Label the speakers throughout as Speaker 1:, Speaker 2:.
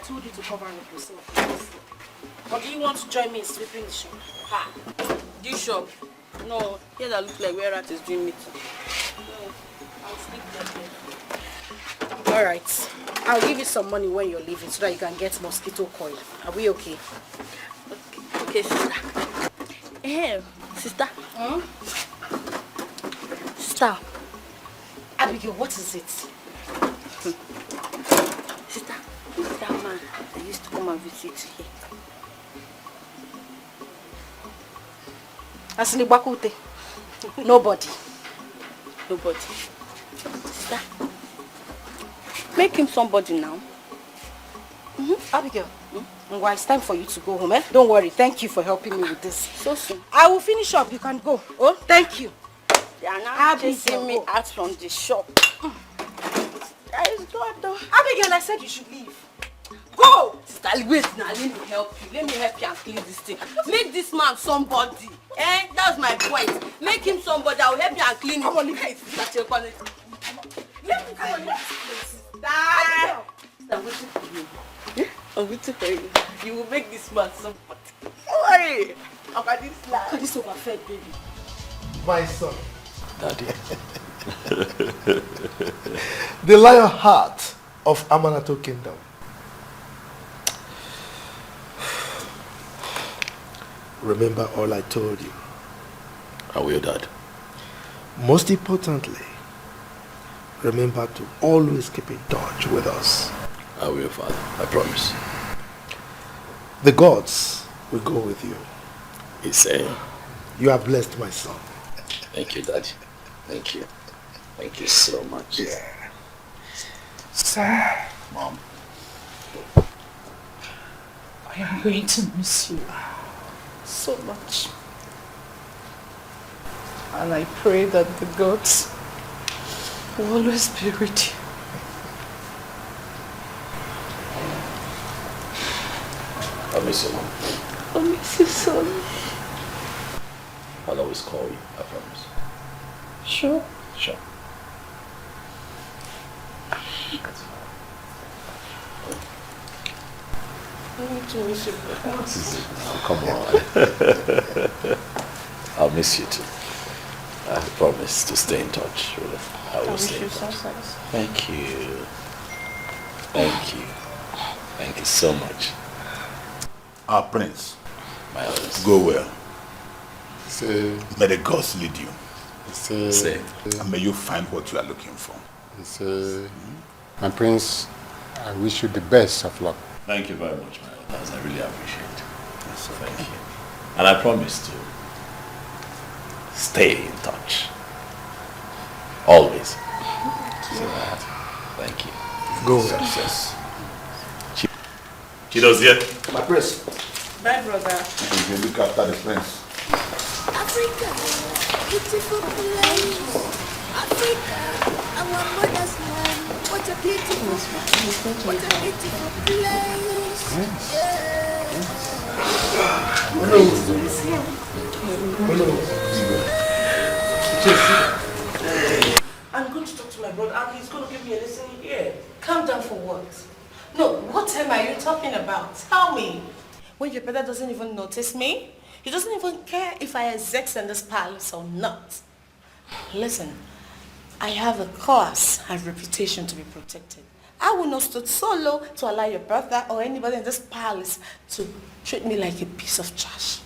Speaker 1: told you to cover up yourself. Or do you want to join me in sweeping the shop?
Speaker 2: Ha! This shop? No, here that looks like where Rat is doing meeting.
Speaker 1: No, I'll sleep there. Alright. I'll give you some money when you're leaving so that you can get mosquito coil. Are we okay?
Speaker 2: Okay, sister. Hey, sister.
Speaker 1: Hmm?
Speaker 2: Sister.
Speaker 1: Abigail, what is it?
Speaker 2: Sister, who's that man that used to come and visit here?
Speaker 1: Asinibakute. Nobody.
Speaker 2: Nobody. Sister, make him somebody now.
Speaker 1: Abigail, well, it's time for you to go home, eh? Don't worry. Thank you for helping me with this.
Speaker 2: So soon.
Speaker 1: I will finish up. You can go. Oh, thank you.
Speaker 2: They are now chasing me out from the shop.
Speaker 1: Abigail, I said you should leave. Go!
Speaker 2: Sister, wait now. Let me help you. Let me help you and clean this thing. Make this man somebody. Eh? That's my point. Make him somebody. I will help you and clean it.
Speaker 1: Come on, leave it.
Speaker 2: That's your point.
Speaker 1: Let me come on, leave this place.
Speaker 2: Abigail. I'm waiting for you. Yeah? I'm waiting for you. You will make this man somebody. Don't worry. About this life.
Speaker 1: Look at this overfed baby.
Speaker 3: My son.
Speaker 4: Daddy.
Speaker 3: The lion heart of Amanato Kingdom. Remember all I told you.
Speaker 4: I will, Dad.
Speaker 3: Most importantly, remember to always keep in touch with us.
Speaker 4: I will, Father. I promise.
Speaker 3: The gods will go with you.
Speaker 4: He's saying.
Speaker 3: You are blessed, my son.
Speaker 4: Thank you, Daddy. Thank you. Thank you so much.
Speaker 3: Yeah.
Speaker 1: Sir,
Speaker 4: Mom.
Speaker 1: I am going to miss you so much. And I pray that the gods will always be with you.
Speaker 4: I miss you, Mom.
Speaker 1: I miss you so much.
Speaker 4: I'll always call you. I promise.
Speaker 1: Sure.
Speaker 4: Sure.
Speaker 1: I need to miss you.
Speaker 4: Oh, come on. I'll miss you too. I promise to stay in touch. Really. I will stay in touch. Thank you. Thank you. Thank you so much.
Speaker 5: Our prince,
Speaker 4: My elders.
Speaker 5: go well.
Speaker 3: Say,
Speaker 5: May the gods lead you.
Speaker 4: Say.
Speaker 5: And may you find what you are looking for.
Speaker 6: My prince, I wish you the best of luck.
Speaker 4: Thank you very much, my elders. I really appreciate it. Thank you. And I promise to stay in touch. Always. So thank you.
Speaker 3: go well.
Speaker 5: Success.
Speaker 4: Chido's here.
Speaker 3: My prince.
Speaker 1: Bye, brother.
Speaker 5: You can look after the prince.
Speaker 7: Africa, beautiful place. Africa, our mother's land. What a beautiful place. What a beautiful place.
Speaker 1: I'm going to talk to my brother and he's going to give me a lesson here. Calm down for what? No, what time are you talking about? Tell me. When your brother doesn't even notice me, he doesn't even care if I exist in this palace or not. Listen, I have a cause and reputation to be protected. I will not stood so low to allow your brother or anybody in this palace to treat me like a piece of trash.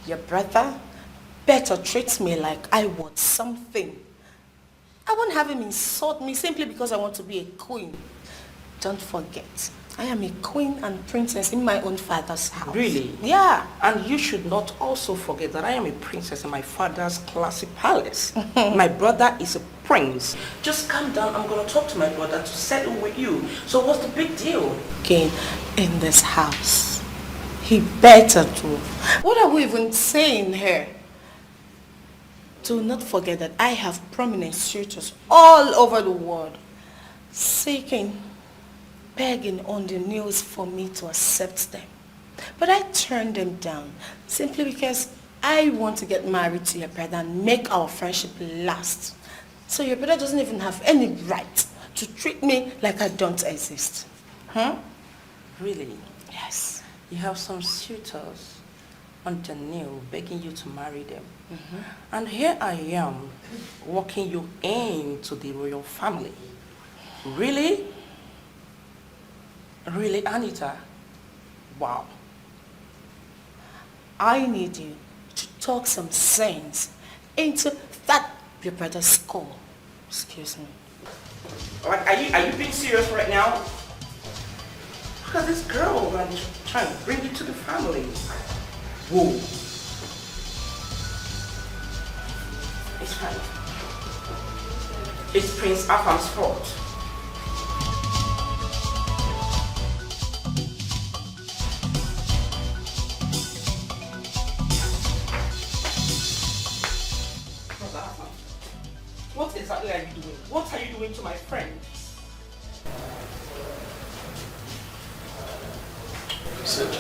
Speaker 1: Your brother better treat me like I want something. I won't have him insult me simply because I want to be a queen. Don't forget, I am a queen and princess in my own father's house.
Speaker 8: Really?
Speaker 1: Yeah.
Speaker 8: And you should not also forget that I am a princess in my father's classy palace. My brother is a prince. Just calm down. I'm going to talk to my brother to settle with you. So what's the big deal?
Speaker 1: Again, in this house, he better do. What are we even saying here? Do not forget that I have prominent suitors all over the world seeking, begging on the news for me to accept them. But I turned them down simply because I want to get married to your brother and make our friendship last. So your brother doesn't even have any right to treat me like I don't exist. Huh?
Speaker 8: Really?
Speaker 1: Yes.
Speaker 8: You have some suitors on the nail begging you to marry them. And here I am, walking you into the royal family. Really? Really, Anita? Wow.
Speaker 1: I need you to talk some sense into that your brother's skull. Excuse me.
Speaker 8: Like, are you being serious right now? Look at this girl and she's trying to bring you to the family. Whoa. It's fine. It's Prince Afam's fault. What exactly are you doing? What are you doing to my friend?
Speaker 4: Sit.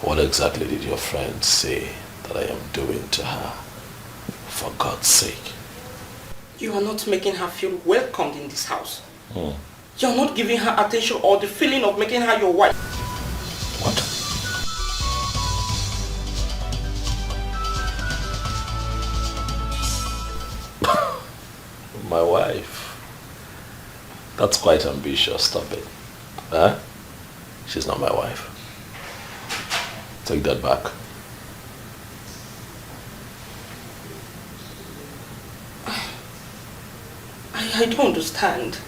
Speaker 4: What exactly did your friend say that I am doing to her? For God's sake.
Speaker 8: You are not making her feel welcomed in this house. You are not giving her attention or the feeling of making her your wife.
Speaker 4: What? My wife? That's quite ambitious, stop it. Huh? She's not my wife. Take that back.
Speaker 8: I don't understand.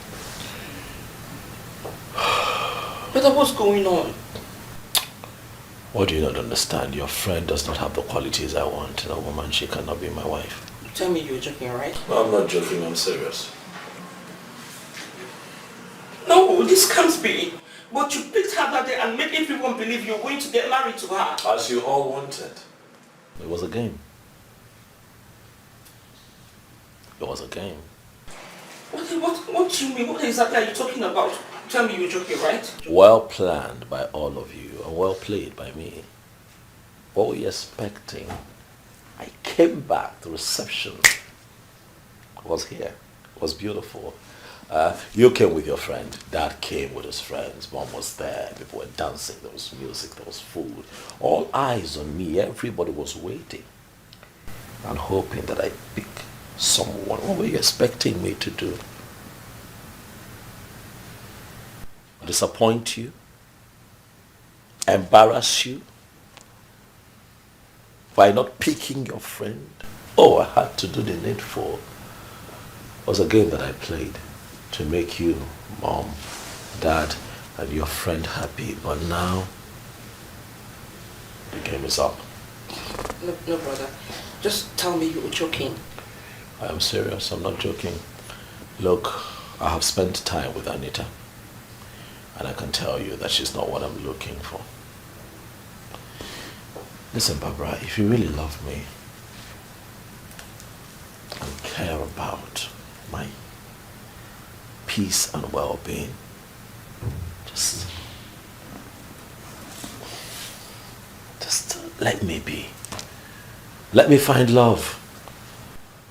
Speaker 8: But what's going on?
Speaker 4: What do you not understand? Your friend does not have the qualities I want in a woman. She cannot be my wife.
Speaker 8: Tell me you're joking, right?
Speaker 4: No, I'm not joking. I'm serious.
Speaker 8: No, this can't be. But you picked her that day and made everyone believe you're going to get married to her.
Speaker 4: As you all wanted. It was a game. It was a game.
Speaker 8: What do you mean? What exactly are you talking about? Tell me you're joking, right?
Speaker 4: Well planned by all of you and well played by me. What were you expecting? I came back, the reception was here. It was beautiful. You came with your friend. Dad came with his friends. Mom was there. People were dancing. There was music. There was food. All eyes on me. Everybody was waiting and hoping that I'd pick someone. What were you expecting me to do? Disappoint you? Embarrass you? By not picking your friend? Oh, I had to do the needful. It was a game that I played to make you, Mom, Dad, and your friend happy. But now, the game is up.
Speaker 8: No, brother. Just tell me you were joking.
Speaker 4: I am serious. I'm not joking. Look, I have spent time with Anita. And I can tell you that she's not what I'm looking for. Listen, Barbara, if you really love me and care about my peace and well-being, just let me be. Let me find love.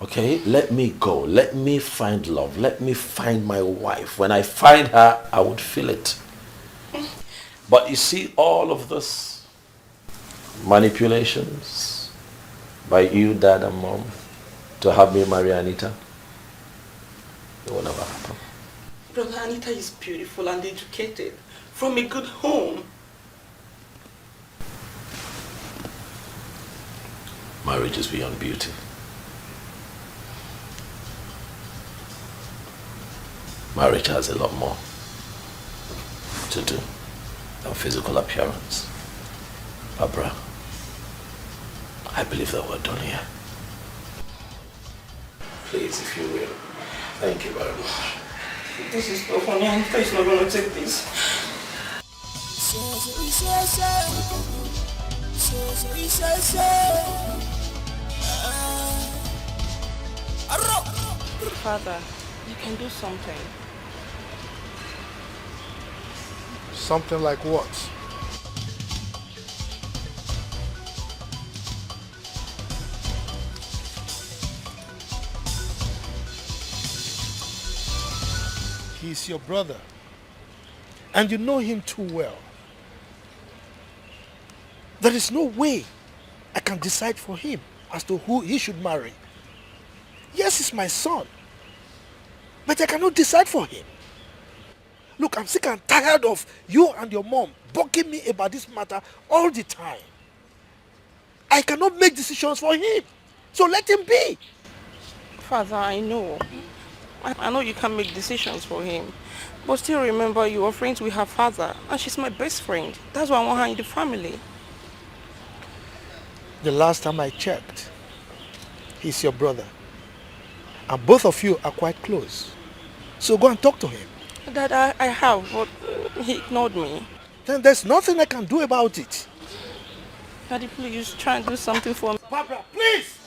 Speaker 4: Okay? Let me go. Let me find love. Let me find my wife. When I find her, I would feel it. But you see all of this manipulations by you, Dad and Mom, to have me marry Anita, it will never happen.
Speaker 8: Brother, Anita is beautiful and educated, from a good home.
Speaker 4: Marriage is beyond beauty. Marriage has a lot more to do than physical appearance. Barbara, I believe that we're done here. Please, if you will. Thank you very much.
Speaker 8: This is so funny. Anita is not going to take this. Father, you can do something.
Speaker 3: Something like what? He's your brother. And you know him too well. There is no way I can decide for him as to who he should marry. Yes, he's my son. But I cannot decide for him. Look, I'm sick and tired of you and your mom bugging me about this matter all the time. I cannot make decisions for him. So let him be.
Speaker 8: Father, I know. I know you can't make decisions for him. But still remember, you are friends with her father. And she's my best friend. That's why I want her in the family.
Speaker 3: The last time I checked, he's your brother. And both of you are quite close. So go and talk to him.
Speaker 8: Dad, I have, but he ignored me.
Speaker 3: Then there's nothing I can do about it.
Speaker 8: Daddy, please try and do something for me.
Speaker 3: Barbara, please!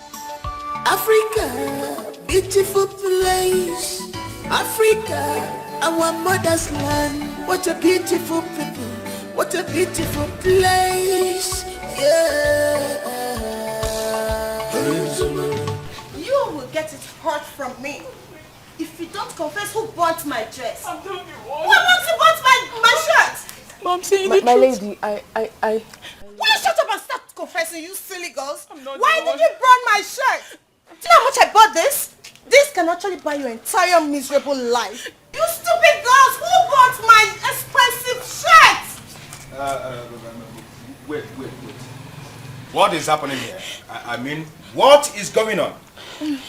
Speaker 7: Africa, beautiful place. Africa, our mother's land. What a beautiful people. What a beautiful place. Yeah.
Speaker 2: You will get it hurt from me if you don't confess who bought my dress. I'm telling you what. Who bought my shirt?
Speaker 8: Mom, saying
Speaker 2: my
Speaker 8: lady,
Speaker 2: Will you shut up and start confessing, you silly girls? Why did you burn my shirt? Do you know how much I bought this? This can actually buy your entire miserable life. You stupid girls, who bought my expensive shirt?
Speaker 9: Wait. What is happening here? I mean, what is going on?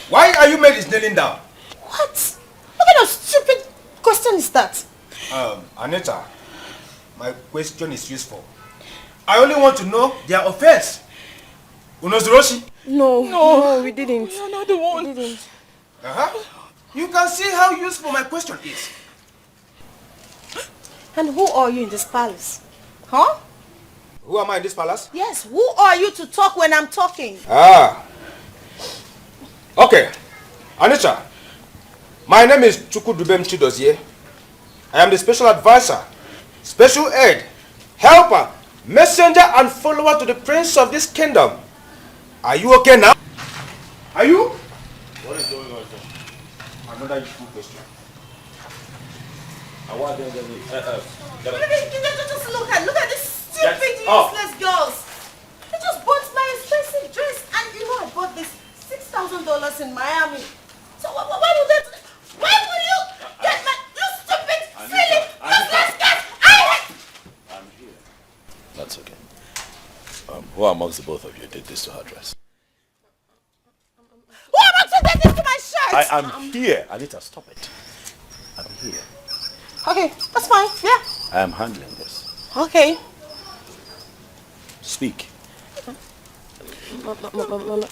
Speaker 9: Why are you ladies kneeling down?
Speaker 2: What? What kind of stupid question is that?
Speaker 9: Anita, my question is useful. I only want to know their offense. Unozoroshi?
Speaker 8: No, we didn't.
Speaker 2: You're not the one.
Speaker 8: We didn't.
Speaker 9: You can see how useful my question is.
Speaker 2: And who are you in this palace? Huh?
Speaker 9: Who am I in this palace?
Speaker 2: Yes, who are you to talk when I'm talking?
Speaker 9: Okay. Anita, my name is Chukudubem Chidozie. I am the special advisor, special aid, helper, messenger and follower to the prince of this kingdom. Are you okay now? Are you? What is going on, sir? Another useful question.
Speaker 2: Just look at this stupid, useless girls. They just bought my expensive dress, and you know I bought this $6,000 in Miami. So why would that? Why would you get my? You stupid, silly, useless girls!
Speaker 4: I'm here. That's okay. Who amongst the both of you did this to her dress?
Speaker 2: Who amongst you did this to my shirt?
Speaker 4: I am here. Anita, stop it. I'm here.
Speaker 2: Okay, that's fine. Yeah.
Speaker 4: I am handling this.
Speaker 2: Okay.
Speaker 4: Speak.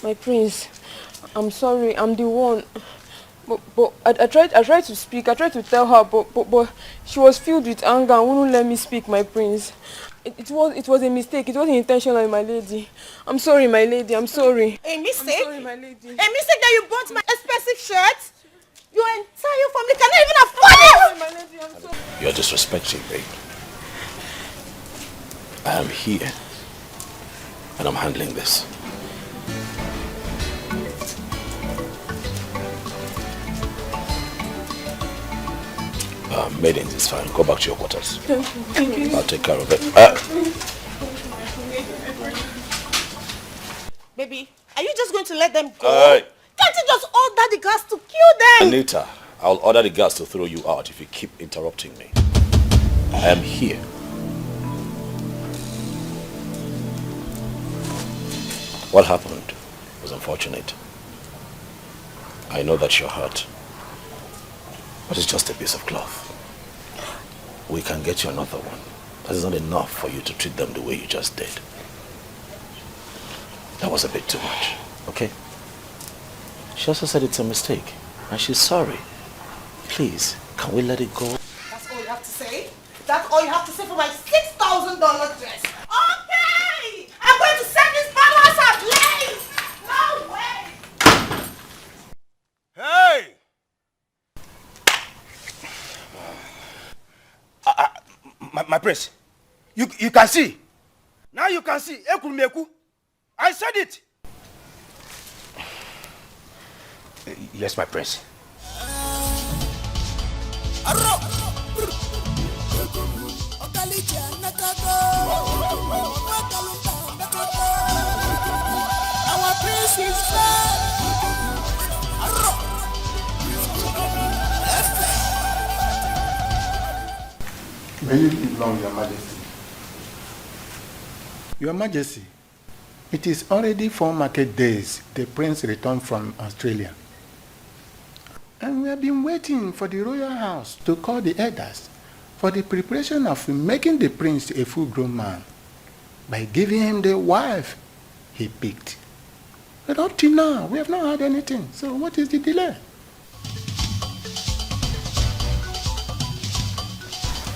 Speaker 10: My prince, I'm sorry, I'm the one. But I tried to speak, I tried to tell her, but she was filled with anger and wouldn't let me speak, my prince. It was a mistake, it wasn't intentional, my lady. I'm sorry, my lady, I'm sorry.
Speaker 2: A mistake?
Speaker 10: I'm sorry, my lady.
Speaker 2: A mistake that you bought my expensive shirt? Your entire family cannot even afford it!
Speaker 10: My lady, I'm sorry.
Speaker 4: You're disrespecting me. I am here. And I'm handling this. Maidens, it's fine. Go back to your quarters.
Speaker 10: Thank you.
Speaker 4: I'll take care of it.
Speaker 2: Baby, are you just going to let them go? Can't you just order the guards to kill them?
Speaker 4: Anita, I'll order the guards to throw you out if you keep interrupting me. I am here. What happened was unfortunate. I know that you're hurt. But it's just a piece of cloth. We can get you another one. That is not enough for you to treat them the way you just did. That was a bit too much, okay? She also said it's a mistake, and she's sorry. Please, can we let it go?
Speaker 2: That's all you have to say? That's all you have to say for my $6,000 dress? Okay! I'm going to set this palace ablaze! No way!
Speaker 9: Hey! My prince, you can see. Now you can see. I said it. Yes, my prince.
Speaker 7: Our prince is fed.
Speaker 6: May you live long, Your Majesty. Your Majesty, it is already 4 market days the prince returned from Australia. And we have been waiting for the royal house to call the elders for the preparation of making the prince a full-grown man by giving him the wife he picked. But up till now, we have not heard anything. So what is the delay?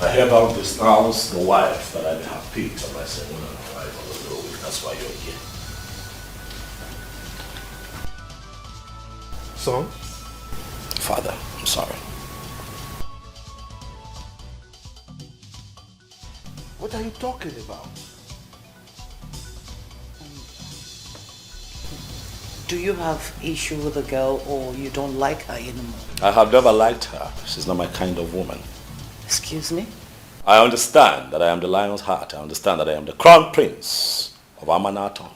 Speaker 4: I hereby denounce the wife that I have picked on my second arrival on the road. That's why you're here.
Speaker 3: Son?
Speaker 4: Father, I'm sorry.
Speaker 3: What are you talking about?
Speaker 8: Do you have issue with the girl or you don't like her anymore?
Speaker 4: I have never liked her. She's not my kind of woman.
Speaker 8: Excuse me?
Speaker 4: I understand that I am the lion's heart. I understand that I am the crown prince of Amanato.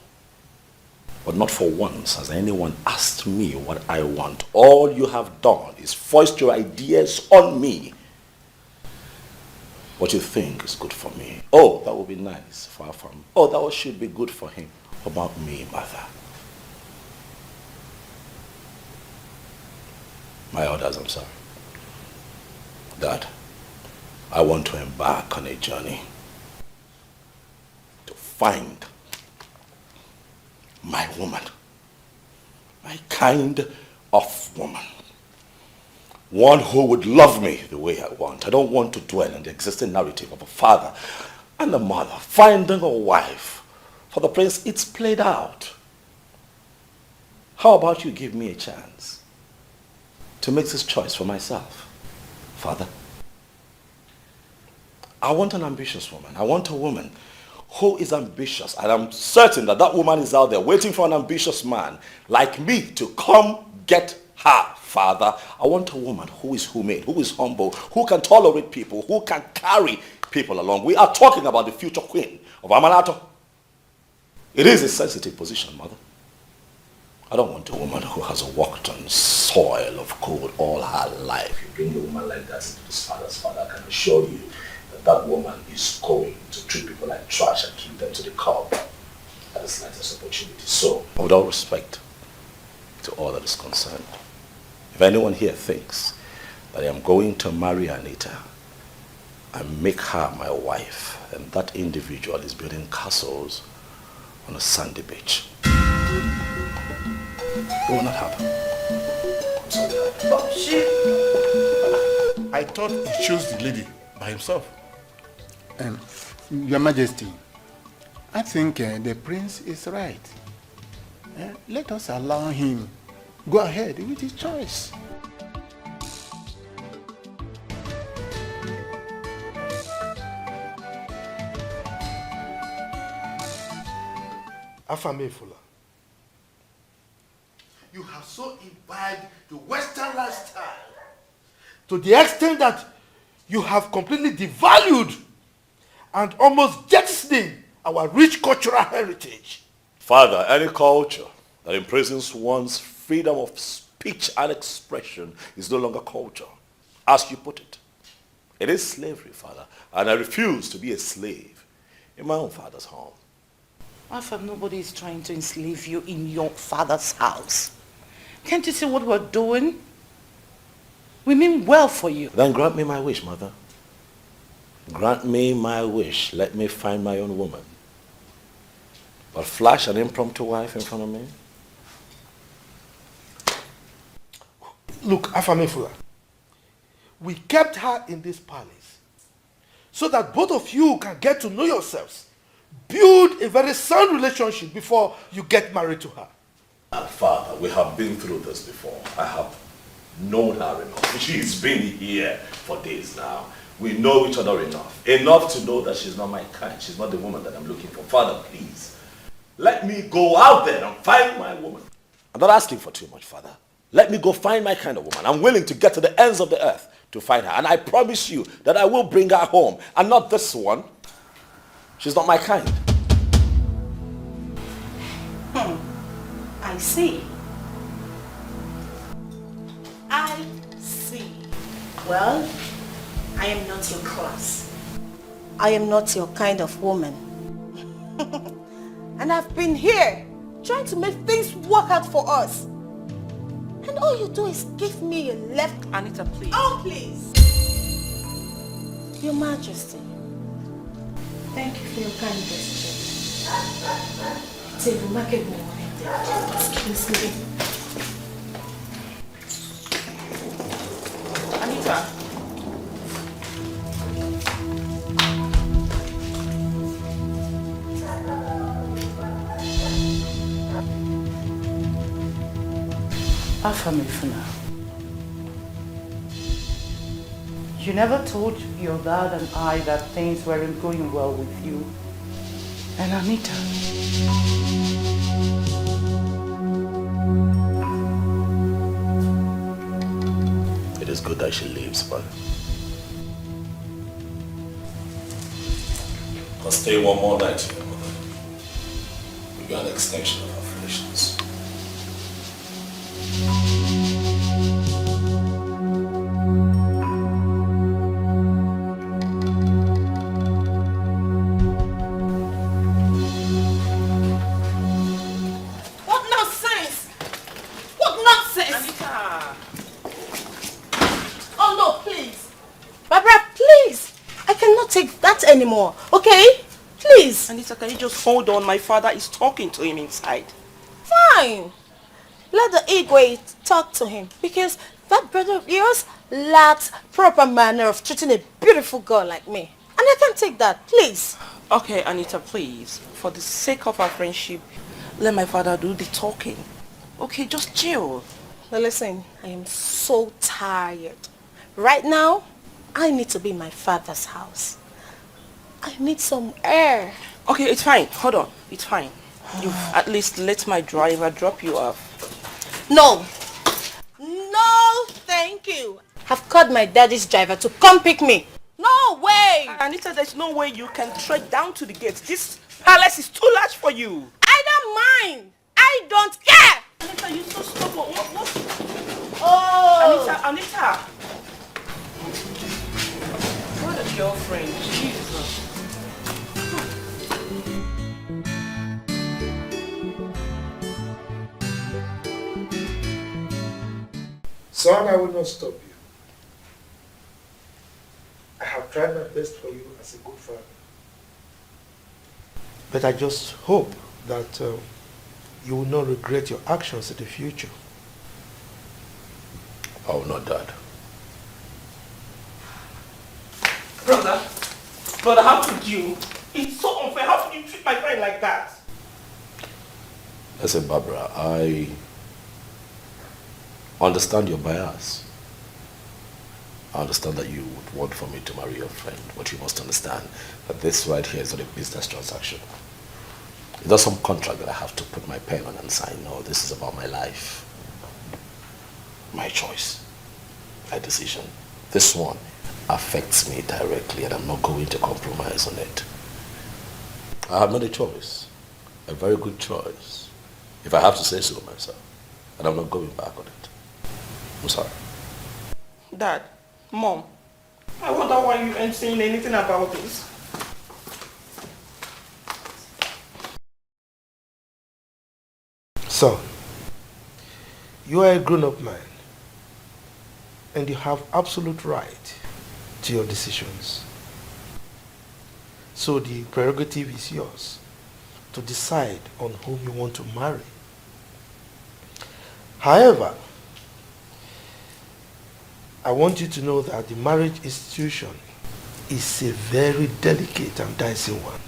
Speaker 4: But not for once has anyone asked me what I want. All you have done is foist your ideas on me. What you think is good for me. Oh, that would be nice. Far from. Oh, that should be good for him. What about me, mother? My orders, I'm sorry. Dad, I want to embark on a journey to find my woman, my kind of woman. One who would love me the way I want. I don't want to dwell in the existing narrative of a father and a mother finding a wife. For the prince, it's played out. How about you give me a chance to make this choice for myself, Father? I want an ambitious woman. I want a woman who is ambitious. And I'm certain that that woman is out there waiting for an ambitious man like me to come get her, Father. I want a woman who is humane, who is humble, who can tolerate people, who can carry people along. We are talking about the future queen of Amanato. It is a sensitive position, Mother. I don't want a woman who has walked on soil of cold all her life. You bring a woman like that into this father's father, I can assure you that that woman is going to treat people like trash and keep them to the curb at the slightest opportunity. So, with all respect to all that is concerned, if anyone here thinks that I am going to marry Anita and make her my wife, then that individual is building castles on a sandy beach. It will not happen. I'm sorry.
Speaker 3: Oh, I thought he chose the lady by himself.
Speaker 6: Your Majesty, I think the prince is right. Let us allow him go ahead with his choice.
Speaker 3: Afamefula, you have so imbibed the Western lifestyle to the extent that you have completely devalued and almost jettisoning our rich cultural heritage.
Speaker 4: Father, any culture that imprisons one's freedom of speech and expression is no longer culture, as you put it. It is slavery, Father, and I refuse to be a slave in my own father's home.
Speaker 8: Alpha, nobody is trying to enslave you in your father's house. Can't you see what we're doing? We mean well for you.
Speaker 4: Then grant me my wish, Mother. Grant me my wish. Let me find my own woman. But flash an impromptu wife in front of me?
Speaker 3: Look, Afamefula, we kept her in this palace so that both of you can get to know yourselves. Build a very sound relationship before you get married to her.
Speaker 4: Father, we have been through this before. I have known her enough. She's been here for days now. We know each other enough. Enough to know that she's not my kind. She's not the woman that I'm looking for. Father, please, let me go out there and find my woman. I'm not asking for too much, Father. Let me go find my kind of woman. I'm willing to get to the ends of the earth to find her. And I promise you that I will bring her home. And not this one. She's not my kind.
Speaker 1: I see. I see. Well, I am not your class. I am not your kind of woman. And I've been here trying to make things work out for us. And all you do is give me a left.
Speaker 8: Anita, please.
Speaker 1: Oh, please. Your Majesty. Thank you for your kind gesture. It's a remarkable one. Excuse me.
Speaker 8: Anita.
Speaker 11: Afamifuna, you never told your dad and I that things weren't going well with you and Anita.
Speaker 4: It is good that she leaves, but I'll stay one more night here, mother. We'll be an extension of our relations.
Speaker 1: What nonsense! What nonsense!
Speaker 8: Anita.
Speaker 1: Oh no, please. Barbara, please. I cannot take that anymore, okay? Please.
Speaker 8: Anita, can you just hold on? My father is talking to him inside.
Speaker 1: Fine. Let the Igwe talk to him because that brother of yours lacks proper manner of treating a beautiful girl like me. And I can't take that, please.
Speaker 8: Okay, Anita, please. For the sake of our friendship, let my father do the talking. Okay, just chill.
Speaker 1: Now listen, I am so tired. Right now, I need to be in my father's house. I need some air.
Speaker 8: Okay, it's fine. Hold on. It's fine. You at least let my driver drop you off.
Speaker 1: No. No, thank you. I've called my daddy's driver to come pick me. No way.
Speaker 8: Anita, there's no way you can trek down to the gate. This palace is too large for you.
Speaker 1: I don't mind. I don't care.
Speaker 8: Anita, you're so stubborn. What?
Speaker 1: Oh.
Speaker 8: Anita. What a girlfriend. Jesus.
Speaker 3: Son, I will not stop you. I have tried my best for you as a good father. But I just hope that you will not regret your actions in the future.
Speaker 4: I will not, Dad.
Speaker 8: Brother, how could you? It's so unfair. How could you treat my friend like that?
Speaker 4: Listen, Barbara, I understand your bias. I understand that you would want for me to marry your friend, but you must understand that this right here is not a business transaction. It's not some contract that I have to put my pen on and sign. No, this is about my life. My choice. My decision. This one affects me directly and I'm not going to compromise on it. I have made a choice. A very good choice. If I have to say so myself. And I'm not going back on it. I'm sorry.
Speaker 8: Dad, Mom, I wonder why you ain't saying anything about this.
Speaker 3: Son, you are a grown-up man and you have absolute right to your decisions. So the prerogative is yours to decide on whom you want to marry. However, I want you to know that the marriage institution is a very delicate and dicey one.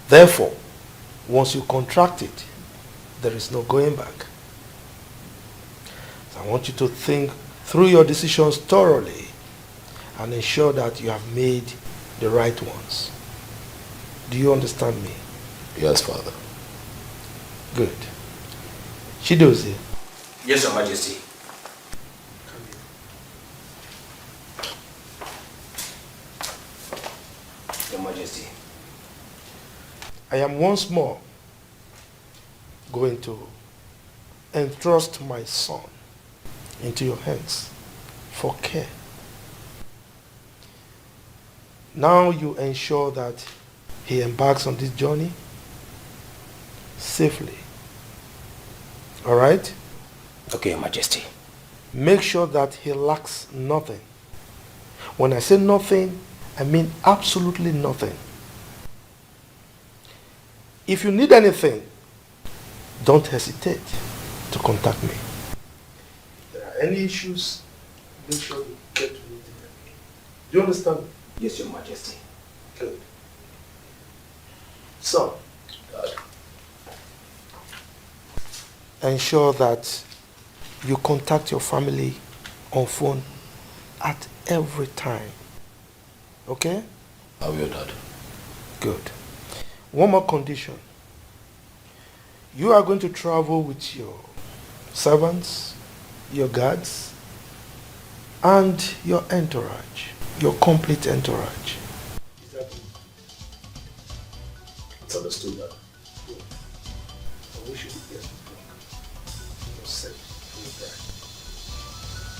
Speaker 3: Therefore, once you contract it, there is no going back. So I want you to think through your decisions thoroughly and ensure that you have made the right ones. Do you understand me?
Speaker 4: Yes, Father.
Speaker 3: Good. Chidozie.
Speaker 9: Yes, Your Majesty. I am once more going to entrust my son into your hands for care. Now you ensure that he embarks on this journey safely. All right?
Speaker 12: Okay, Your Majesty.
Speaker 9: Make sure that he lacks nothing. When I say nothing, I mean absolutely nothing. If you need anything, don't hesitate to contact me. If there are any issues, make sure you get to me. Do you understand?
Speaker 12: Yes, Your Majesty.
Speaker 9: Good. So, ensure that you contact your family on phone at every time. Okay?
Speaker 4: I will, Dad.
Speaker 9: Good. One more condition. You are going to travel with your servants, your guards, and your entourage, your complete entourage. Is that good?
Speaker 4: It's understood, Dad.
Speaker 9: Good. I wish you the best of luck. You're safe.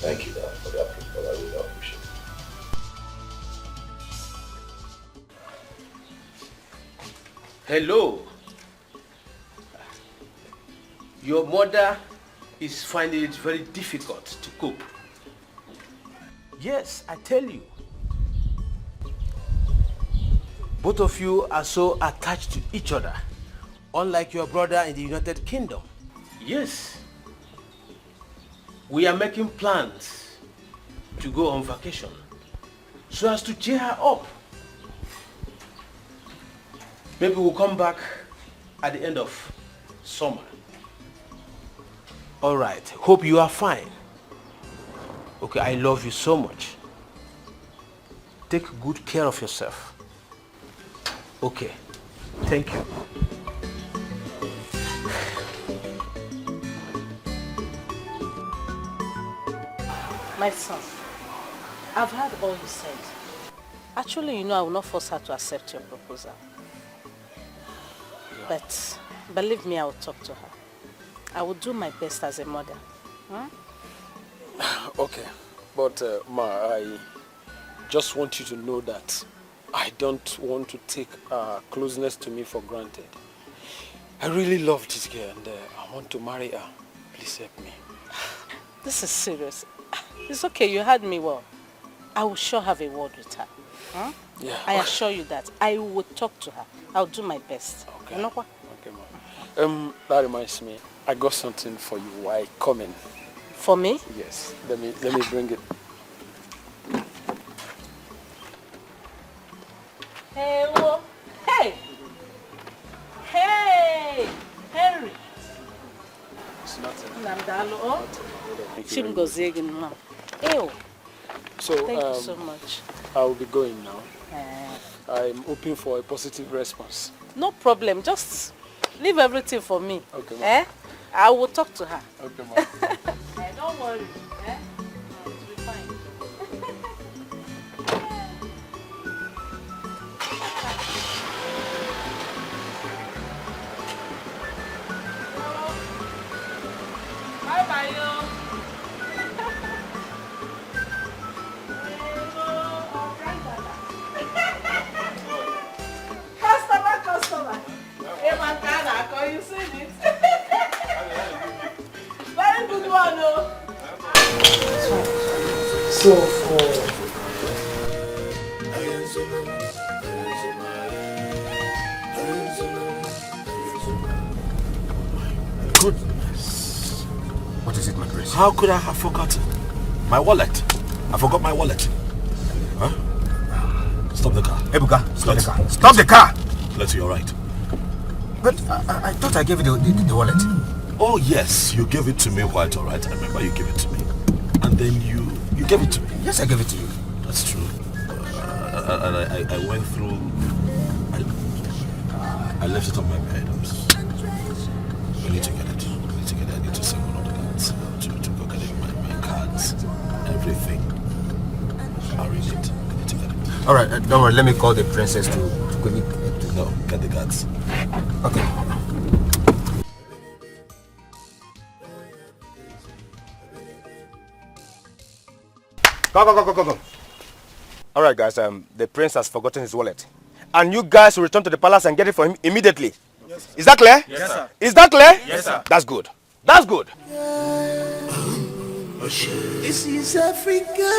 Speaker 4: Thank you, Dad, for the approval. I really appreciate it.
Speaker 13: Hello. Your mother is finding it very difficult to cope. Yes, I tell you. Both of you are so attached to each other, unlike your brother in the United Kingdom. Yes. We are making plans to go on vacation so as to cheer her up. Maybe we'll come back at the end of summer. All right, hope you are fine. Okay, I love you so much. Take good care of yourself. Okay, thank you.
Speaker 14: My son, I've heard all you said. Actually, you know I will not force her to accept your proposal. But believe me, I will talk to her. I will do my best as a mother.
Speaker 15: Okay, but Ma, I just want you to know that I don't want to take closeness to me for granted. I really love this girl and I want to marry her. Please help me.
Speaker 14: This is serious. It's okay, you heard me well. I will sure have a word with her.
Speaker 15: Yeah.
Speaker 14: I assure you that I will talk to her. I'll do my best.
Speaker 15: Okay.
Speaker 14: You know what?
Speaker 15: Okay, Ma. That reminds me. I got something for you while I come in.
Speaker 14: For me?
Speaker 15: Yes. Let me bring it.
Speaker 14: Hey, whoa. Hey! Hey! Henry!
Speaker 15: It's nothing.
Speaker 14: Namdalo, oh?
Speaker 15: Chimgozegin,
Speaker 14: Ew.
Speaker 15: So,
Speaker 14: thank you so much.
Speaker 15: I will be going now. I'm hoping for a positive response.
Speaker 14: No problem. Just leave everything for me.
Speaker 15: Okay, Ma.
Speaker 14: I will talk to her.
Speaker 15: Okay, Ma.
Speaker 14: Don't worry. It will be fine. Bye-bye, yo. Customer. Hey, man, you seen it? Very good one, though.
Speaker 9: So for
Speaker 12: Goodness. What is it, my prince?
Speaker 4: How could I have forgotten? My wallet. I forgot my wallet. Huh? Stop the car.
Speaker 12: Ebuka, stop the car. Stop the car!
Speaker 4: Let's you're right.
Speaker 12: But I thought I gave you the wallet.
Speaker 4: Oh yes, you gave it to me quite alright. I remember you gave it to me. And then you gave it to me.
Speaker 12: Yes, I gave it to you.
Speaker 4: That's true. And I went through... I left it on my bed. I need to get it. I need to send one of the guards to go get it. My cards, everything. I'll read it. I need to get it.
Speaker 12: Alright, don't worry. Let me call the princess to
Speaker 4: No, get the guards.
Speaker 9: Come. All right, guys. The prince has forgotten his wallet, and you guys will return to the palace and get it for him immediately. Yes, sir. Is that clear?
Speaker 15: Yes, sir.
Speaker 9: Is that clear?
Speaker 15: Yes, sir.
Speaker 9: That's good. That's good.
Speaker 7: This is Africa.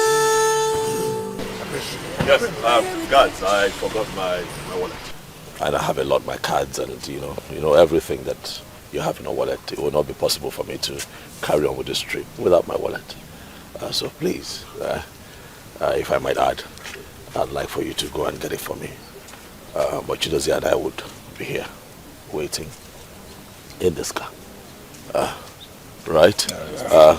Speaker 4: Yes, guys, I forgot my wallet. And I have a lot, my cards and you know everything that you have in a wallet. It will not be possible for me to carry on with this trip without my wallet. So please, if I might add, I'd like for you to go and get it for me. But Chidozie and I would be here, waiting in this car. Right?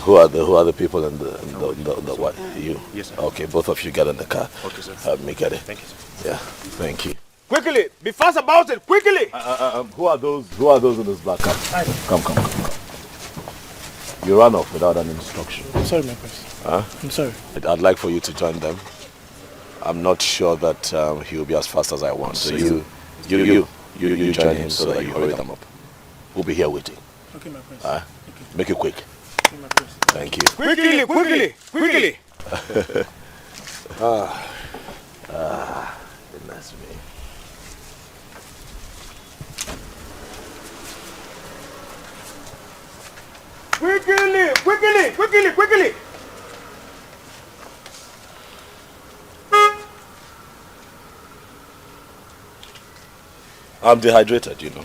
Speaker 4: Who are the people in the what? You?
Speaker 9: Yes, sir.
Speaker 4: Okay, both of you get in the car.
Speaker 9: Okay, sir.
Speaker 4: Help me get it.
Speaker 9: Thank you, sir.
Speaker 4: Yeah, thank you.
Speaker 9: Quickly, be fast about it. Quickly.
Speaker 4: Who are those in this black car? Come. You ran off without an instruction.
Speaker 3: I'm sorry, my prince. I'm sorry.
Speaker 4: I'd like for you to join them. I'm not sure that he will be as fast as I want. So you join him so that you hurry them up. We'll be here waiting.
Speaker 3: Okay, my prince.
Speaker 4: Make it quick.
Speaker 3: Okay, my prince.
Speaker 4: Thank you.
Speaker 9: Quickly.
Speaker 4: Goodness me.
Speaker 9: Quickly.
Speaker 4: I'm dehydrated, you know.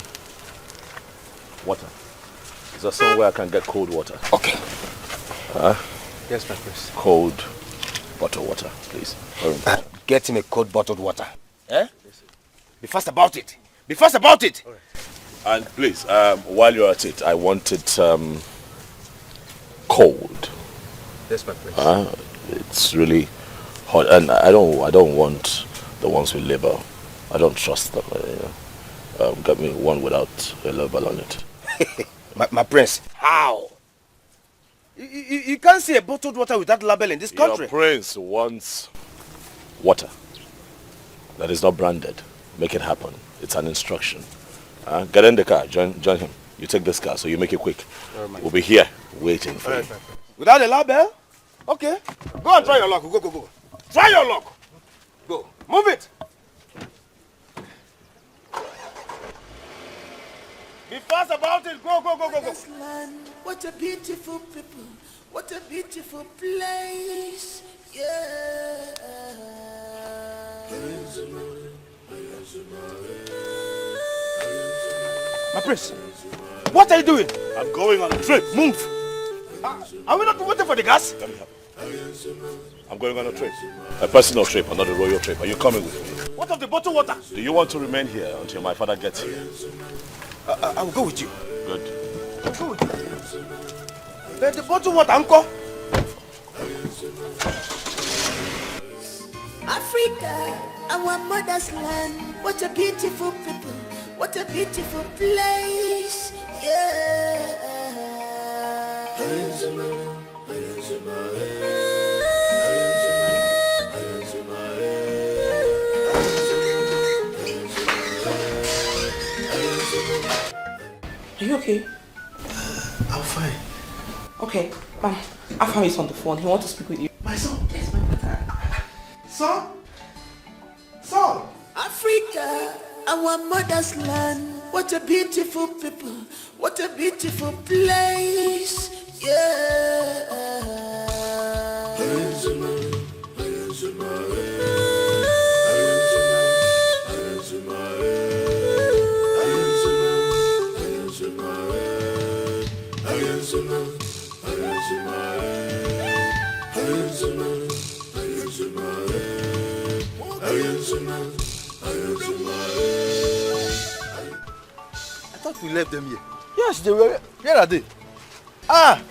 Speaker 4: Water. Is there somewhere I can get cold water?
Speaker 9: Okay. Yes, my prince.
Speaker 4: Cold bottled water, please.
Speaker 9: Get him a cold bottled water. Eh? Be fast about it. Right.
Speaker 4: And please, while you're at it, I want it cold.
Speaker 9: Yes, my prince.
Speaker 4: It's really hot, and I don't want the ones with label. I don't trust them. Get me one without a label on it.
Speaker 9: my prince, how? You can't see a bottled water without label in this country.
Speaker 4: Your prince wants water that is not branded. Make it happen. It's an instruction. Get in the car. Join him. You take this car, so you make it quick. We'll be here waiting for you.
Speaker 9: Without a label? Okay. Go and try your luck. Go. Try your luck. Go. Move it. Be fast about it. Go.
Speaker 7: This land, what a beautiful people. What a beautiful place. Yeah.
Speaker 9: My prince, what are you doing?
Speaker 4: I'm going on a trip. Move.
Speaker 9: Are we not waiting for the gas?
Speaker 4: Let me help. I'm going on a trip. A personal trip, not a royal trip. Are you coming with me?
Speaker 9: What of the bottled water?
Speaker 4: Do you want to remain here until my father gets here?
Speaker 9: I will go with you.
Speaker 4: Good.
Speaker 9: I'll go with you. The bottled water, uncle.
Speaker 7: Africa, our mother's land. What a beautiful people. What a beautiful place. Yeah.
Speaker 8: Are you okay?
Speaker 3: I'm fine.
Speaker 8: Okay, Afam is on the phone. He wants to speak with you.
Speaker 3: My son.
Speaker 8: Yes, my brother.
Speaker 3: Son.
Speaker 7: Africa, our mother's land. What a beautiful people. What a beautiful place. Yeah.
Speaker 12: I thought we left them here. Yes, they were. Where are they? Ah,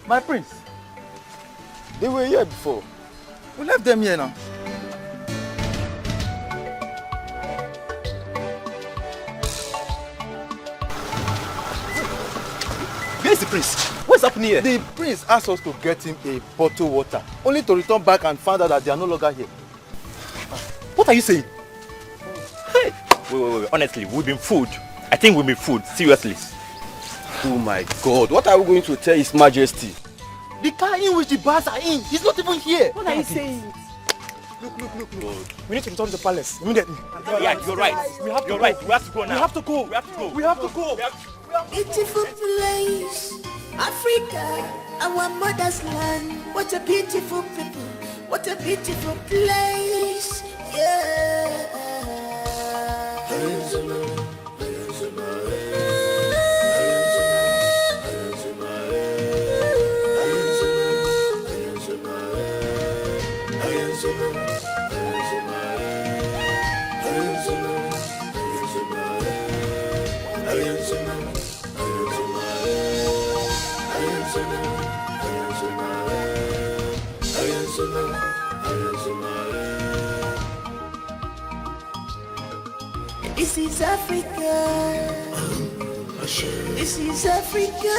Speaker 12: my prince. They were here before. We left them here now.
Speaker 9: Where's the prince? What's happening here?
Speaker 12: The prince asked us to get him a bottle water, only to return back and find out that they are no longer here.
Speaker 9: What are you saying?
Speaker 16: Hey! Wait. Honestly, we've been fooled. I think we've been fooled. Seriously.
Speaker 9: Oh my God. What are we going to tell His Majesty?
Speaker 12: The car in which the bars are in, he's not even here.
Speaker 10: What are you saying?
Speaker 12: Look. We need to return to the palace immediately.
Speaker 16: Yeah, you're right.
Speaker 12: We have to
Speaker 16: You're
Speaker 12: go.
Speaker 16: right. We have to go now.
Speaker 12: We have to go.
Speaker 16: We have to go.
Speaker 12: We have to go.
Speaker 7: Beautiful place, Africa, our mother's land. What a beautiful people, what a beautiful place, yeah. This is Africa. This is Africa.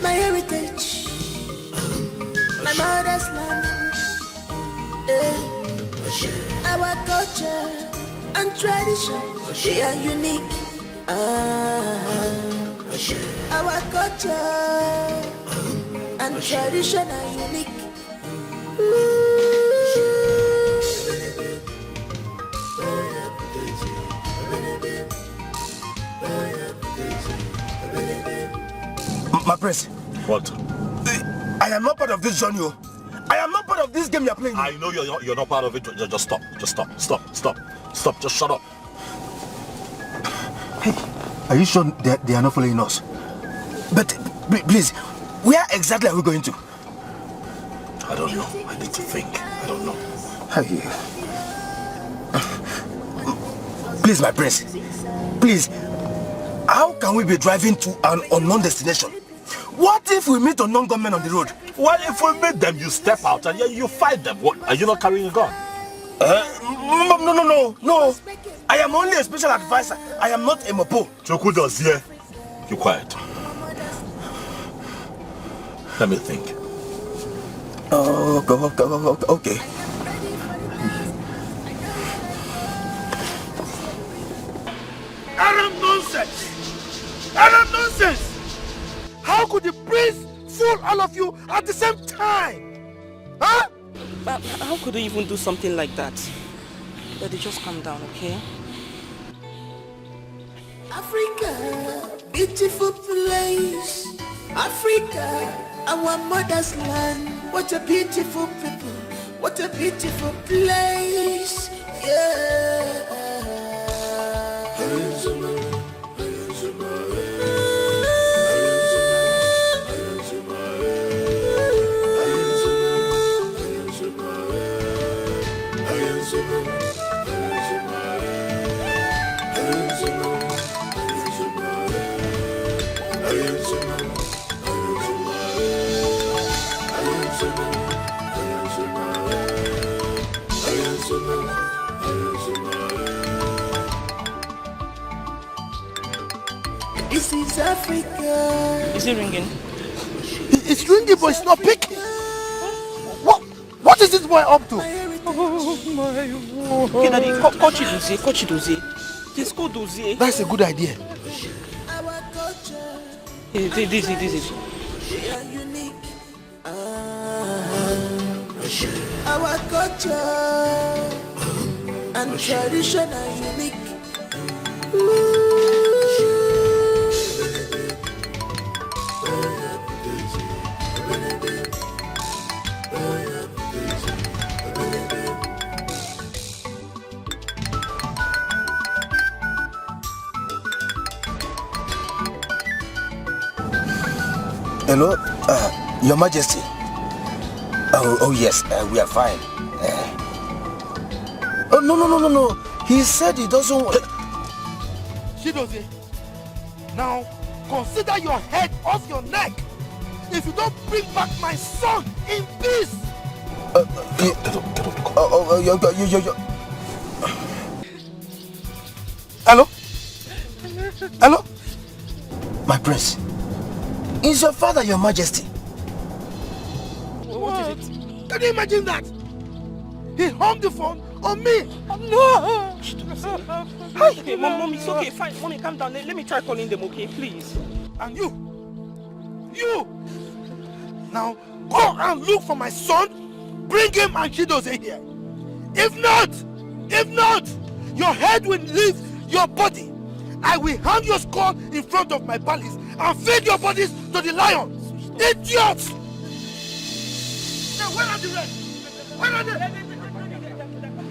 Speaker 7: My heritage. My mother's land. Our culture and tradition, they are unique. Our culture and tradition are unique.
Speaker 9: My prince.
Speaker 3: What?
Speaker 9: I am not part of this journey. I am not part of this game you're playing.
Speaker 3: I know you're not part of it. Just stop. Stop. Just shut up.
Speaker 9: Hey, are you sure they are not following us? But please, where exactly are we going to?
Speaker 3: I don't know. I need to think. I don't know.
Speaker 9: Hey. Please, my prince. Please. How can we be driving to an unknown destination? What if we meet unknown gunmen on the road?
Speaker 3: Well, if we meet them, you step out and you fight them. What? Are you not carrying a gun?
Speaker 9: No. I am only a special advisor. I am not a mopo.
Speaker 3: Choku does here. You quiet. Let me think.
Speaker 9: Okay.
Speaker 3: Arab nonsense! How could the prince fool all of you at the same time? Huh?
Speaker 8: But how could he even do something like that? Daddy, just calm down, okay?
Speaker 7: Africa, beautiful place. Africa, our mother's land. What a beautiful people, what a beautiful place, yeah. This is Africa.
Speaker 8: Is it ringing?
Speaker 3: It's ringing, but it's not picking. What is this boy up to?
Speaker 8: Okay, Daddy, call Chidozie. Just call Dozie.
Speaker 3: That's a good idea.
Speaker 8: This is.
Speaker 7: Our culture and tradition are unique.
Speaker 9: Hello, Your Majesty. Oh yes, we are fine. Oh no. He said he doesn't want...
Speaker 3: Chidozie, now consider your head off your neck. If you don't bring back my son in peace.
Speaker 9: Get up. Hello? My prince. Is your father Your Majesty?
Speaker 3: What is it? Can you imagine that? He hung the phone on me.
Speaker 8: No! Hi. Okay, Mom, it's okay, fine. Mommy, calm down. Let me try calling them, okay, please.
Speaker 3: And you You! Now, go and look for my son, bring him and Chidozie here. If not, your head will leave your body. I will hang your skull in front of my palace and feed your bodies to the lions. Idiots! Now, where are the rest? Where are they?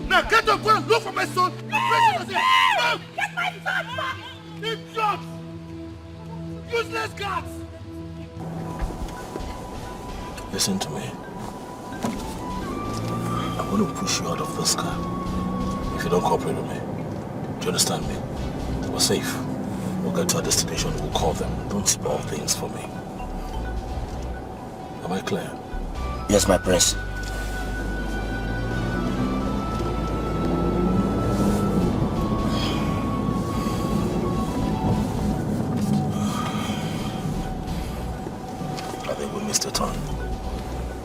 Speaker 3: Now, get up, go and look for my son. Get my son back! Idiots! Useless guards!
Speaker 4: Listen to me. I'm going to push you out of this car if you don't cooperate with me. Do you understand me? We're safe. We'll get to our destination. We'll call them. Don't spoil things for me. Am I clear?
Speaker 17: Yes, my prince.
Speaker 4: I think we missed a turn.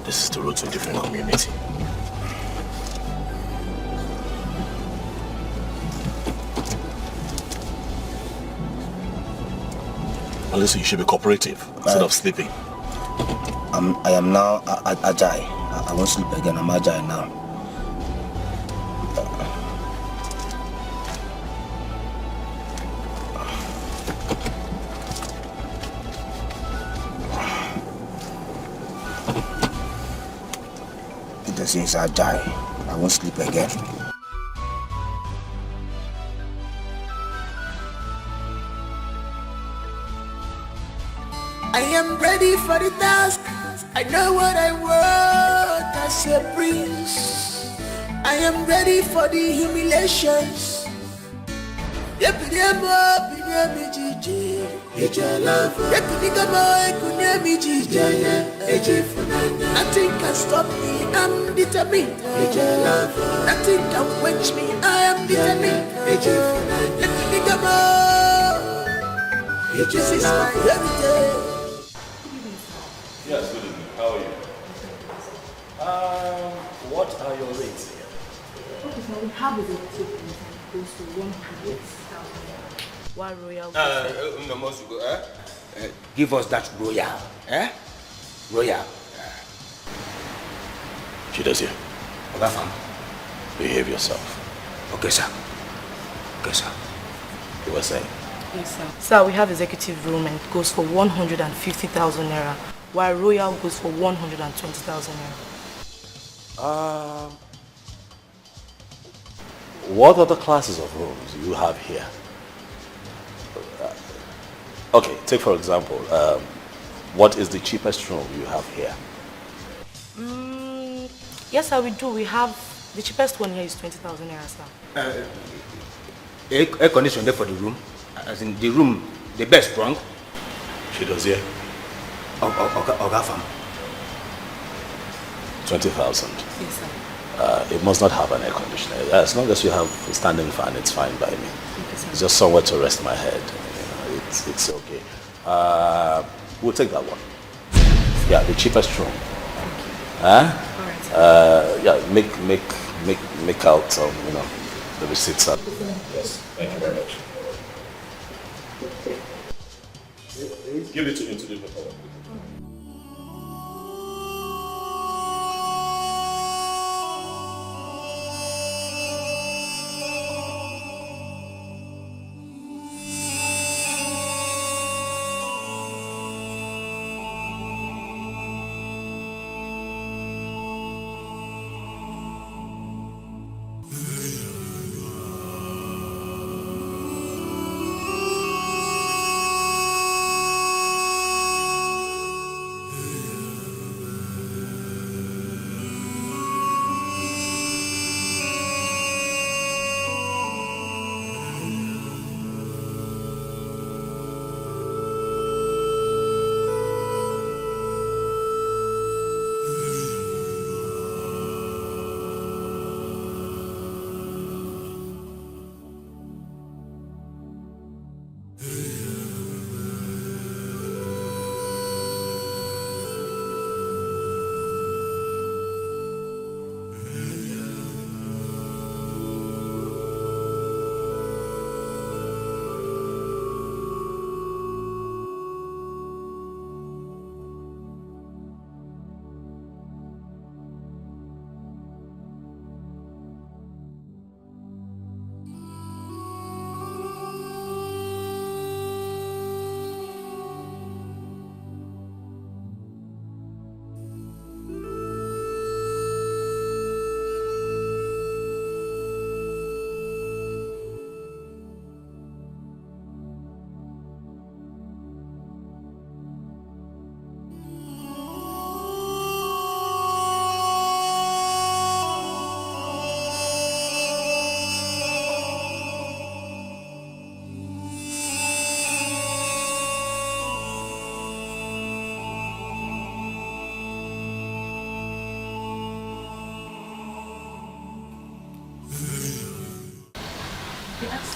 Speaker 4: This is the road to a different community. Listen, you should be cooperative instead of sleeping.
Speaker 17: I am now agile. I won't sleep again. I'm agile now. It says agile. I won't sleep again.
Speaker 7: I am ready for the task. I know what I want as a prince. I am ready for the humiliations. Nothing can stop me, I'm determined. Nothing can quench me, I am determined. This is my heritage.
Speaker 4: Yes, good evening. How are you? What are your rates here?
Speaker 10: Okay, so we have a ticket goes to 100,000. Why royal?
Speaker 9: Give us that royal. Royal.
Speaker 4: Chidozie.
Speaker 9: Okay, fam.
Speaker 4: Behave yourself.
Speaker 9: Okay, sir. Okay, sir.
Speaker 4: You were saying?
Speaker 1: Yes, sir. Sir, we have executive room and it goes for 150,000 naira, while royal goes for 120,000 naira.
Speaker 4: What other classes of rooms do you have here? Okay, take for example, what is the cheapest room you have here?
Speaker 1: Yes, sir, we do. We have the cheapest one here is 20,000 naira, sir.
Speaker 9: Air condition there for the room. As in the room, the best strong.
Speaker 4: Chidozie.
Speaker 9: Okay, fam.
Speaker 4: 20,000.
Speaker 1: Yes, sir.
Speaker 4: It must not have an air conditioner. As long as you have a standing fan, it's fine by me. It's just somewhere to rest my head. You know, it's okay. We'll take that one. Yeah, the cheapest room. Huh? Yeah, make out some, the receipts up. Yes, thank you very much. Give it to me to do the follow.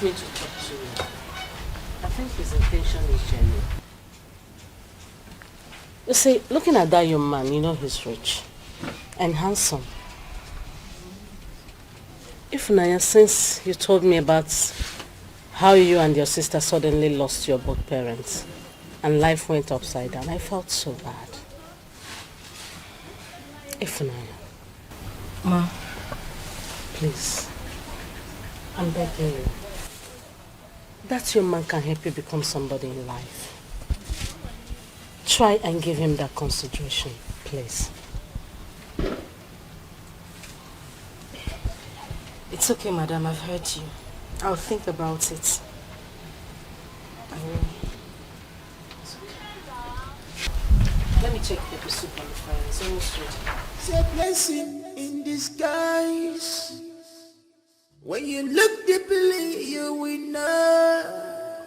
Speaker 14: wants me to talk to you. I think his intention is genuine. You see, looking at that young man, you know he's rich and handsome. If Naya, since you told me about how you and your sister suddenly lost your both parents and life went upside down, I felt so bad. If Naya, Ma, please, I'm begging you. That young man can help you become somebody in life. Try and give him that consideration, please. It's okay, madam. I've heard you. I'll think about it. I will. It's okay. Let me check the soup on the fire. It's almost ready.
Speaker 7: It's a blessing in disguise. When you look deeply, you will know.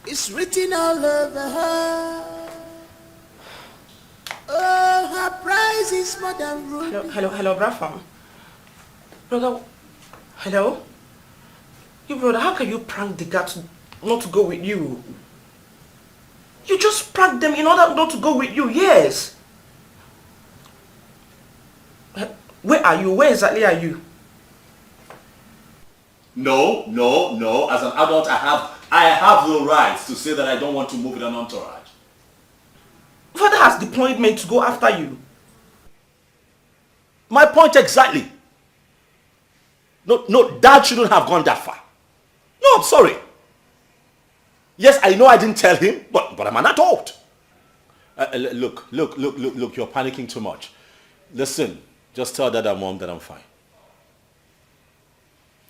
Speaker 7: It's written all over her. Oh, her price is more than ruby.
Speaker 8: Hello, Brafam. Brother, hello? You brother, how can you prank the guy not to go with you? You just pranked them in order not to go with you, yes. Where are you? Where exactly are you?
Speaker 4: No. As an adult, I have the right to say that I don't want to move with an entourage.
Speaker 8: Father has deployed men to go after you.
Speaker 4: My point exactly. No, Dad shouldn't have gone that far. No, I'm sorry. Yes, I know I didn't tell him, but I'm an adult. Look, you're panicking too much. Listen, just tell Dad and Mom that I'm fine.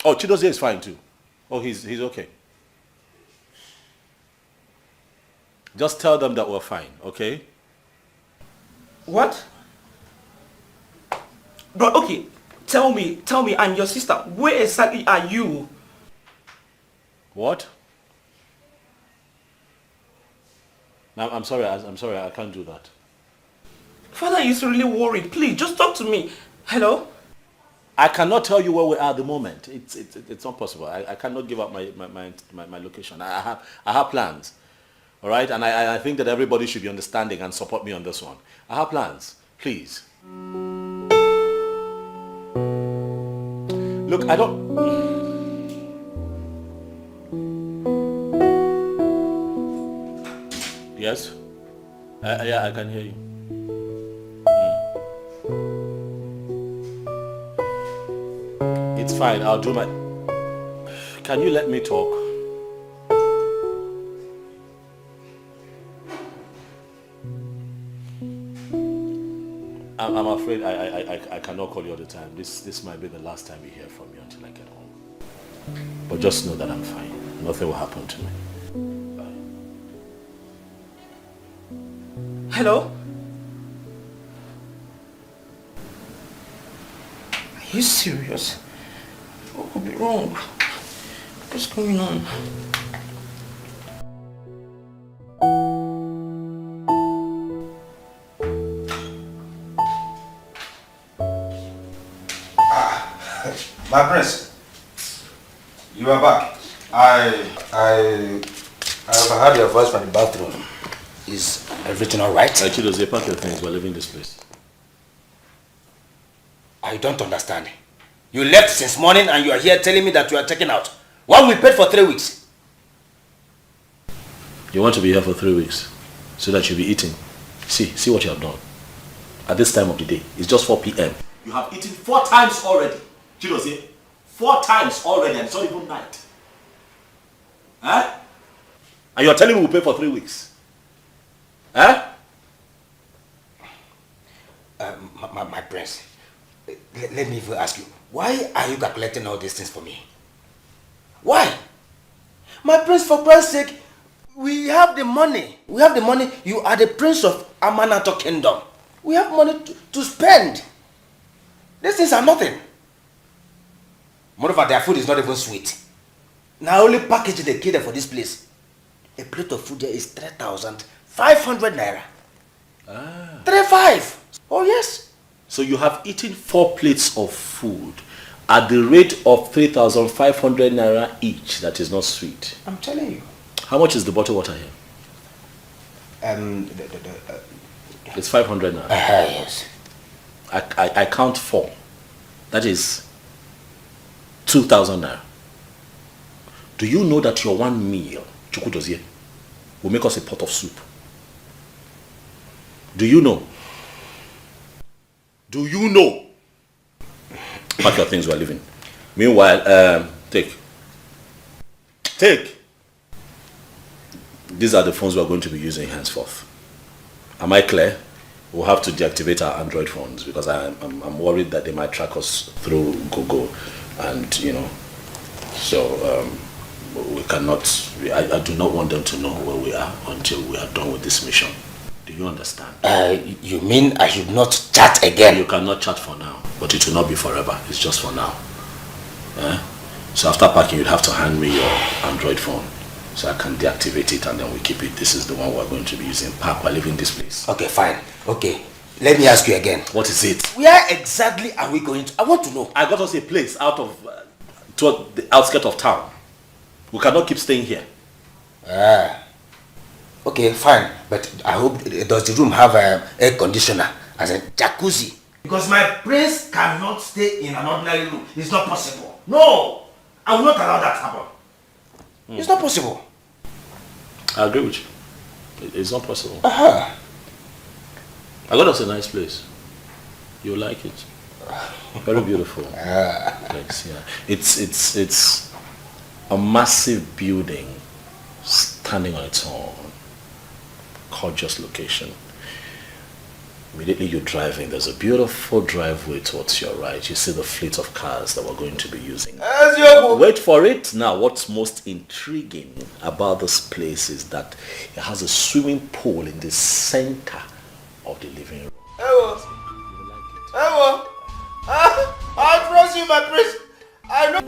Speaker 4: Oh, Chidozie is fine too. Oh, he's okay. Just tell them that we're fine, okay?
Speaker 8: What? Bro, okay. Tell me, and your sister, where exactly are you?
Speaker 4: What? No, I'm sorry, I can't do that.
Speaker 8: Father is really worried. Please, just talk to me. Hello?
Speaker 4: I cannot tell you where we are at the moment. It's not possible. I cannot give up my location. I have plans. All right? And I think that everybody should be understanding and support me on this one. I have plans. Please. Look, I don't... Yes? Yeah, I can hear you. It's fine, I'll do my... Can you let me talk? I'm afraid I cannot call you all the time. This might be the last time you hear from me until I get home. But just know that I'm fine. Nothing will happen to me. Bye.
Speaker 8: Hello? Are you serious? What could be wrong? What's going on?
Speaker 9: My prince, you are back. I overheard your voice from the bathroom. Is everything all right?
Speaker 4: Chidozie, pack your things. We're leaving this place.
Speaker 9: I don't understand. You left since morning and you are here telling me that you are checking out. While we paid for 3 weeks.
Speaker 4: You want to be here for 3 weeks so that you'll be eating. See what you have done. At this time of the day, it's just 4 p.m. You have eaten 4 times already. Chidozie, 4 times already and it's not even night. Huh? And you're telling me we'll pay for 3 weeks. Huh?
Speaker 9: My prince, let me even ask you, why are you calculating all these things for me? Why? My prince, for Christ's sake, we have the money. We have the money. You are the prince of Amanato Kingdom. We have money to spend. These things are nothing. Moreover, their food is not even sweet. Now only package they cater for this place. A plate of food there is 3,500 naira. 3,500. Oh yes.
Speaker 4: So you have eaten 4 plates of food At the rate of 3,500 naira each, that is not sweet.
Speaker 9: I'm telling you.
Speaker 4: How much is the bottled water here? It's 500 naira.
Speaker 9: Yes.
Speaker 4: I count 4. That is 2,000 naira. Do you know that your one meal, chukudozie, will make us a pot of soup? Do you know? Do you know? Pack your things, we're leaving. Meanwhile, take. These are the phones we're going to be using henceforth. Am I clear? We'll have to deactivate our Android phones because I'm worried that they might track us through Google, and so we cannot. I do not want them to know where we are until we are done with this mission. Do you understand?
Speaker 9: You mean I should not chat again?
Speaker 4: You cannot chat for now, but it will not be forever. It's just for now. So after packing, you'd have to hand me your Android phone so I can deactivate it and then we keep it. This is the one we're going to be using. Pack, we're leaving this place.
Speaker 9: Okay, fine. Okay. Let me ask you again.
Speaker 4: What is it?
Speaker 9: Where exactly are we going to? I want to know.
Speaker 4: I got us a place out of toward the outskirts of town. We cannot keep staying here.
Speaker 9: Okay, fine. But I hope, does the room have an air conditioner as a jacuzzi? Because my prince cannot stay in an ordinary room. It's not possible. No! I will not allow that to happen. It's not possible.
Speaker 4: I agree with you. It's not possible. I got us a nice place. You'll like it. Very beautiful. Thanks, yeah. It's a massive building standing on its own. Gorgeous location. Immediately you're driving, there's a beautiful driveway towards your right. You see the fleet of cars that we're going to be using. Wait for it. Now, what's most intriguing about this place is that it has a swimming pool in the center of the living room.
Speaker 9: I trust you, my prince. I know.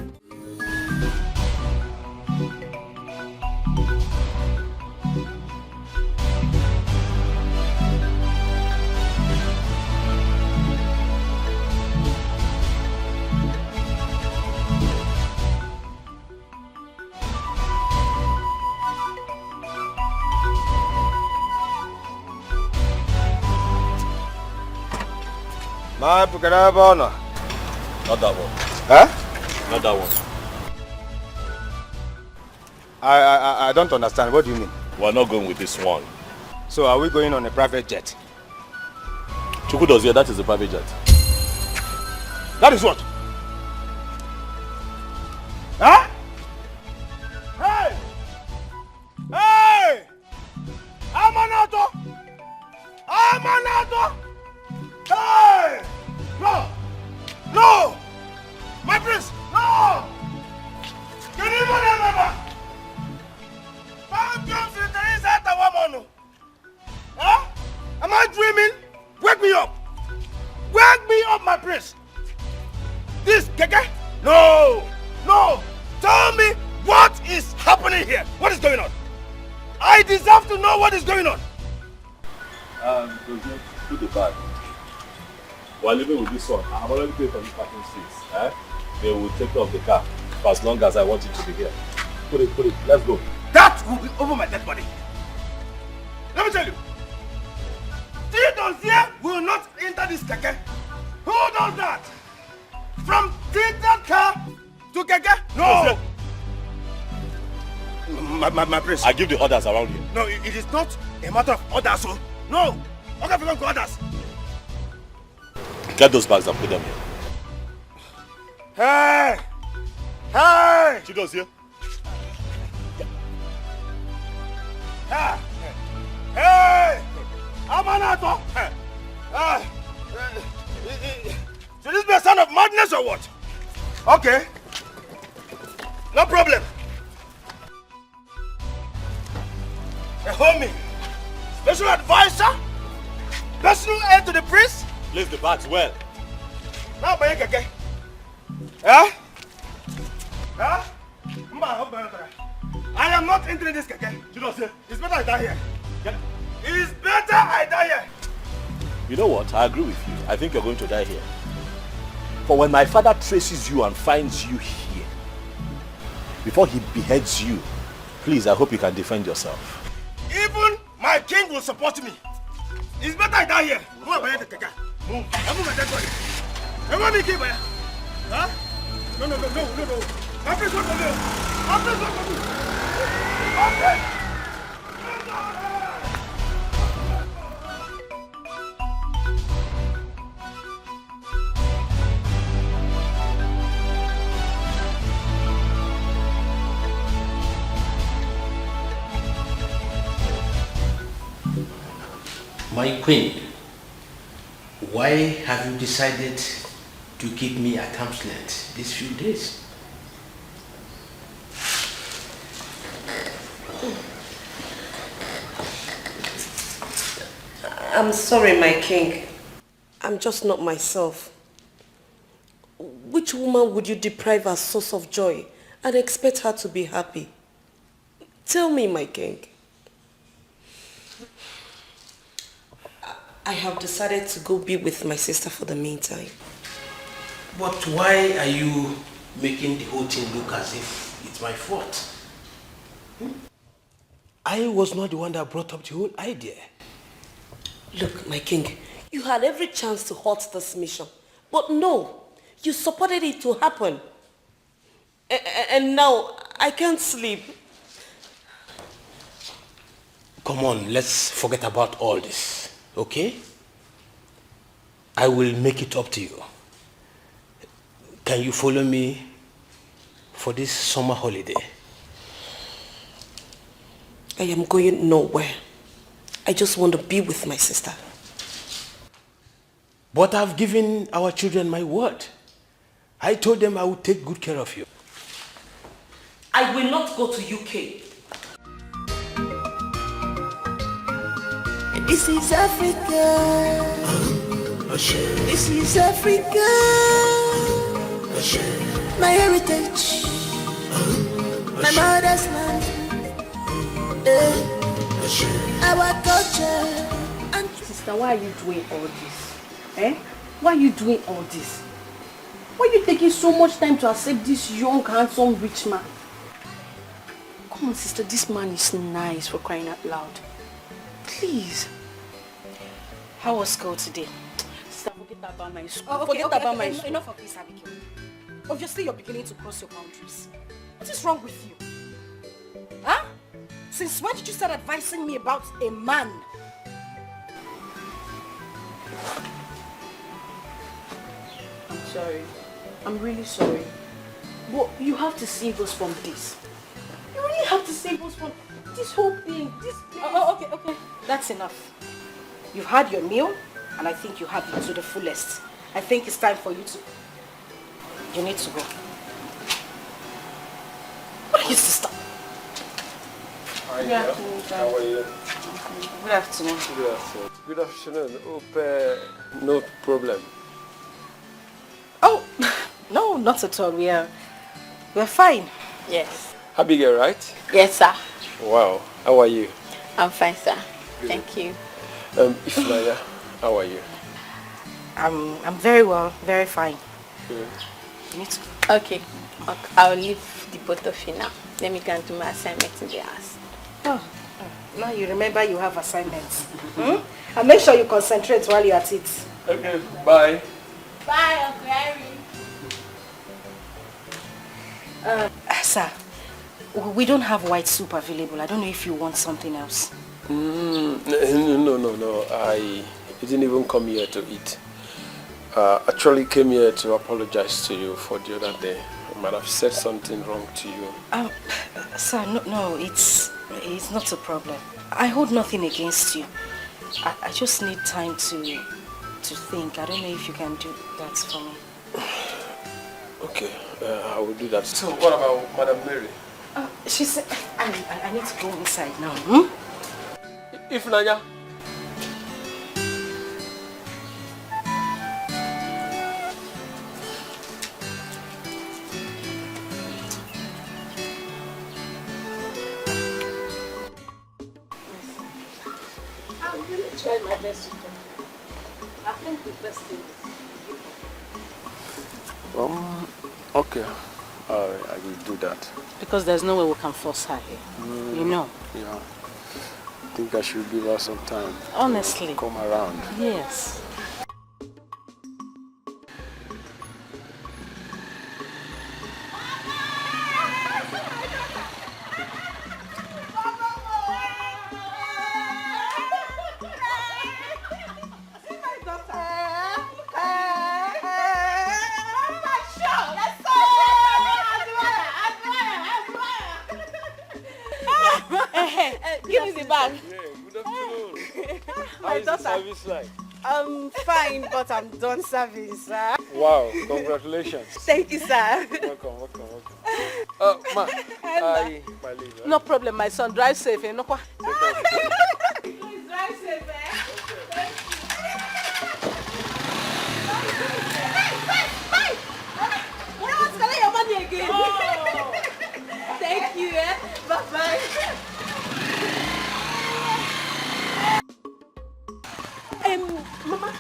Speaker 4: Not that one.
Speaker 9: Huh?
Speaker 4: Not that one.
Speaker 9: I don't understand. What do you mean?
Speaker 4: We're not going with this one.
Speaker 9: So are we going on a private jet?
Speaker 4: Chukudozie, that is a private jet.
Speaker 9: That is what? Huh? Hey! Hey! Amanato! Hey! No! No! My prince! No! Can you remember? Huh? Am I dreaming? Wake me up! Wake me up, my prince! This keke? No! No! Tell me what is happening here? What is going on? I deserve to know what is going on.
Speaker 4: Put the bag. We're living with this one. I have already paid for the parking space. They will take care of the car for as long as I want it to be here. Put it. Let's go.
Speaker 9: That will be over my dead body. Let me tell you. Tito's will not enter this keke. Who does that? From tinted car to keke? No. My prince.
Speaker 4: I give the orders around here.
Speaker 9: No, it is not a matter of orders. So no. Okay, we don't go orders.
Speaker 4: Get those bags and put them here.
Speaker 9: Hey! Hey!
Speaker 4: Chido's here.
Speaker 9: Hey! Hey! Amanato! Should this be a sign of madness or what? Okay. No problem. A homie, special advisor, personal aid to the priest.
Speaker 4: Place the bags well.
Speaker 9: Now, okay. Huh? Huh? I am not entering this keke. It's better I die here. It's better I die here.
Speaker 4: You know what? I agree with you. I think you're going to die here. For when my father traces you and finds you here, before he beheads you, please, I hope you can defend yourself.
Speaker 9: Even my king will support me. It's better I die here. Move. I move my dead body. I want me to keep. Huh? No. My place won't come here. My place won't come here.
Speaker 13: My queen, why have you decided to keep me at arm's length these few days?
Speaker 8: I'm sorry, my king. I'm just not myself. Which woman would you deprive her source of joy and expect her to be happy? Tell me, my king. I have decided to go be with my sister for the meantime.
Speaker 13: But why are you making the whole thing look as if it's my fault? I was not the one that brought up the whole idea.
Speaker 8: Look, my king, you had every chance to halt this mission. But no, you supported it to happen. And now, I can't sleep.
Speaker 13: Come on, let's forget about all this. Okay? I will make it up to you. Can you follow me for this summer holiday?
Speaker 8: I am going nowhere. I just want to be with my sister.
Speaker 13: But I've given our children my word. I told them I would take good care of you.
Speaker 8: I will not go to UK.
Speaker 7: This is Africa. This is Africa. My heritage. My mother's land. Our culture. And
Speaker 11: sister, why are you doing all this? Eh? Why are you doing all this? Why are you taking so much time to accept this young, handsome, rich man? Come on, sister, this man is nice, for crying out loud. Please.
Speaker 1: How was school today?
Speaker 11: Sister, forget about my school.
Speaker 1: Oh, okay,
Speaker 11: forget about my school.
Speaker 1: Enough of this, Abigail. Obviously, you're beginning to cross your boundaries. What is wrong with you? Huh? Since when did you start advising me about a man?
Speaker 11: I'm sorry. I'm really sorry. But you have to save us from this. You really have to save us from this whole thing.
Speaker 1: Okay. That's enough. You've had your meal, and I think you had it to the fullest. I think it's time for you to... You need to go. What are you, sister?
Speaker 15: Hi,
Speaker 1: Good afternoon,
Speaker 15: how are you?
Speaker 1: Good afternoon.
Speaker 15: Good afternoon. Good afternoon. Hope no problem.
Speaker 1: Oh, no, not at all. We're fine.
Speaker 18: Yes.
Speaker 15: Abigail, right?
Speaker 18: Yes, sir.
Speaker 15: Wow. How are you?
Speaker 18: I'm fine, sir.
Speaker 15: Good.
Speaker 18: Thank you.
Speaker 15: Ifnaya, how are you?
Speaker 1: I'm very well, very fine.
Speaker 15: Good.
Speaker 1: You need to...
Speaker 18: Okay. I'll leave the both of you now. Let me go and do my assignment in the house.
Speaker 1: Oh, now you remember you have assignments. And make sure you concentrate while you're at it.
Speaker 15: Okay, bye.
Speaker 18: Bye, Uncle Irene.
Speaker 1: Sir, we don't have white soup available. I don't know if you want something else.
Speaker 15: No. I didn't even come here to eat. Actually came here to apologize to you for the other day. I might have said something wrong to you.
Speaker 1: Sir, no, it's not a problem. I hold nothing against you. I just need time to think. I don't know if you can do that for me.
Speaker 15: Okay, I will do that. So what about Madam Mary?
Speaker 1: She said, I need to go inside now.
Speaker 15: Ifnanya.
Speaker 1: I'm really trying my best to do. I think the best thing is
Speaker 15: Okay. I will do that.
Speaker 14: Because there's no way we can force her here. You know.
Speaker 15: Yeah. I think I should give her some time.
Speaker 14: Honestly.
Speaker 15: To come around.
Speaker 14: Yes.
Speaker 2: Give me the bag.
Speaker 15: Yeah, good afternoon.
Speaker 2: My
Speaker 15: How
Speaker 2: daughter.
Speaker 15: is the service like?
Speaker 2: I'm fine, but I'm done service, sir.
Speaker 15: Wow, congratulations.
Speaker 2: Thank you, sir.
Speaker 15: Welcome. Ma, my leave.
Speaker 2: No problem, my son. Drive safe, eh? No,
Speaker 15: Please
Speaker 2: drive safe, eh? You don't want to collect your money again. Thank you, eh? Bye-bye.
Speaker 11: Mama,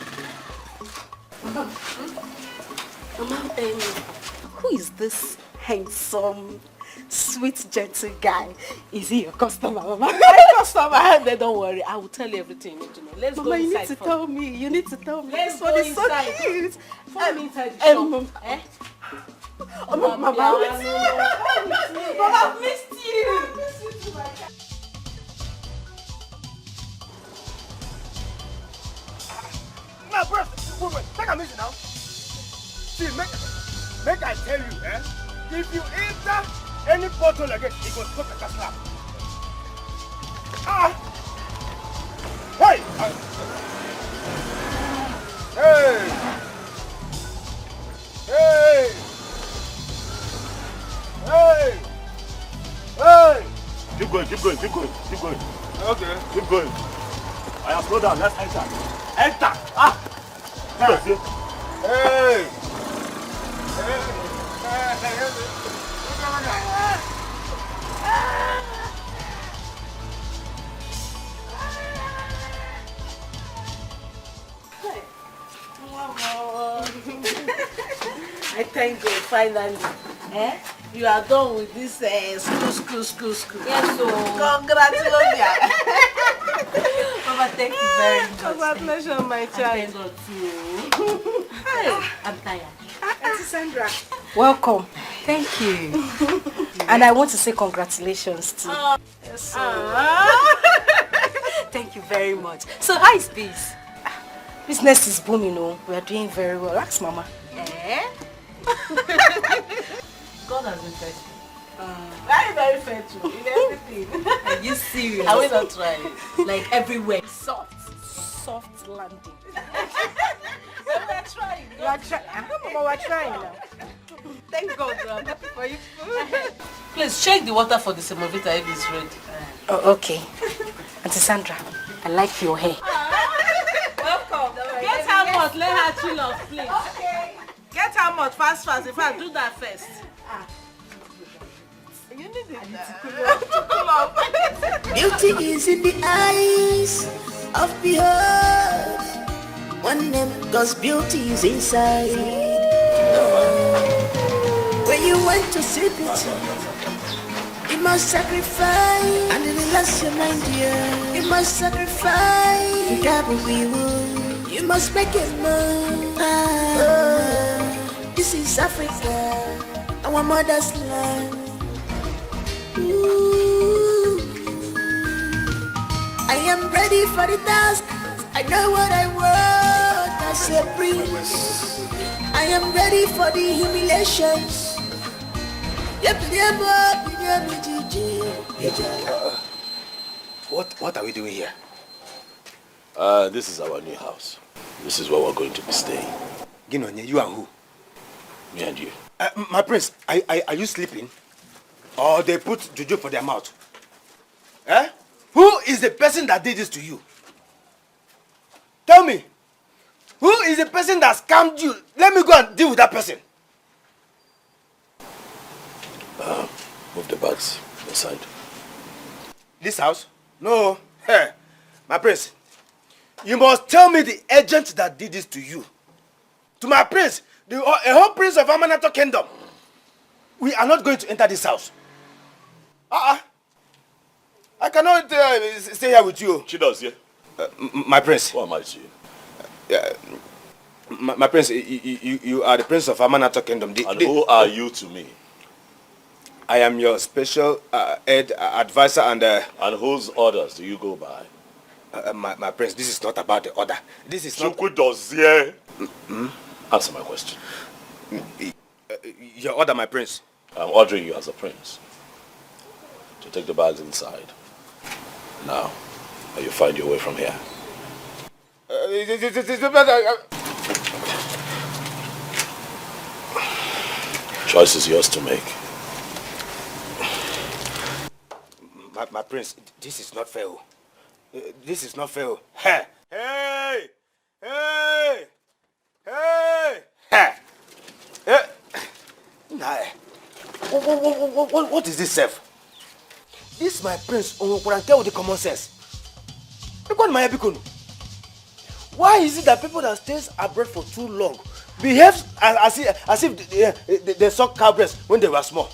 Speaker 11: who is this handsome, sweet, gentle guy? Is he your customer, Mama?
Speaker 2: My customer, then don't worry. I will tell you everything you need to know. Let's
Speaker 11: Mama,
Speaker 2: go
Speaker 11: you
Speaker 2: inside.
Speaker 11: need to tell me. You need to tell me.
Speaker 2: Let's
Speaker 11: This
Speaker 2: go
Speaker 11: one is
Speaker 2: inside.
Speaker 11: so cute.
Speaker 2: Follow me inside the shop. Eh?
Speaker 11: Mama, I miss you. Mama, I missed you. I miss you too, my child.
Speaker 9: Now, bro, wait, take a minute now. See, make I tell you, eh? If you enter any bottle again, it will stop like a slap. Hey! Hey!
Speaker 16: Keep going.
Speaker 9: Okay.
Speaker 16: Keep going. I have slowed down. Let's enter. Enter!
Speaker 9: Hey!
Speaker 2: I thank God, finally. Eh? You are done with this school.
Speaker 11: Yes, so.
Speaker 2: Congratulations.
Speaker 11: Mama, thank you very much.
Speaker 2: Congratulations, my child.
Speaker 11: Thank God too. Hey, I'm tired.
Speaker 2: Auntie Sandra.
Speaker 11: Welcome. Thank you. And I want to say congratulations too.
Speaker 2: Yes, sir.
Speaker 11: Thank you very much. So how is this? Business is booming, we are doing very well. Ask Mama.
Speaker 2: Eh?
Speaker 11: God has been faithful.
Speaker 2: Very, very faithful in everything.
Speaker 11: Are you serious?
Speaker 2: I will not try it.
Speaker 11: Like everywhere.
Speaker 2: Soft landing. We are trying.
Speaker 11: You are trying.
Speaker 2: Mama, we are trying now. Thank God, I'm happy for you.
Speaker 1: Please check the water for the semovita if it's ready.
Speaker 11: Oh, okay. Auntie Sandra, I like your hair.
Speaker 2: Welcome.
Speaker 1: Get her much, let her chill off, please.
Speaker 2: Okay.
Speaker 1: Get her much, fast. In fact, do that first.
Speaker 2: You need it to cool off.
Speaker 7: Beauty is in the eyes of behold. One name, cause beauty is inside. When you want to see beauty, you must sacrifice. And relax your mind, dear. You must sacrifice. You got what we want. You must make it move. This is Africa, our mother's land. Ooh. I am ready for the task. I know what I want as a prince. I am ready for the humiliations.
Speaker 13: What are we doing here?
Speaker 4: This is our new house. This is where we're going to be staying.
Speaker 13: Ginonye, you and who?
Speaker 4: Me and you.
Speaker 13: My prince, are you sleeping? Or they put juju for their mouth? Eh? Who is the person that did this to you? Tell me. Who is the person that scammed you? Let me go and deal with that person.
Speaker 4: Move the bags aside.
Speaker 13: This house? No. Hey, my prince, you must tell me the agent that did this to you. To my prince,
Speaker 9: A whole prince of Amanato kingdom. We are not going to enter this house. I cannot stay here with you.
Speaker 4: Chidozie.
Speaker 9: My prince.
Speaker 4: Who am I to you?
Speaker 9: My prince, you are the prince of Amanato kingdom.
Speaker 4: Who are you to me?
Speaker 9: I am your special advisor and...
Speaker 4: And whose orders do you go by?
Speaker 9: My prince, this is not about the order. This is not...
Speaker 4: Chukwudozie. Answer my question.
Speaker 9: Your order, my prince.
Speaker 4: I'm ordering you as a prince to take the bags inside. Now, may you find your way from here. Choice is yours to make.
Speaker 9: My prince, this is not fair. This is not fair. Hey! Hey! Hey! Hey! Hey! Hey! What is this, self? This is my prince, Onwokuranke with the common sense. Why is it that people that stays abroad for too long behave as if they suck cow breast when they were small?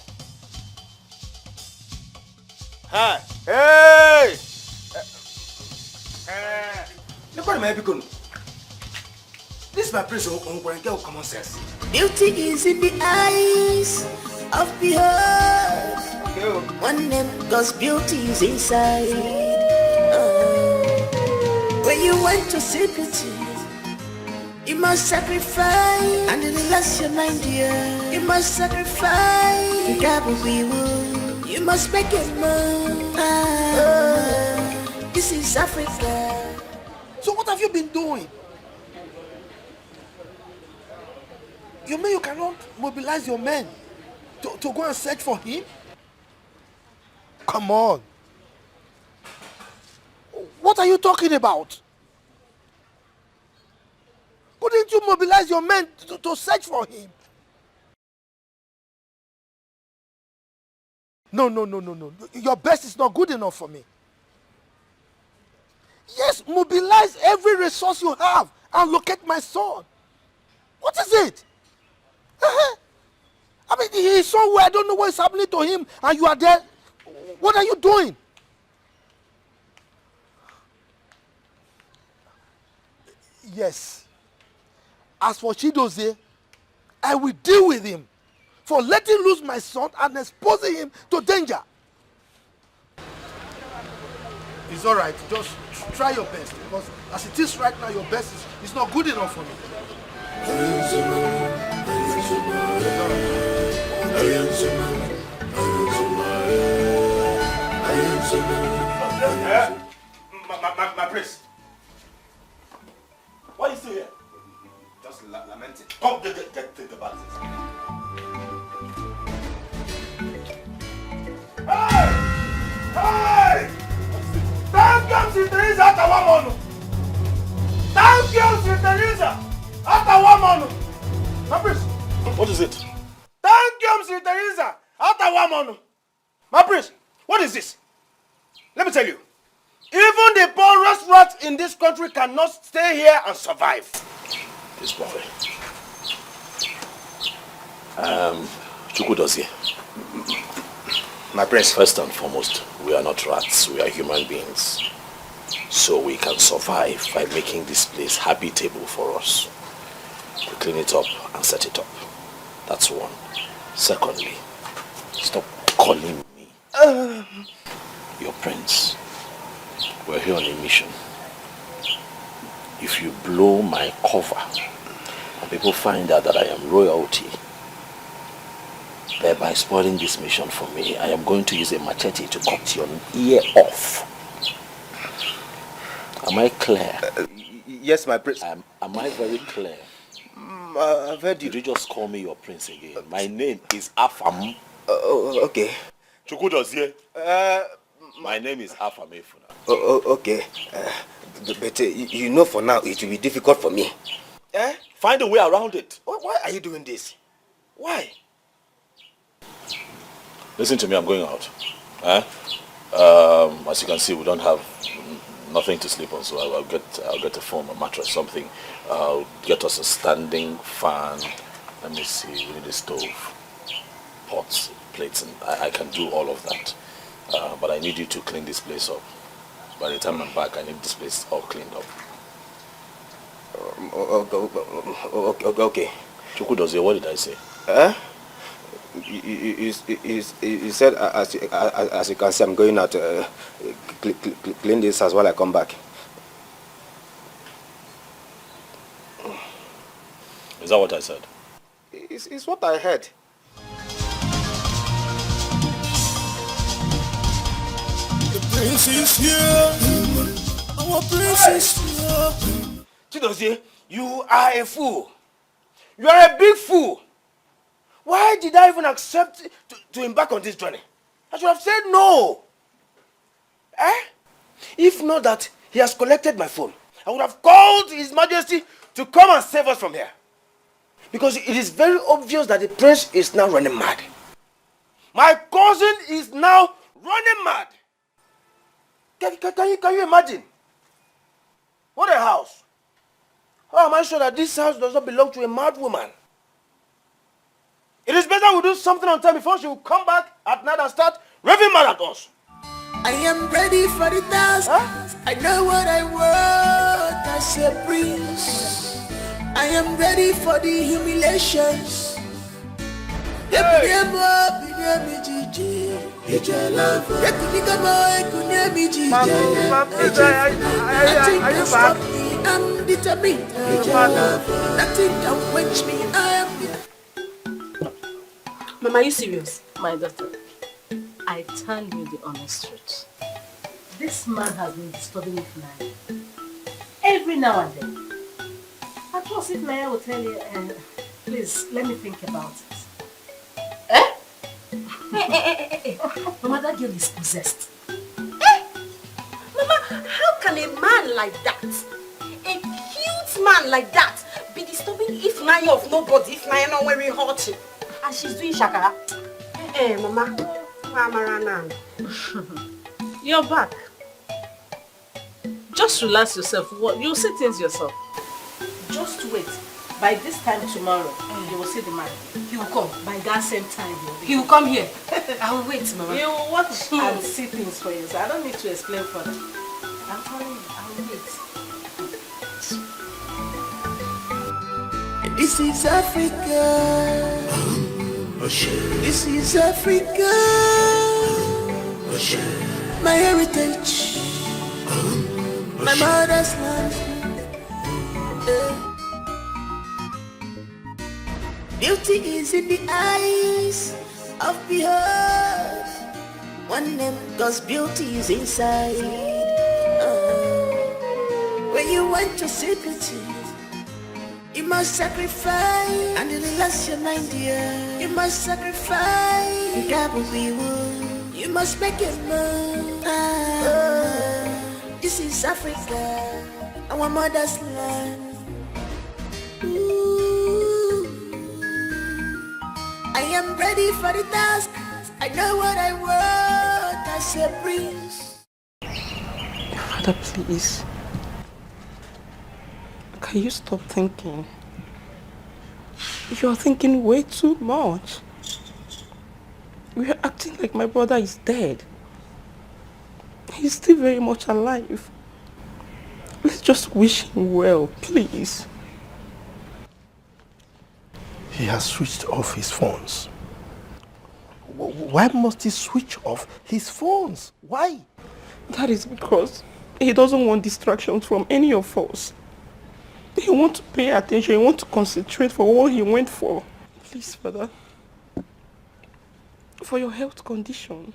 Speaker 9: Hi. Hey! Look at my Ebikonu. This is my prince Onwokuranke with common sense.
Speaker 7: Beauty is in the eyes of behold. One name, cause beauty is inside. When you want to see beauty, you must sacrifice and relax your mind, dear. You must sacrifice. You must make it move. This is Africa.
Speaker 3: So what have you been doing? You mean you cannot mobilize your men to go and search for him? Come on. What are you talking about? Couldn't you mobilize your men to search for him? No. Your best is not good enough for me. Yes, mobilize every resource you have and locate my son. What is it? I mean, he is somewhere, I don't know what is happening to him, and you are there. What are you doing? Yes. As for Chidozie, I will deal with him for letting loose my son and exposing him to danger. It's all right. Just try your best, because as it is right now, your best is not good enough for me.
Speaker 9: My prince.
Speaker 4: Why are you still here?
Speaker 9: Just lamenting.
Speaker 4: Come, get the bags.
Speaker 9: Hey! Thank you, Sister Teresa, Atawamono. Thank you, Sister Teresa, Atawamono. My prince.
Speaker 4: What is it?
Speaker 9: Thank you, Sister Teresa, Atawamono. My prince, what is this? Let me tell you. Even the poorest rats in this country cannot stay here and survive.
Speaker 4: This boy. Chukwudozie.
Speaker 9: My prince.
Speaker 4: First and foremost, we are not rats, we are human beings. So we can survive by making this place habitable for us. We clean it up and set it up. That's one. Secondly, stop calling me your prince. We're here on a mission. If you blow my cover and people find out that I am royalty, thereby spoiling this mission for me, I am going to use a machete to cut your ear off. Am I clear?
Speaker 9: Yes, my prince.
Speaker 4: Am I very clear?
Speaker 9: I've heard you.
Speaker 4: Did you just call me your prince again? My name is Afam.
Speaker 9: Okay.
Speaker 4: Chukwudozie. My name is Afam Efuna.
Speaker 9: Okay. But you know for now it will be difficult for me.
Speaker 4: Find a way around it.
Speaker 9: Why are you doing this? Why?
Speaker 4: Listen to me, I'm going out. As you can see, we don't have nothing to sleep on, so I'll get a foam, a mattress, something. I'll get us a standing fan Let me see, we need a stove, pots, plates, and I can do all of that. But I need you to clean this place up. By the time I'm back, I need this place all cleaned up.
Speaker 9: Okay.
Speaker 4: Chukudozie, what did I say?
Speaker 9: You said, as you can see, I'm going out to clean this house while I come back.
Speaker 4: Is that what I said?
Speaker 9: It's what I heard.
Speaker 7: The prince is here. Our prince is here.
Speaker 9: Chidozie, you are a fool. You are a big fool. Why did I even accept to embark on this journey? I should have said no. If not that he has collected my phone, I would have called His Majesty to come and save us from here. Because it is very obvious that the prince is now running mad. My cousin is now running mad. Can you imagine? What a house. How am I sure that this house does not belong to a mad woman? It is better we do something on time before she will come back at night and start raving mad at us.
Speaker 7: I am ready for the task. I know what I want as a prince. I am ready for the humiliations. I'm determined. Nothing can quench me. I am.
Speaker 14: Mama, are you serious? My daughter, I tell you the honest truth. This man has been disturbing me flying. Every now and then. I trust if Naya will tell you, please, let me think about it. Mama, that girl is possessed.
Speaker 11: Mama, how can a man like that, a cute man like that, be disturbing if Naya of nobody, if Naya not wearing hot? And she's doing shakara. Mama,
Speaker 14: You're back. Just relax yourself. You'll see things yourself. Just wait. By this time tomorrow, you will see the man. He will come. By that same time, he will come here.
Speaker 11: I will wait, Mama.
Speaker 14: You will watch and see things for you. So I don't need to explain further. I'm telling you, I will wait.
Speaker 7: This is Africa. This is Africa. My heritage. My mother's land. Beauty is in the eyes of behold. One name, cause beauty is inside. When you want to see beauty, you must sacrifice. And in the last your mind, dear, you must sacrifice. You must make it move. This is Africa, our mother's land. I am ready for the task. I know what I want as a prince.
Speaker 8: Father, please. Can you stop thinking? You are thinking way too much. We are acting like my brother is dead. He's still very much alive. Let's just wish him well, please.
Speaker 3: He has switched off his phones. Why must he switch off his phones? Why?
Speaker 8: That is because he doesn't want distractions from any of us. He wants to pay attention, he wants to concentrate for what he went for. Please, Father. For your health condition.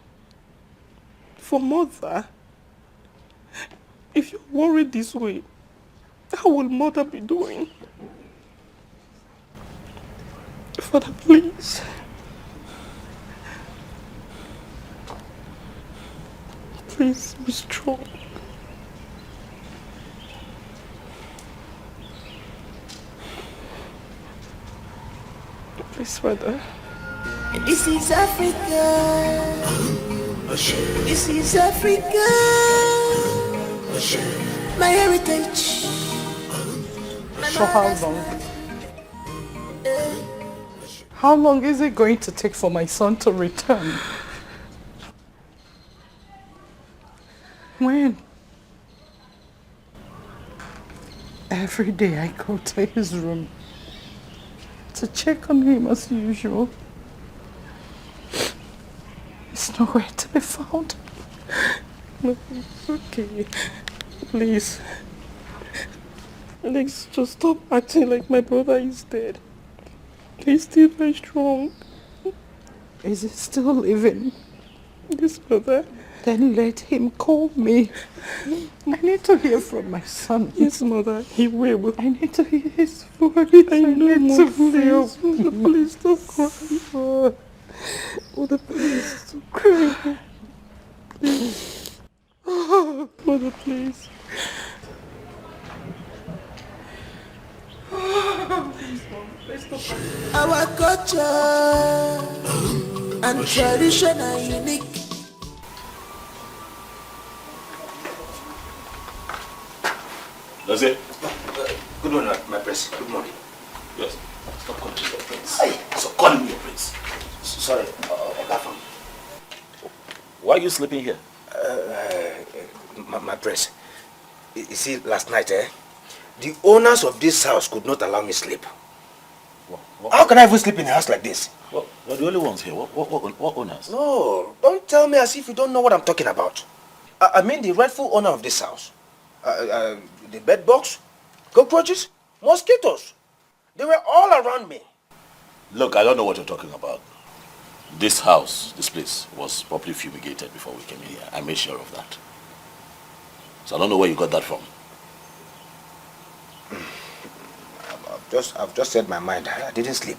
Speaker 8: For Mother. If you're worried this way, how will Mother be doing? Father, please. Please be strong. Please, Father.
Speaker 7: This is Africa. This is Africa. My heritage.
Speaker 6: So how long?
Speaker 2: How long is it going to take for my son to return? When? Every day I go to his room to check on him as usual. He's nowhere to be found. No, it's okay. Please. Alex, just stop acting like my brother is dead. He's still very strong. Is he still living? Yes, mother. Then let him call me. I need to hear from my son. Yes, mother, he will. I need to hear his voice. I need to feel. Please don't cry. Mother, please stop crying. Please. Oh, mother, please. Please, Mom. Please stop crying.
Speaker 7: Our culture and tradition are unique.
Speaker 4: That's it.
Speaker 17: Good morning, my prince. Good morning.
Speaker 4: Yes. Stop calling me your prince. Stop calling me your prince.
Speaker 17: Sorry, Ogafam.
Speaker 4: Why are you sleeping here?
Speaker 17: My prince. You see, last night, the owners of this house could not allow me sleep. How can I even sleep in a house like this?
Speaker 4: Well, you're the only ones here. What owners?
Speaker 17: No, don't tell me as if you don't know what I'm talking about. I mean the rightful owner of this house. The bed bugs, cockroaches, mosquitoes. They were all around me.
Speaker 4: Look, I don't know what you're talking about. This house, this place, was properly fumigated before we came in here. I made sure of that. So I don't know where you got that from.
Speaker 17: I've just said my mind. I didn't sleep.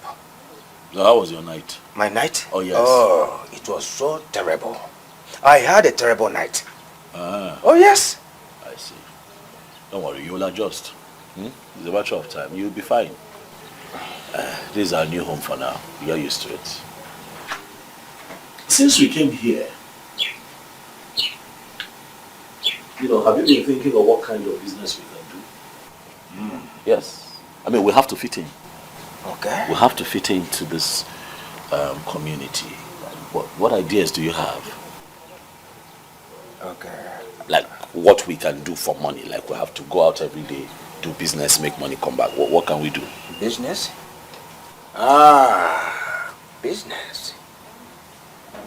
Speaker 4: So how was your night?
Speaker 17: My night?
Speaker 4: Oh, yes.
Speaker 17: Oh, it was so terrible. I had a terrible night.
Speaker 4: Ah.
Speaker 17: Oh, yes.
Speaker 4: I see. Don't worry, you'll adjust. It's a matter of time. You'll be fine. This is our new home for now. You're used to it. Since we came here, have you been thinking of what kind of business we can do? Yes. I mean, we have to fit in.
Speaker 17: Okay.
Speaker 4: We have to fit into this community. What ideas do you have?
Speaker 17: Okay.
Speaker 4: Like what we can do for money. Like we have to go out every day, do business, make money, come back. What can we do?
Speaker 17: Business? Business.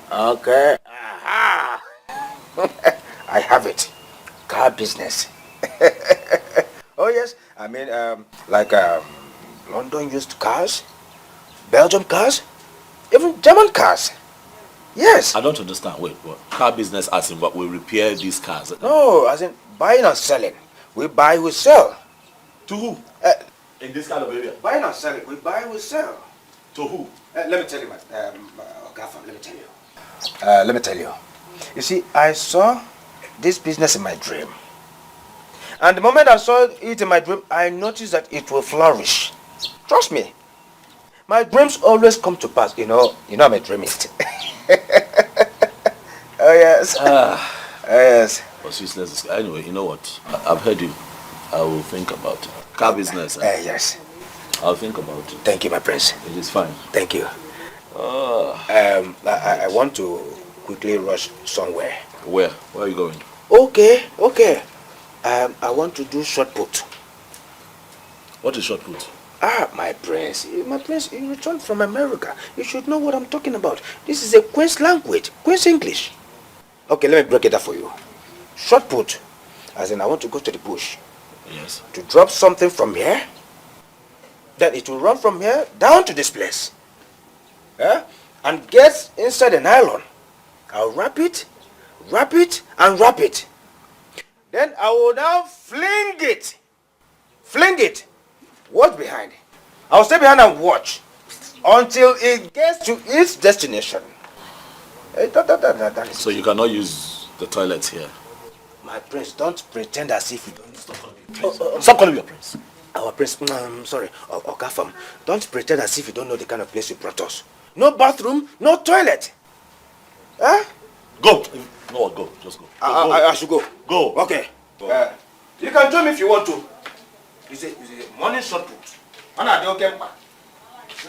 Speaker 17: Okay. Aha. I have it. Car business. Oh yes. I mean, London used cars, Belgium cars, even German cars. Yes.
Speaker 4: I don't understand. Wait, what? Car business as in what we repair these cars?
Speaker 17: No, as in buying and selling. We buy, we sell.
Speaker 4: To who? In this kind of area?
Speaker 17: Buying and selling. We buy, we sell.
Speaker 4: To who?
Speaker 17: Let me tell you, Gaffam, let me tell you. Let me tell you. You see, I saw this business in my dream. And the moment I saw it in my dream, I noticed that it will flourish. Trust me. My dreams always come to pass. You know I'm a dreamist. Oh, yes. Yes.
Speaker 4: What's useless? Anyway, you know what? I've heard you. I will think about it. Car business.
Speaker 17: Yes.
Speaker 4: I'll think about it.
Speaker 17: Thank you, my prince.
Speaker 4: It is fine.
Speaker 17: Thank you. I want to quickly rush somewhere.
Speaker 4: Where? Where are you going?
Speaker 17: Okay. I want to do shot put.
Speaker 4: What is shot put?
Speaker 17: My prince, you returned from America. You should know what I'm talking about. This is a Queen's language, Queen's English. Okay, let me break it down for you. Shot put, as in I want to go to the bush.
Speaker 4: Yes.
Speaker 17: To drop something from here, then it will run from here down to this place. And get inside the nylon. I'll wrap it, and wrap it. Then I will now fling it. Watch behind. I'll stay behind and watch until it gets to its destination.
Speaker 4: So you cannot use the toilets here?
Speaker 17: My prince, don't pretend as if you don't.
Speaker 4: Stop calling me your prince.
Speaker 17: Our prince, I'm sorry, Okafam, don't pretend as if you don't know the kind of place you brought us. No bathroom, no toilet. Huh?
Speaker 4: Go. No, go. Just go.
Speaker 17: I should go.
Speaker 4: Go.
Speaker 17: Okay. Go. You can join me if you want to. You say morning shot put. Ana de okempa.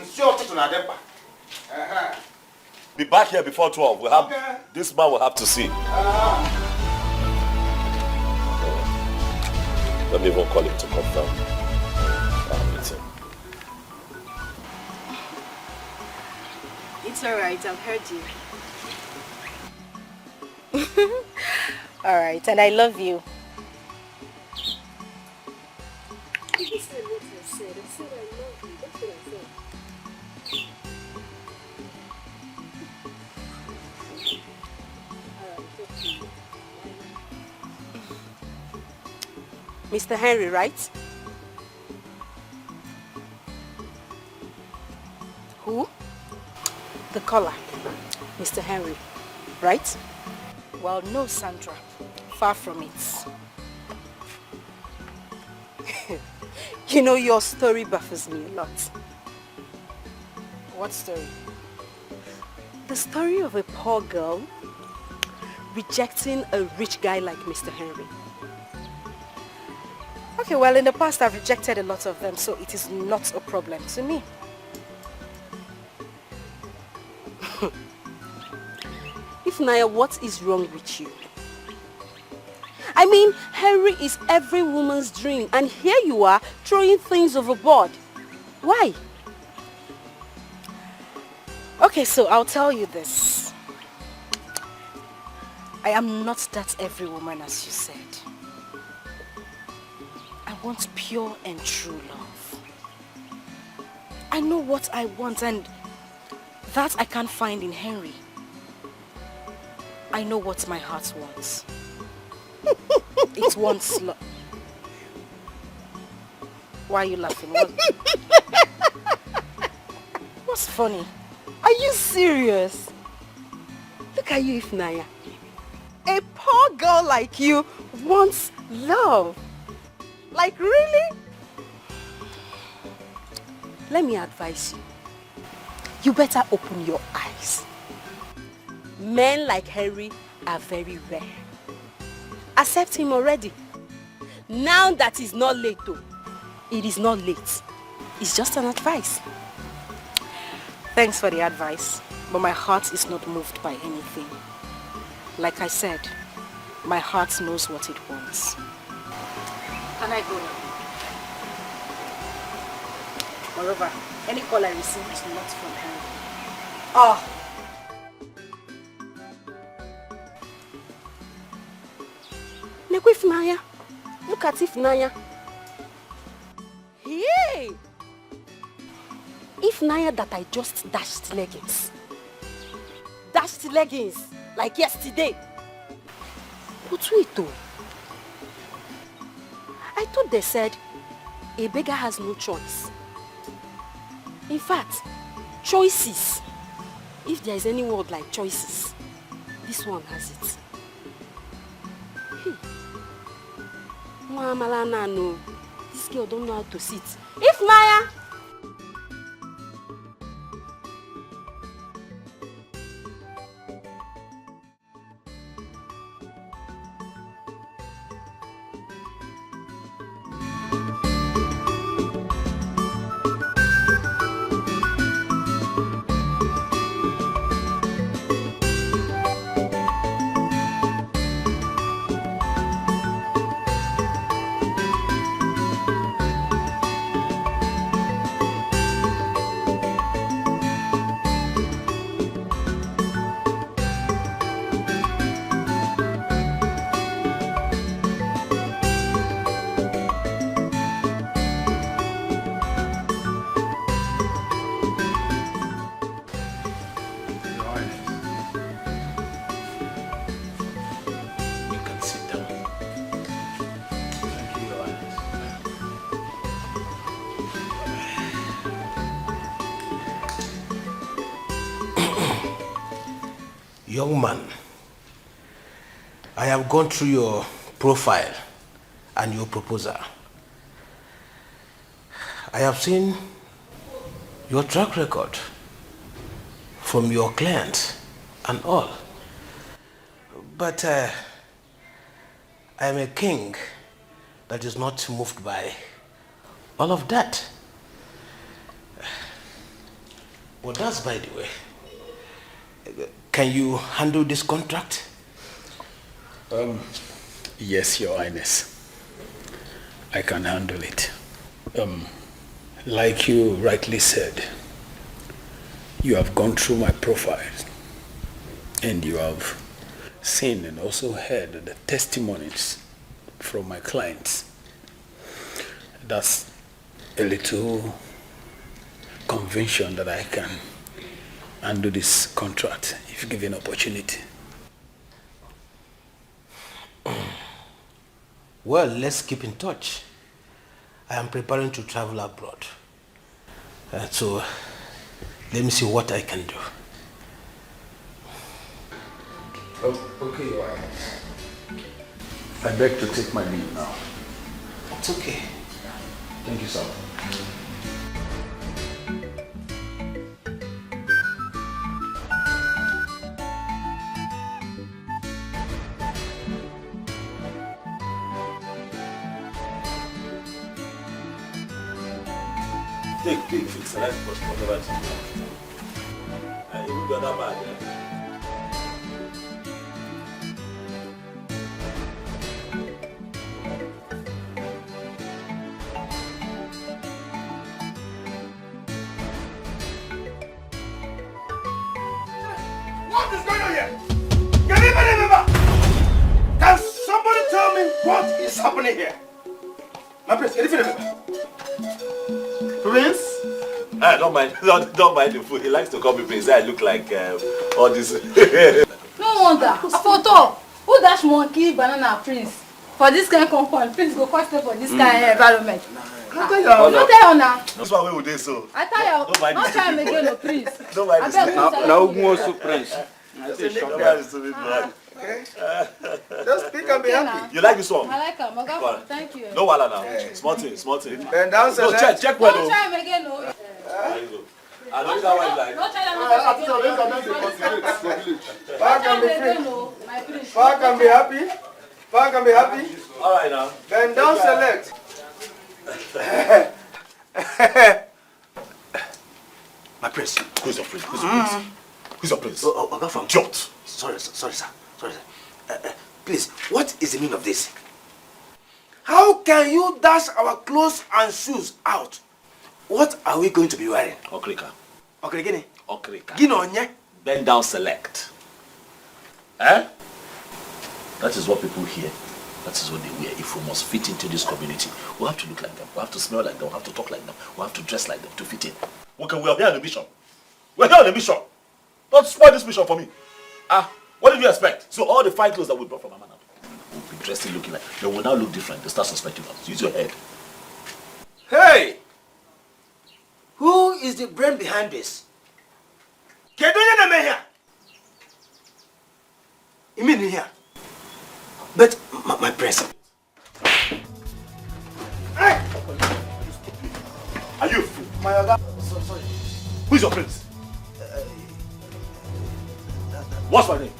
Speaker 17: Nsi otutu na dempa.
Speaker 4: Be back here before 12. We'll have this man will have to see. Let me even call him to confirm our meeting.
Speaker 14: It's alright, I've heard you. Alright, and I love you. You said what I said. I said I love you. That's what I said. Mr. Henry, right? Who? The caller, Mr. Henry, right? Well, no, Sandra. Far from it. You know, your story baffles me a lot. What story? The story of a poor girl rejecting a rich guy like Mr. Henry. Okay, well, in the past I've rejected a lot of them, so it is not a problem to me. If Naya, what is wrong with you? I mean, Henry is every woman's dream, and here you are throwing things overboard. Why? Okay, so I'll tell you this. I am not that every woman, as you said. I want pure and true love. I know what I want, and that I can't find in Henry. I know what my heart wants. It wants love. Why are you laughing? What's funny? Are you serious? Look at you, Ifnaya. A poor girl like you wants love. Like, really? Let me advise you. You better open your eyes. Men like Henry are very rare. Accept him already. Now that it's not late though. It is not late. It's just an advice. Thanks for the advice, but my heart is not moved by anything. Like I said, my heart knows what it wants. Can I go now? Moreover, any call I receive is not from Henry. Oh! Ifnaya. Look at Ifnaya. Hey! Ifnaya that I just dashed leggings. Dashed leggings like yesterday. But wait though. I thought they said a beggar has no choice. In fact, choices. If there is any word like choices, this one has it. No. This girl don't know how to sit. Ifnaya!
Speaker 13: Young man, I have gone through your profile and your proposal. I have seen your track record from your clients and all. But I am a king that is not moved by all of that. Well, that's by the way. Can you handle this contract?
Speaker 19: Yes, Your Highness. I can handle it. Like you rightly said, you have gone through my profile and you have seen and also heard the testimonies from my clients. That's a little conviction that I can handle this contract if given opportunity.
Speaker 13: Well, let's keep in touch. I am preparing to travel abroad. So, let me see what I can do.
Speaker 19: Okay, Your Highness. I beg to take my leave now.
Speaker 13: It's okay.
Speaker 19: Thank you, sir.
Speaker 4: Take, select whatever it's you got that bag,
Speaker 17: What is going on here? Can anybody remember? Can somebody tell me what is happening here? My prince, anything remember? Prince?
Speaker 4: don't mind the food. He likes to call me Prince. I look like all this.
Speaker 11: No wonder. Photo. Who dash monkey banana prince? For this kind of compound, prince go first for this kind of environment.
Speaker 17: Don't tell
Speaker 11: you now.
Speaker 4: That's why we would do so.
Speaker 11: I tell you, not try him again, no prince.
Speaker 4: Don't mind this.
Speaker 17: Now who wants to prince?
Speaker 4: Don't mind this stupid man.
Speaker 17: Okay. Just speak and be happy.
Speaker 4: You like this one?
Speaker 11: I like him. Okay, thank you.
Speaker 4: No wala now. Small thing.
Speaker 17: Bend down,
Speaker 4: no, check where
Speaker 11: don't
Speaker 4: though.
Speaker 11: try him again, no.
Speaker 4: There you go. I know that one like.
Speaker 11: Don't try
Speaker 17: Park and be free. Park and be happy. Park and be happy.
Speaker 4: All right now.
Speaker 17: Bend down, select. My prince.
Speaker 4: Who's your prince? Who's your prince?
Speaker 17: Oga from
Speaker 4: Jot.
Speaker 17: Sorry, sir. Please, what is the meaning of this? How can you dash our clothes and shoes out? What are we going to be wearing?
Speaker 4: Okrika.
Speaker 17: Okrika.
Speaker 4: Gino onye? Bend down, select. Eh? That is what people hear. That is what they wear. If we must fit into this community, we have to look like them. We have to smell like them. We have to talk like them. We have to dress like them to fit in. Okay, we are here on a mission. We're here on a mission. Don't spoil this mission for me. What did you expect? So all the fine clothes that we brought from Mama now, we'll be dressed and looking like, they will now look different. They start suspecting us. Use your head.
Speaker 17: Hey! Who is the brain behind this? Can you name here? You mean here? But my prince.
Speaker 4: Hey! Are you?
Speaker 17: My Oga. Sorry.
Speaker 4: Who's your prince? What's my name?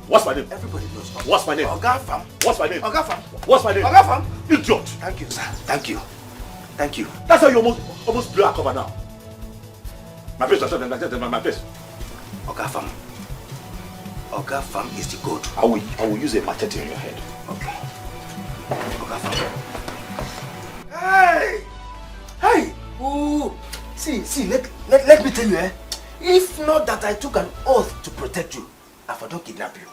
Speaker 4: What's my name?
Speaker 17: Everybody knows.
Speaker 4: What's my name?
Speaker 17: Oga Fam.
Speaker 4: What's my name?
Speaker 17: Oga Fam.
Speaker 4: What's my name?
Speaker 17: Oga Fam.
Speaker 4: Idiot.
Speaker 17: Thank you, sir. Thank you.
Speaker 4: That's how you almost blew our cover now. My face, my face.
Speaker 17: Oga Fam. Oga Fam is the goat.
Speaker 4: I will use a machete on your head.
Speaker 17: Okay. Oga Fam. Hey! Ooh. See, let me tell you, if not that I took an oath to protect you, I for don't kidnap you.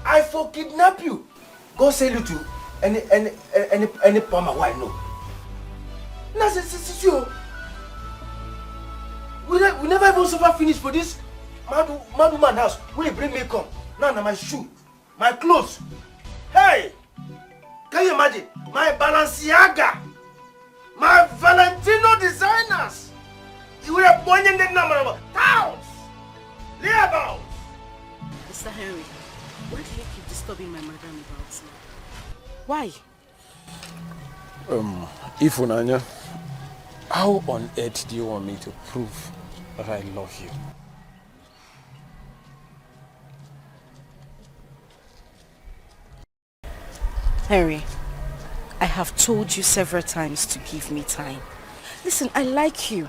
Speaker 17: I for kidnap you. Go sell you to any farmer who I know. Now, see you. We never even suffer finish for this mad woman house. When you bring me come, now my shoe, my clothes. Hey! Can you imagine? My Balenciaga, my Valentino designers. You were born in the number of towns, thereabouts.
Speaker 11: Mr. Henry, why do you keep disturbing my madam about me? Why?
Speaker 6: Ifunanya, how on earth do you want me to prove that I love you?
Speaker 11: Henry, I have told you several times to give me time. Listen, I like you.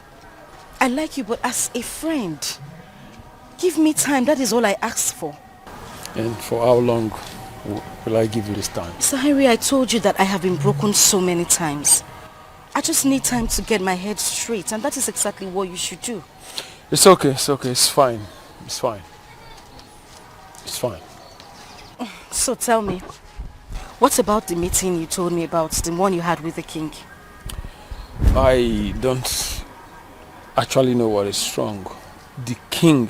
Speaker 2: I like you, but as a friend. Give me time, that is all I ask for.
Speaker 19: And for how long will I give you this time?
Speaker 2: Mr. Henry, I told you that I have been broken so many times. I just need time to get my head straight, and that is exactly what you should do.
Speaker 19: It's okay, it's fine. It's fine. It's fine.
Speaker 2: So tell me, what about the meeting you told me about, the one you had with the king?
Speaker 19: I don't actually know what is wrong. The king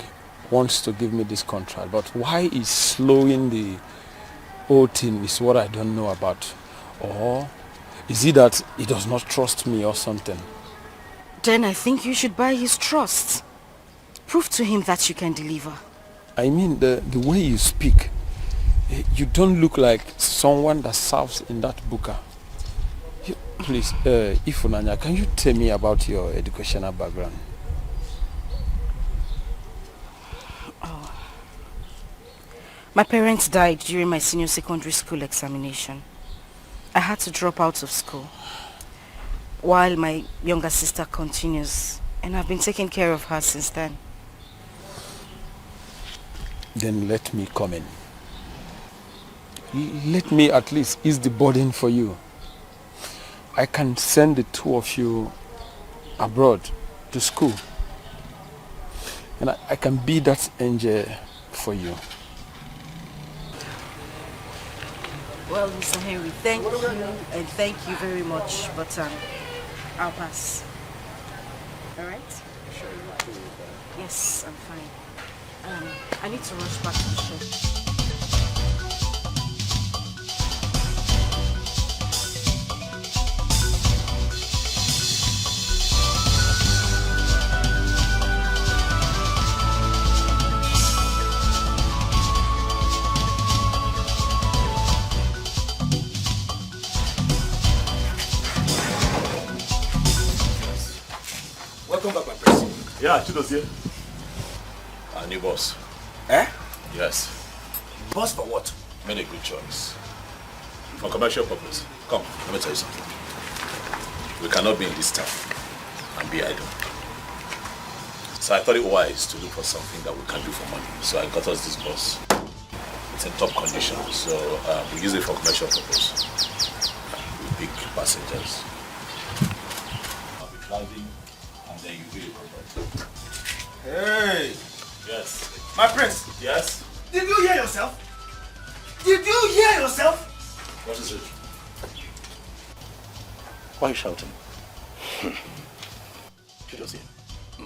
Speaker 19: wants to give me this contract, but why he's slowing the whole thing is what I don't know about. Or is it that he does not trust me or something?
Speaker 2: Then I think you should buy his trust. Prove to him that you can deliver.
Speaker 19: I mean, the way you speak, you don't look like someone that serves in that buka. Please, Ifunanya, can you tell me about your educational background?
Speaker 2: Oh. My parents died during my senior secondary school examination. I had to drop out of school while my younger sister continues, and I've been taking care of her since then.
Speaker 19: Then let me come in. Let me at least ease the burden for you. I can send the two of you abroad to school. And I can be that angel for you.
Speaker 2: Well, Mr. Henry, thank you, and thank you very much, but I'll pass. All right? Yes, I'm fine. I need to rush back to the shop.
Speaker 17: Welcome back, my prince.
Speaker 4: Yeah, Chido's here. Our new boss.
Speaker 17: Eh?
Speaker 4: Yes.
Speaker 17: Boss for what?
Speaker 4: Made a good choice. For commercial purpose. Come, let me tell you something. We cannot be in this town and be idle. So I thought it wise to look for something that we can do for money. So I got us this bus. It's in top condition, so we use it for commercial purpose. With big passengers. I'll be driving and then you'll be the conductor.
Speaker 17: Hey!
Speaker 4: Yes.
Speaker 17: My prince!
Speaker 4: Yes?
Speaker 17: Did you hear yourself? Did you hear yourself?
Speaker 4: What is it? Why are you shouting? Chido's here.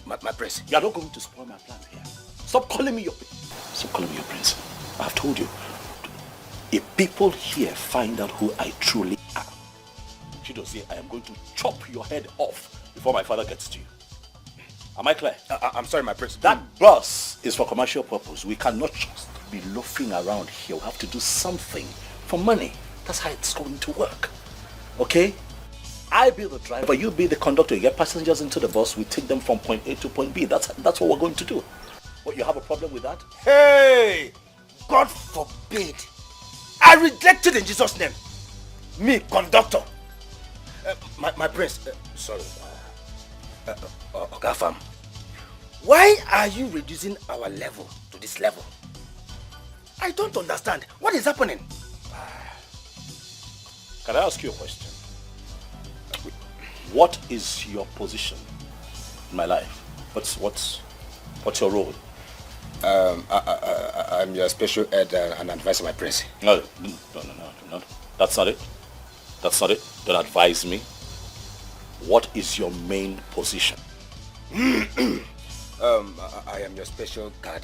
Speaker 17: My prince.
Speaker 4: You are not going to spoil my plans here. Stop calling me your prince. Stop calling me your prince. I have told you. If people here find out who I truly am, Chido's here, I am going to chop your head off before my father gets to you. Am I clear?
Speaker 17: I'm sorry, my prince.
Speaker 4: That bus is for commercial purpose. We cannot just be loafing around here. We have to do something for money. That's how it's going to work. Okay? I be the driver, you be the conductor. You get passengers into the bus, we take them from point A to point B. That's what we're going to do. What, you have a problem with that?
Speaker 17: Hey! God forbid. I reject it in Jesus' name. Me, conductor. My prince. Sorry. Ogafam. Why are you reducing our level to this level? I don't understand. What is happening?
Speaker 4: Can I ask you a question? What is your position in my life? What's your role?
Speaker 17: I'm your special ed and advisor, my prince.
Speaker 4: No. That's not it. That's not it. Don't advise me. What is your main position?
Speaker 17: I am your special guard.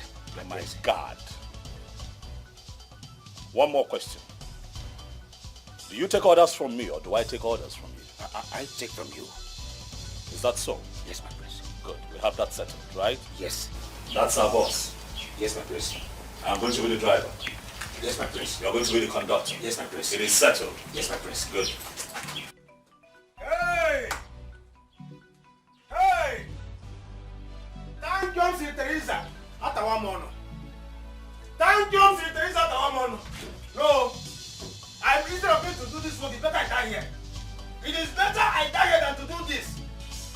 Speaker 4: My guard. One more question. Do you take orders from me or do I take orders from you?
Speaker 17: I take from you.
Speaker 4: Is that so?
Speaker 17: Yes, my prince.
Speaker 4: Good. We have that settled, right?
Speaker 17: Yes.
Speaker 4: That's our boss.
Speaker 17: Yes, my prince.
Speaker 4: I'm going to be the driver.
Speaker 17: Yes, my prince.
Speaker 4: You're going to be the conductor.
Speaker 17: Yes, my prince.
Speaker 4: It is settled.
Speaker 17: Yes, my prince.
Speaker 4: Good.
Speaker 17: Hey! Hey! Thank you, Sir Teresa. Atawamono. Thank you, Sir Teresa. Atawamono. No. I'm instead of me to do this work, it's better I die here. It is better I die here than to do this.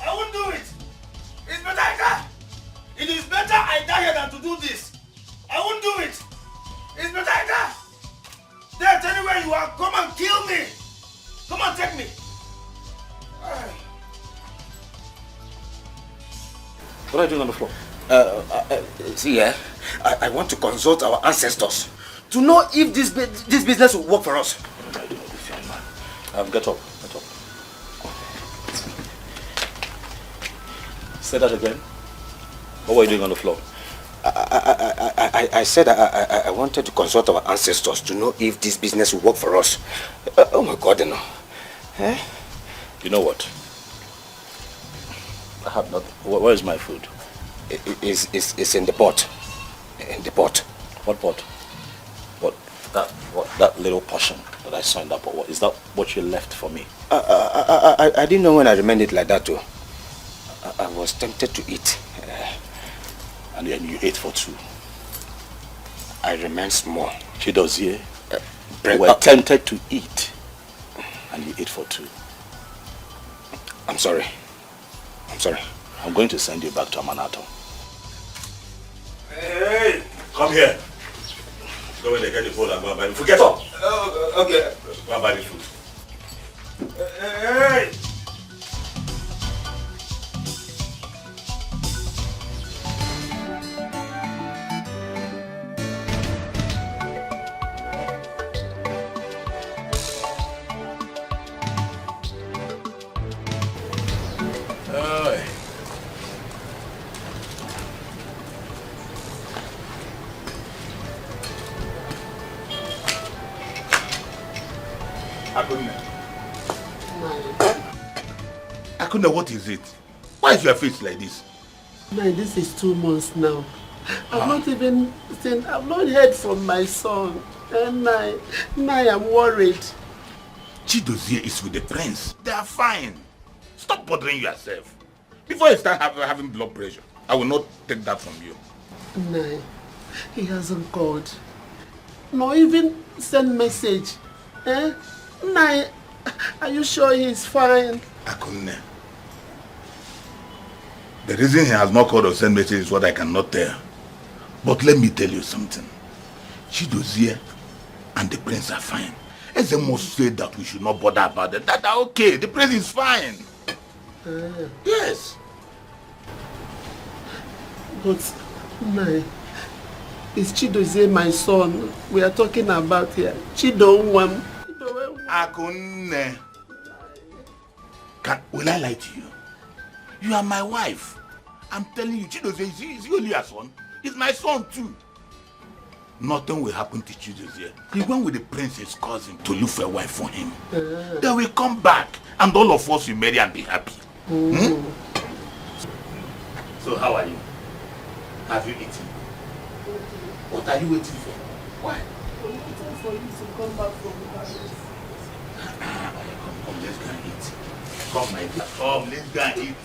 Speaker 17: I won't do it. It's better I die. It is better I die here than to do this. I won't do it. It's better I die. Death, anywhere you are, come and kill me. Come and take me.
Speaker 9: What are you doing on the floor?
Speaker 17: See, I want to consult our ancestors to know if this business will work for us.
Speaker 4: What am I doing with this young man? Get up. Say that again. What were you doing on the floor?
Speaker 17: I said I wanted to consult our ancestors to know if this business will work for us. Oh my God, you know. Eh?
Speaker 4: You know what? I have nothing. Where is my food?
Speaker 17: It's in the pot. In the pot.
Speaker 4: What pot? That little portion that I saw in that pot. Is that what you left for me?
Speaker 17: I didn't know when I remained it like that too. I was tempted to eat.
Speaker 4: And then you ate for two.
Speaker 17: I remained small.
Speaker 4: Chidozie, you were tempted to eat. And you ate for two.
Speaker 17: I'm sorry.
Speaker 4: I'm going to send you back to Amanato.
Speaker 17: Hey!
Speaker 4: Come here. Go in there, get the food and go and buy the food. Get up!
Speaker 17: Okay.
Speaker 4: Go and buy the food.
Speaker 17: Hey!
Speaker 5: Akuna, what is it? Why is your face like this?
Speaker 20: Man, this is 2 months now. I've not even seen, I've not heard from my son. And now I'm worried.
Speaker 5: Chidozie is with the prince. They are fine. Stop bothering yourself. Before you start having blood pressure, I will not take that from you.
Speaker 20: Nah, he hasn't called. Nor even send message. Nah, are you sure he's fine?
Speaker 5: Akunne, the reason he has not called or sent message is what I cannot tell. But let me tell you something. Chidozie and the prince are fine. Eze must say that we should not bother about it. That are okay. The prince is fine. Yes.
Speaker 20: But, nah, is Chidozie my son we are talking about here? Chidonwam.
Speaker 5: Akunne, will I lie to you? You are my wife. I'm telling you, Chidozie, is he only your son? He's my son too. Nothing will happen to Chidozie. He went with the prince's cousin to look for a wife for him. They will come back and all of us will marry and be happy. So how are you? Have you eaten? What are you waiting for? Why?
Speaker 20: I'm waiting for you to come back from the palace.
Speaker 5: Come, let's go and eat. Come, my dear. Come, let's go and eat.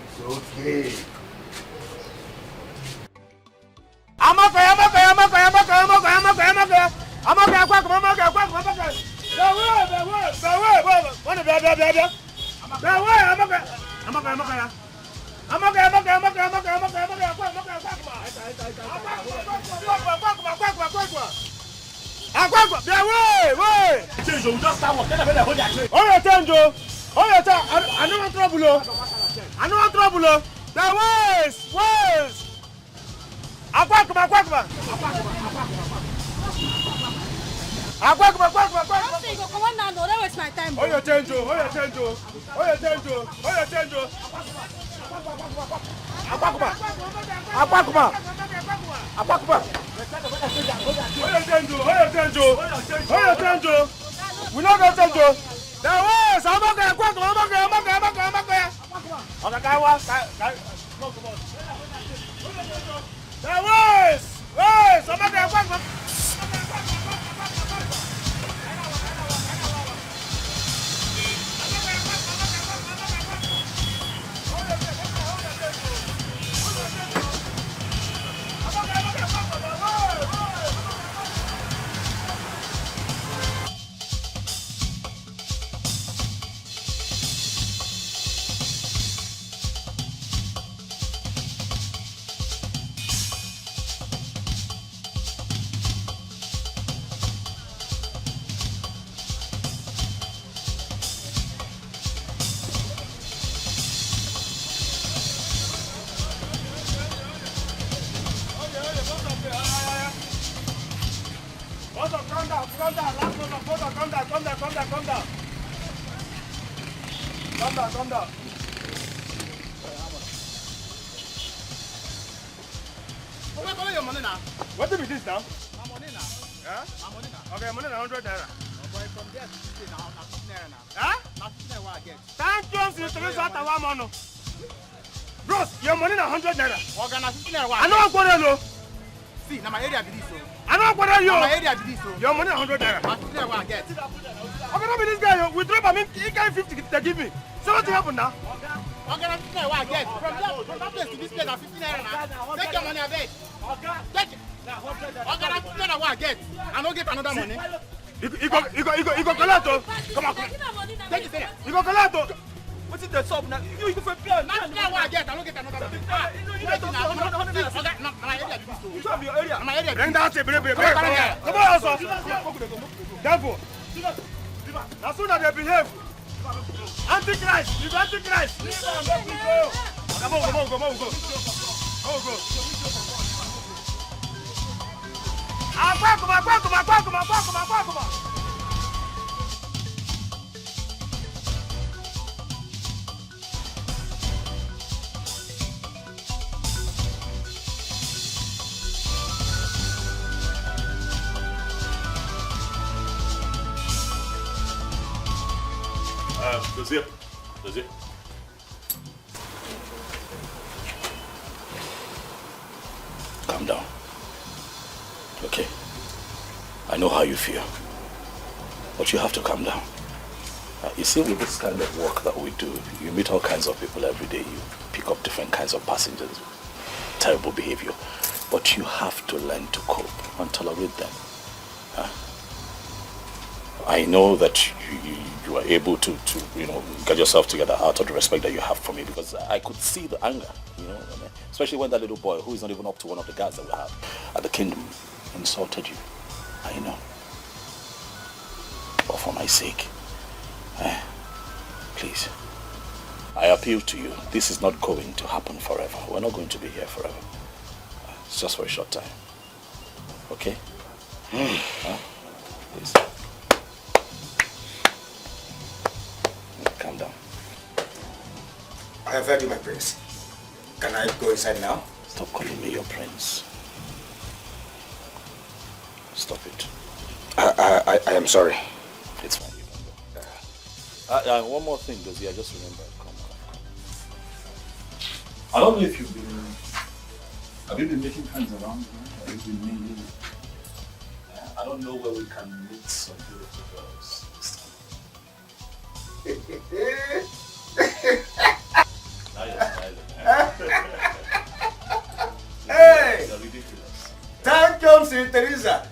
Speaker 5: It's okay.
Speaker 9: Both of calm down, calm down. Last one, both of calm down, calm down, calm down, calm down. Calm down, calm down. Where are your money now? What do we do now? My money now. Yeah? My money now. Okay, money now 100 naira. Boy, from there to 50 now, 50 naira now. Huh? 50 naira what I get. Thank you, Mr. Tawamano. Bros, your money now 100 naira. Okay, now 50 naira what I get. I know I'm going to see, now my area be this so. I know what are you? My area be this so. Your money 100 naira. 50 naira what I get. Okay, not be this guy. We drop him. He can't 50 to give me. So what happened now? Okay, now 50 naira what I get. From that place to this place, now 50 naira now. Take your money, I beg. Take it. Okay, now 50 naira what I get. I don't get another money. You go collect. Come on, come on. Take it there. You go collect. What's it the sub now? You go for play. Now what I get. I don't get another money. My area. My area. Bring that. Come on, also. Therefore, as soon as they behave, Antichrist. You Antichrist. Come on, go. Go. Come on.
Speaker 4: Does it? Calm down. Okay. I know how you feel. But you have to calm down. You see, with this kind of work that we do, you meet all kinds of people every day. You pick up different kinds of passengers. Terrible behavior. But you have to learn to cope and tolerate them. I know that you are able to get yourself together out of the respect that you have for me, because I could see the anger, especially when that little boy, who is not even up to one of the guards that we have at the kingdom, insulted you. I know. But for my sake, please, I appeal to you. This is not going to happen forever. We're not going to be here forever. It's just for a short time. Okay? Please. Calm down.
Speaker 17: I have heard you, my prince. Can I go inside now?
Speaker 4: Stop calling me your prince. Stop it.
Speaker 17: I am sorry.
Speaker 4: It's fine, you can go. One more thing, Dozie, I just remembered. Come on. I don't know if have you been making friends around here? Have you been mingling? I don't know where we can meet some beautiful girls this time. Now you're smiling.
Speaker 17: Hey!
Speaker 4: You're ridiculous.
Speaker 17: Thank you, St. Teresa.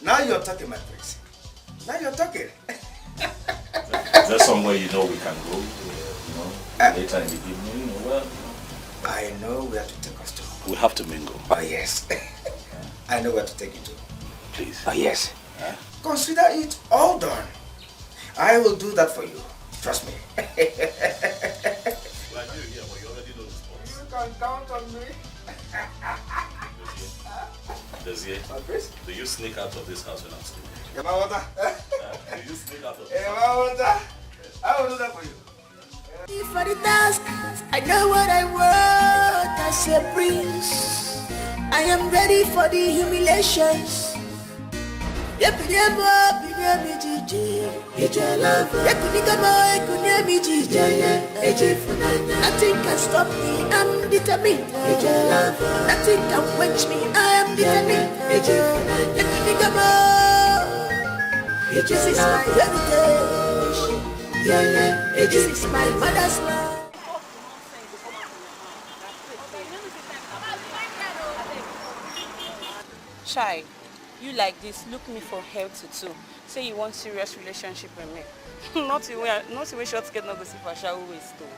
Speaker 17: Now you're talking, my prince. Now you're talking.
Speaker 4: Is there somewhere you know we can go? Later in the evening?
Speaker 17: I know where to take us to.
Speaker 4: We have to mingle.
Speaker 17: Oh, yes. I know where to take you to.
Speaker 4: Please.
Speaker 17: Oh, yes. Consider it all done. I will do that for you. Trust me. You can count on me.
Speaker 4: Dozie, do you sneak out of this house when I'm sleeping? Do you sneak out of this
Speaker 17: house? I will do that for you.
Speaker 7: For the task, I know what I want as a prince. I am ready for the humiliations. Nothing can stop me, I'm determined. Nothing can quench me, I am determined. This is my heritage. This is my mother's land.
Speaker 8: Chai, you like this, look me for help too. Say you want serious relationship with me. not the way short skirt not go see for shall waste though.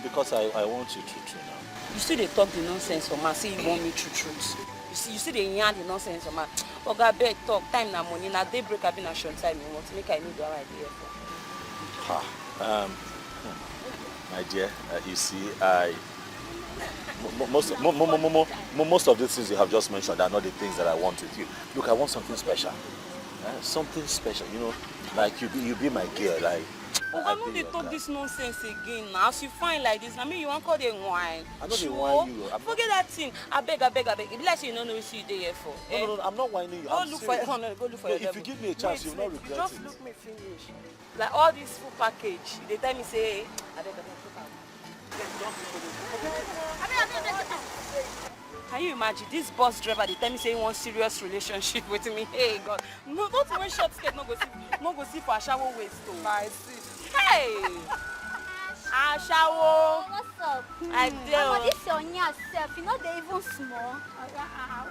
Speaker 4: Because I want you to now.
Speaker 8: You see they talk the nonsense for man, say you want me truth. You see they yarn the nonsense for man. Oga beg talk, time na money, na daybreak have been a short time you want to make I know the right idea for.
Speaker 4: My dear, you see, I Most of the things you have just mentioned are not the things that I want with you. Look, I want something special. Something special, you know, like you be my girl, like.
Speaker 8: Oga, no dey talk this nonsense again now. As you find like this, I mean you want call the wine.
Speaker 4: I know they whine you.
Speaker 8: Forget that thing. I beg. It be like you don't know what you there here for.
Speaker 4: No, I'm not whining you.
Speaker 8: Go look for your
Speaker 4: If you give me a chance, you'll not regret it.
Speaker 8: Just look me finish. Like all this full package, they tell me say, I beg. Can you imagine this bus driver? They tell me say he wants serious relationship with me. Hey God, no, don't wear short skirt. No go see for a shower waist. I see. Hey, a shower.
Speaker 21: What's up?
Speaker 8: I do.
Speaker 21: Oh, this your yourself. You know they even small.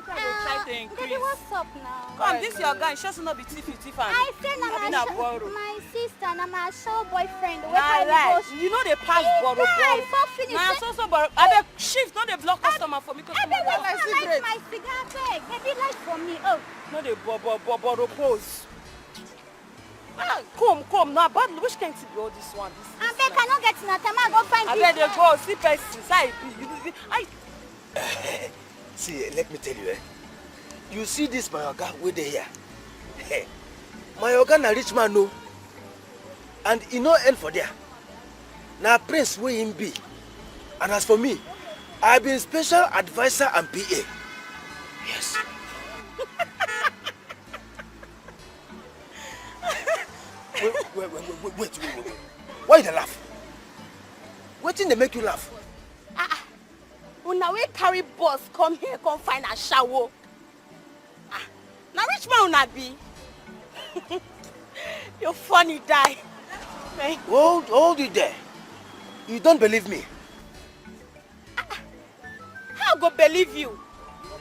Speaker 8: Try to increase.
Speaker 21: Baby, what's up now?
Speaker 8: Come, this your guy. Just not be thief.
Speaker 21: I said my sister, my show boyfriend.
Speaker 8: You know they pass borrow. Nah, so borrow. I beg shift. Not they block customer for me.
Speaker 21: I beg light my cigar. Beg. Maybe light for me. Oh.
Speaker 8: No they borrow pose. Come now, but which can't be all this one?
Speaker 21: I beg cannot get in a time. I go find.
Speaker 8: I beg they go see person.
Speaker 17: See, let me tell you, you see this my oga wey dey here. My oga na rich man no, and he no end for there. Na prince wey him be, and as for me, I been special advisor and PA. Yes. Wait. Why you dey laugh? Wetin dey make you laugh?
Speaker 8: Una we carry bus come here, come find a shower. Now rich man una be. You're funny, die.
Speaker 17: Hold it there. You don't believe me?
Speaker 8: How go believe you?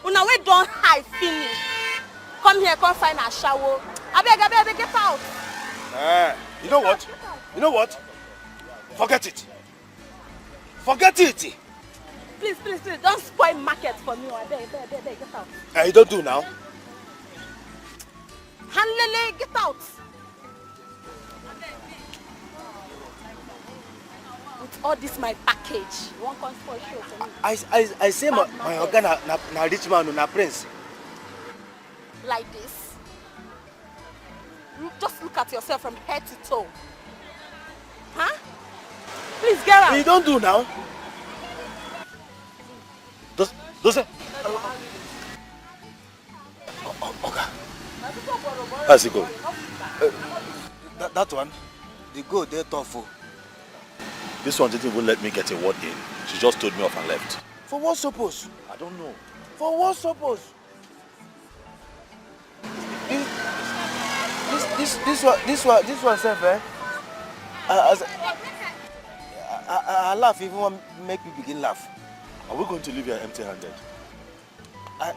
Speaker 8: Una we don't hide finish. Come here, come find a shower. I beg, get out.
Speaker 17: You know what? Forget it.
Speaker 8: Please, don't spoil market for me. I beg, get out.
Speaker 17: You don't do now.
Speaker 8: Hanlele, get out. With all this my package, you won't come spoil show for me.
Speaker 17: I say my oga na rich man, na prince.
Speaker 8: Like this. Just look at yourself from head to toe. Huh? Please get out.
Speaker 17: You don't do now. Does okay. How's it go? That one, the go there tough.
Speaker 4: This one didn't even let me get a word in. She just told me off and left.
Speaker 17: For what suppose?
Speaker 4: I don't know.
Speaker 17: For what suppose? This one self, I laugh even want make me begin laugh.
Speaker 4: Are we going to leave here empty-handed?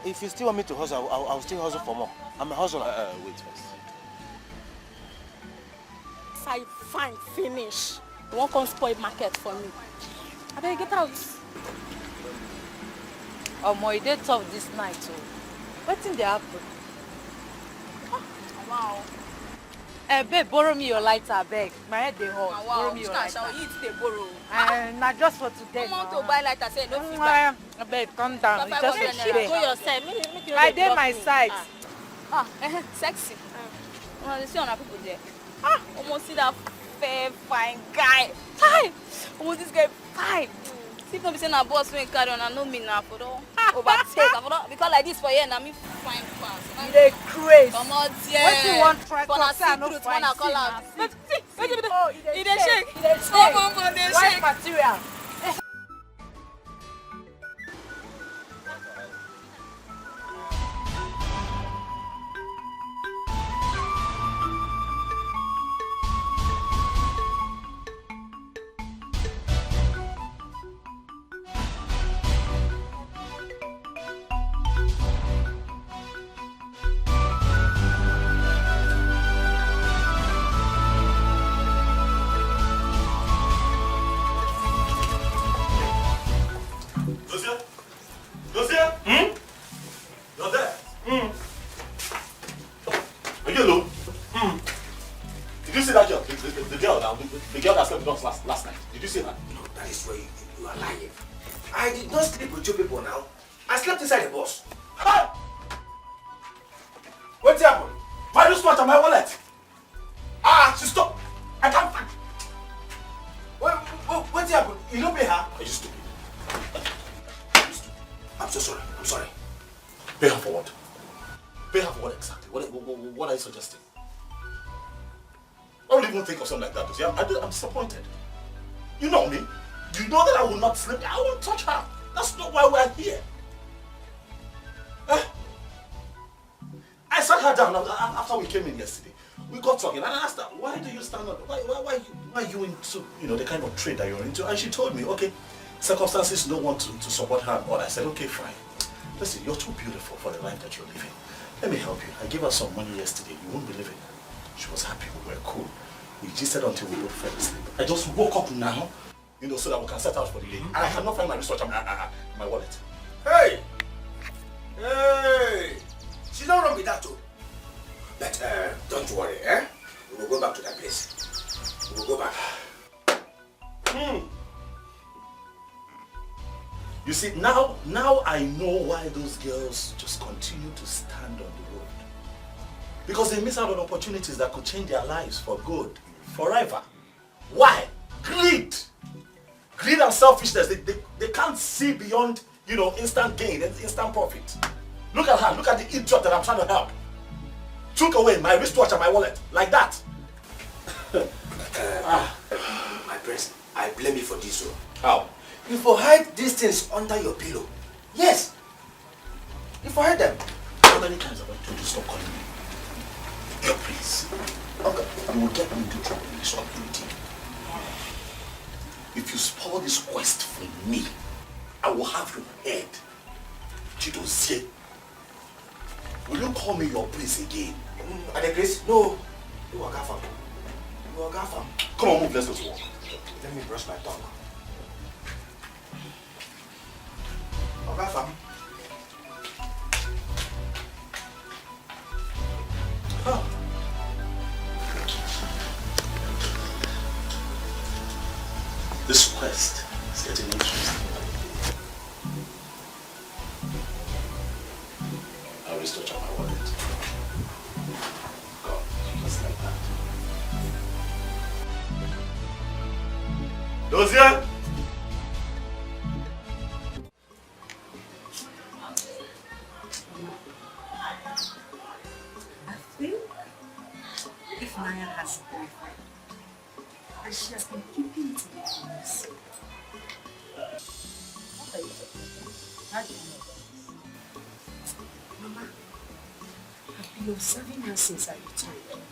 Speaker 17: If you still want me to hustle, I'll still hustle for more. I'm a hustler.
Speaker 4: Wait first.
Speaker 8: I find finish. You won't come spoil market for me. I better get out.
Speaker 22: Omo, it dey tough this night too. Wetin dey happen?
Speaker 8: Wow.
Speaker 22: Babe, borrow me your lighter, beg. My head dey hot.
Speaker 8: Wow.
Speaker 22: Borrow me your lighter.
Speaker 8: You dey borrow.
Speaker 22: Na just for today.
Speaker 8: Come on to buy lighter, say no fit buy.
Speaker 22: Babe, calm down. It's just for today.
Speaker 8: Go your side. Make you
Speaker 22: I dey my side.
Speaker 8: Sexy. You see on people there. Almost see that fair, fine guy. Hi. Almost this guy fine. See if no be say na boss wey carry on, I know me now for don overtake. Because like this for here, na me fine pass.
Speaker 22: You dey craze.
Speaker 8: Come on there.
Speaker 22: Wetin you wan try
Speaker 8: for
Speaker 22: talk say I no
Speaker 8: secret,
Speaker 22: fine
Speaker 8: wanna call out.
Speaker 22: He dey shake.
Speaker 8: He dey shake. Come dey
Speaker 22: White
Speaker 8: shake.
Speaker 22: material.
Speaker 17: inside the bus. Hi! What's happened? My wristwatch and my wallet. Ah, she stopped. I can't find. What's happened? You don't pay her? Are you stupid? I'm so sorry. I'm sorry.
Speaker 3: Pay her for what? Pay her for what exactly? What are you suggesting? I don't even think of something like that. See, I'm disappointed. You know me. You know that I will not sleep. I won't touch her. That's not why we're here. I sat her down after we came in yesterday. We got talking and I asked her, why do you stand up? Why are you into, the kind of trade that you're into? And she told me, okay, circumstances don't want to support her. But I said, okay, fine. Listen, you're too beautiful for the life that you're living. Let me help you. I gave her some money yesterday. You won't believe it. She was happy. We were cool. We gisted until we both fell asleep. I just woke up now, so that we can set out for the day. And I cannot find my wristwatch and my wallet.
Speaker 17: Hey! Hey! She's not wrong with that too. But don't worry, eh? We will go back to that place. We will go back.
Speaker 3: You see, now I know why those girls just continue to stand on the road. Because they miss out on opportunities that could change their lives for good, forever. Why? Greed! Greed and selfishness, they can't see beyond, instant gain and instant profit. Look at her, look at the idiot that I'm trying to help. Took away my wristwatch and my wallet, like that.
Speaker 17: My prince, I blame you for this.
Speaker 3: How?
Speaker 17: You for hide these things under your pillow. Yes. You for hide them.
Speaker 3: How many times have I told you stop calling me? Your prince. Okay, you will get me into trouble in this community. If you spoil this quest for me, I will have your head. Chidozie. Will you call me your prince again?
Speaker 17: Adekris? No. You are Gafam. You are Gafam.
Speaker 3: Come on, move, let's go to work.
Speaker 17: Let me brush my tongue. Gafam.
Speaker 3: Huh. This quest is getting interesting. I'll restore my wallet. God, just like that. Dozier!
Speaker 10: I think if Naya has a boyfriend, and she has been keeping it away from us. What are you talking about? How do you know about this? Mama, I've been observing her since I returned,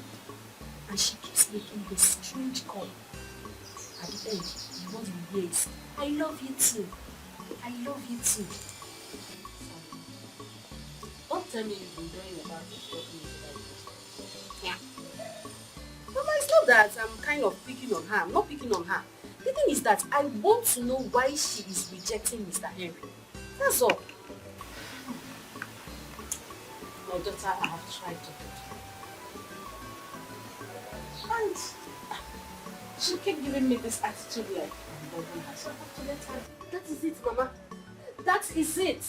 Speaker 10: and she keeps making this strange call. At the end, what you hear is, I love you too. I love you too. Don't tell me you've been doing about this. Yeah. Mama, it's not that I'm kind of picking on her. I'm not picking on her. The thing is that I want to know why she is rejecting Mr. Henry. That's all. My daughter, I have tried to help her. And she kept giving me this attitude like I'm loving her. So I have to let her. That is it, Mama. That is it.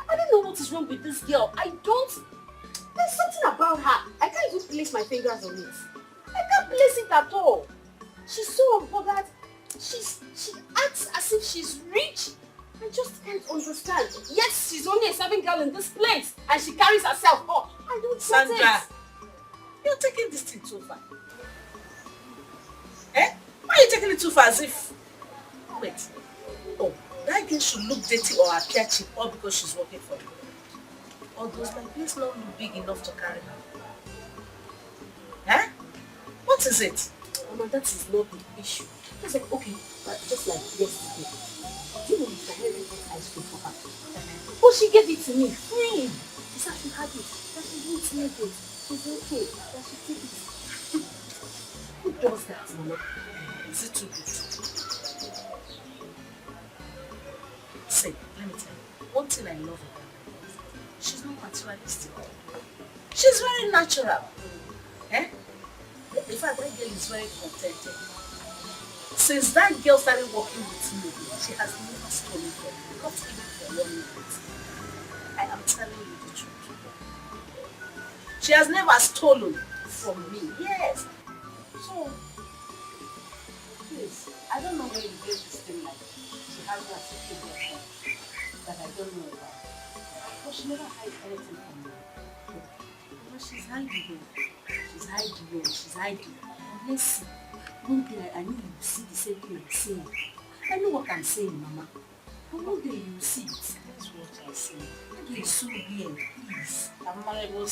Speaker 10: I don't know what is wrong with this girl. There's something about her. I can't even place my fingers on it. I can't place it at all. She's so unbothered. She acts as if she's rich. I just can't understand. Yes, she's only a serving girl in this place. And she carries herself up. I don't get it.
Speaker 1: Sandra, you're taking this thing too far. Eh? Why are you taking it too far as if... Wait. Oh, that girl should look dirty or appear cheap all because she's working for you. Or does my place not look big enough to carry her? Eh? What is it?
Speaker 10: Mama, that is not the issue. It's like, okay, just like yesterday. Do you know Mr. Henry bought ice cream for her? But she gave it to me free. She said she had it. That she didn't make it. She's okay. That she take it. Who does that, Mama?
Speaker 1: Is it too good? Say, let me tell you. One thing I love about her, she's not materialistic. She's very natural. Eh? In fact, that girl is very contented. Since that girl started working with me, she has never stolen from me, not even for 1 minute.
Speaker 10: I'm telling you the truth. She has never stolen from me. Yes. So, please, I don't know where you get this thing like she has a secret girlfriend that I don't know about. But she never hides anything from me. But she's hiding. She's hiding. She's hiding. And let's see. One day I know you will see the same thing I'm saying. I know what I'm saying, Mama. But one day you will see it. That's what I say. It's so weird, please. I'm marriable.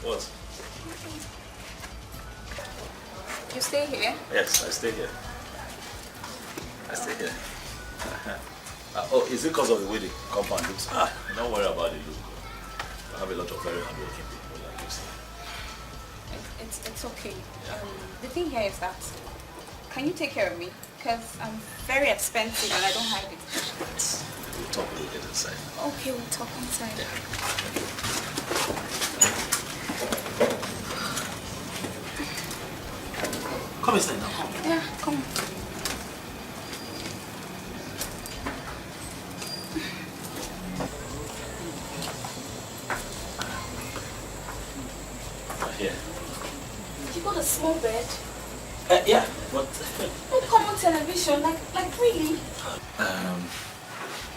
Speaker 4: What?
Speaker 12: You stay here?
Speaker 4: Yes, I stay here. I stay here. Oh, is it because of the way the compound looks? Don't worry about the look. I have a lot of very hardworking people like you.
Speaker 12: It's okay. The thing here is that, can you take care of me? Because I'm very expensive and I don't hide it.
Speaker 4: We'll talk when we get inside.
Speaker 12: Okay, we'll talk inside.
Speaker 4: Come inside now. Come.
Speaker 12: Yeah, come.
Speaker 4: Here.
Speaker 12: You got a small bed?
Speaker 4: Yeah, but
Speaker 12: No common television, like really?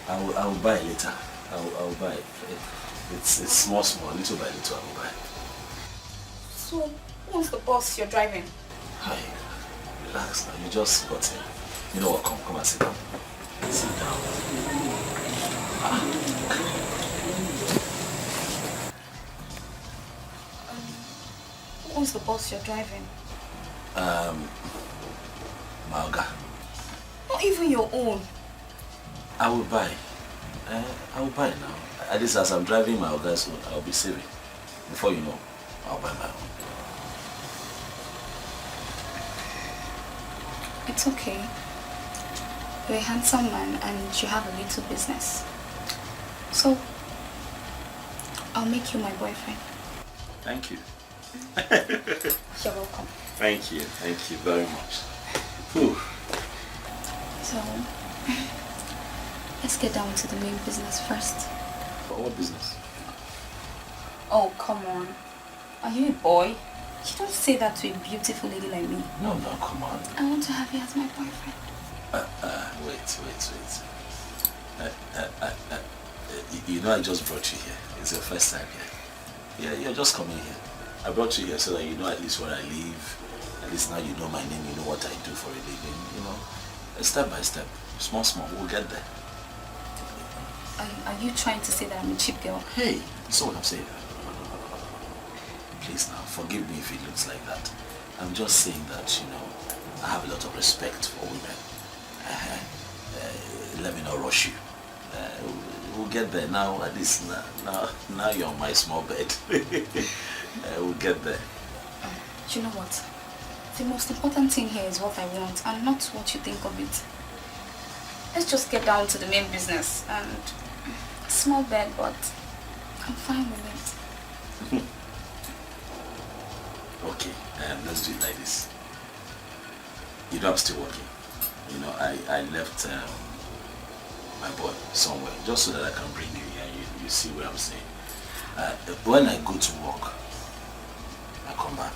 Speaker 4: I will buy later. I will buy it. It's small, little by little. I will buy.
Speaker 12: So, who's the boss you're driving?
Speaker 4: Hi, relax now. You just got in. You know what? Come and sit down. Sit down.
Speaker 12: Who's the boss you're driving?
Speaker 4: Malga.
Speaker 12: Not even your own.
Speaker 4: I will buy. I will buy now. At least as I'm driving my Malga, so I'll be saving. Before you know, I'll buy my own.
Speaker 12: It's okay. You're a handsome man and you have a little business. So, I'll make you my boyfriend.
Speaker 4: Thank you.
Speaker 12: You're welcome.
Speaker 4: Thank you very much. Whew.
Speaker 12: So, let's get down to the main business first.
Speaker 4: What business?
Speaker 12: Oh, come on. Are you a boy? You don't say that to a beautiful lady like me.
Speaker 4: No, come on.
Speaker 12: I want to have you as my boyfriend.
Speaker 4: Wait. You know I just brought you here. It's your first time here. Yeah, you're just coming here. I brought you here so that you know at least where I live. At least now you know my name, you know what I do for a living, you know. Step by step, small, we'll get there.
Speaker 12: Are you trying to say that I'm a cheap girl?
Speaker 4: Hey, that's what I'm saying. Please now, forgive me if it looks like that. I'm just saying that, you know, I have a lot of respect for women. Let me not rush you. We'll get there now, at least now you're on my small bed. We'll get there.
Speaker 12: You know what? The most important thing here is what I want and not what you think of it. Let's just get down to the main business and small bed, but I'm fine with it.
Speaker 4: Okay, let's do it like this. You know I'm still working. You know, I left my boy somewhere just so that I can bring you here and you see what I'm saying. When I go to work, I come back,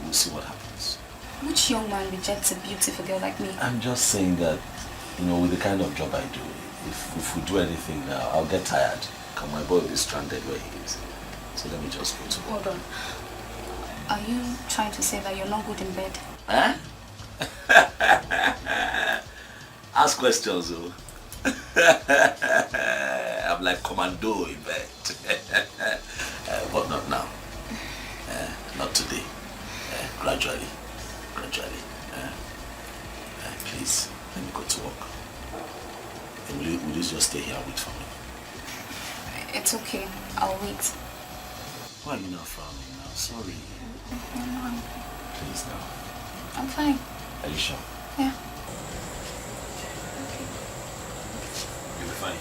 Speaker 4: we'll see what happens.
Speaker 12: Which young man rejects a beautiful girl like me?
Speaker 4: I'm just saying that, you know, with the kind of job I do, if we do anything now, I'll get tired. Because my boy will be stranded where he is. So let me just go to work.
Speaker 12: Hold on. Are you trying to say that you're not good in bed?
Speaker 4: Huh? Ask questions, oh. I'm like commando in bed. But not now. Not today. Gradually. Please, let me go to work. Will you just stay here and wait for me?
Speaker 12: It's okay. I'll wait.
Speaker 4: Why are you not frowning now? Sorry. Please now.
Speaker 12: I'm fine.
Speaker 4: Are you sure?
Speaker 12: Yeah.
Speaker 4: You'll be fine.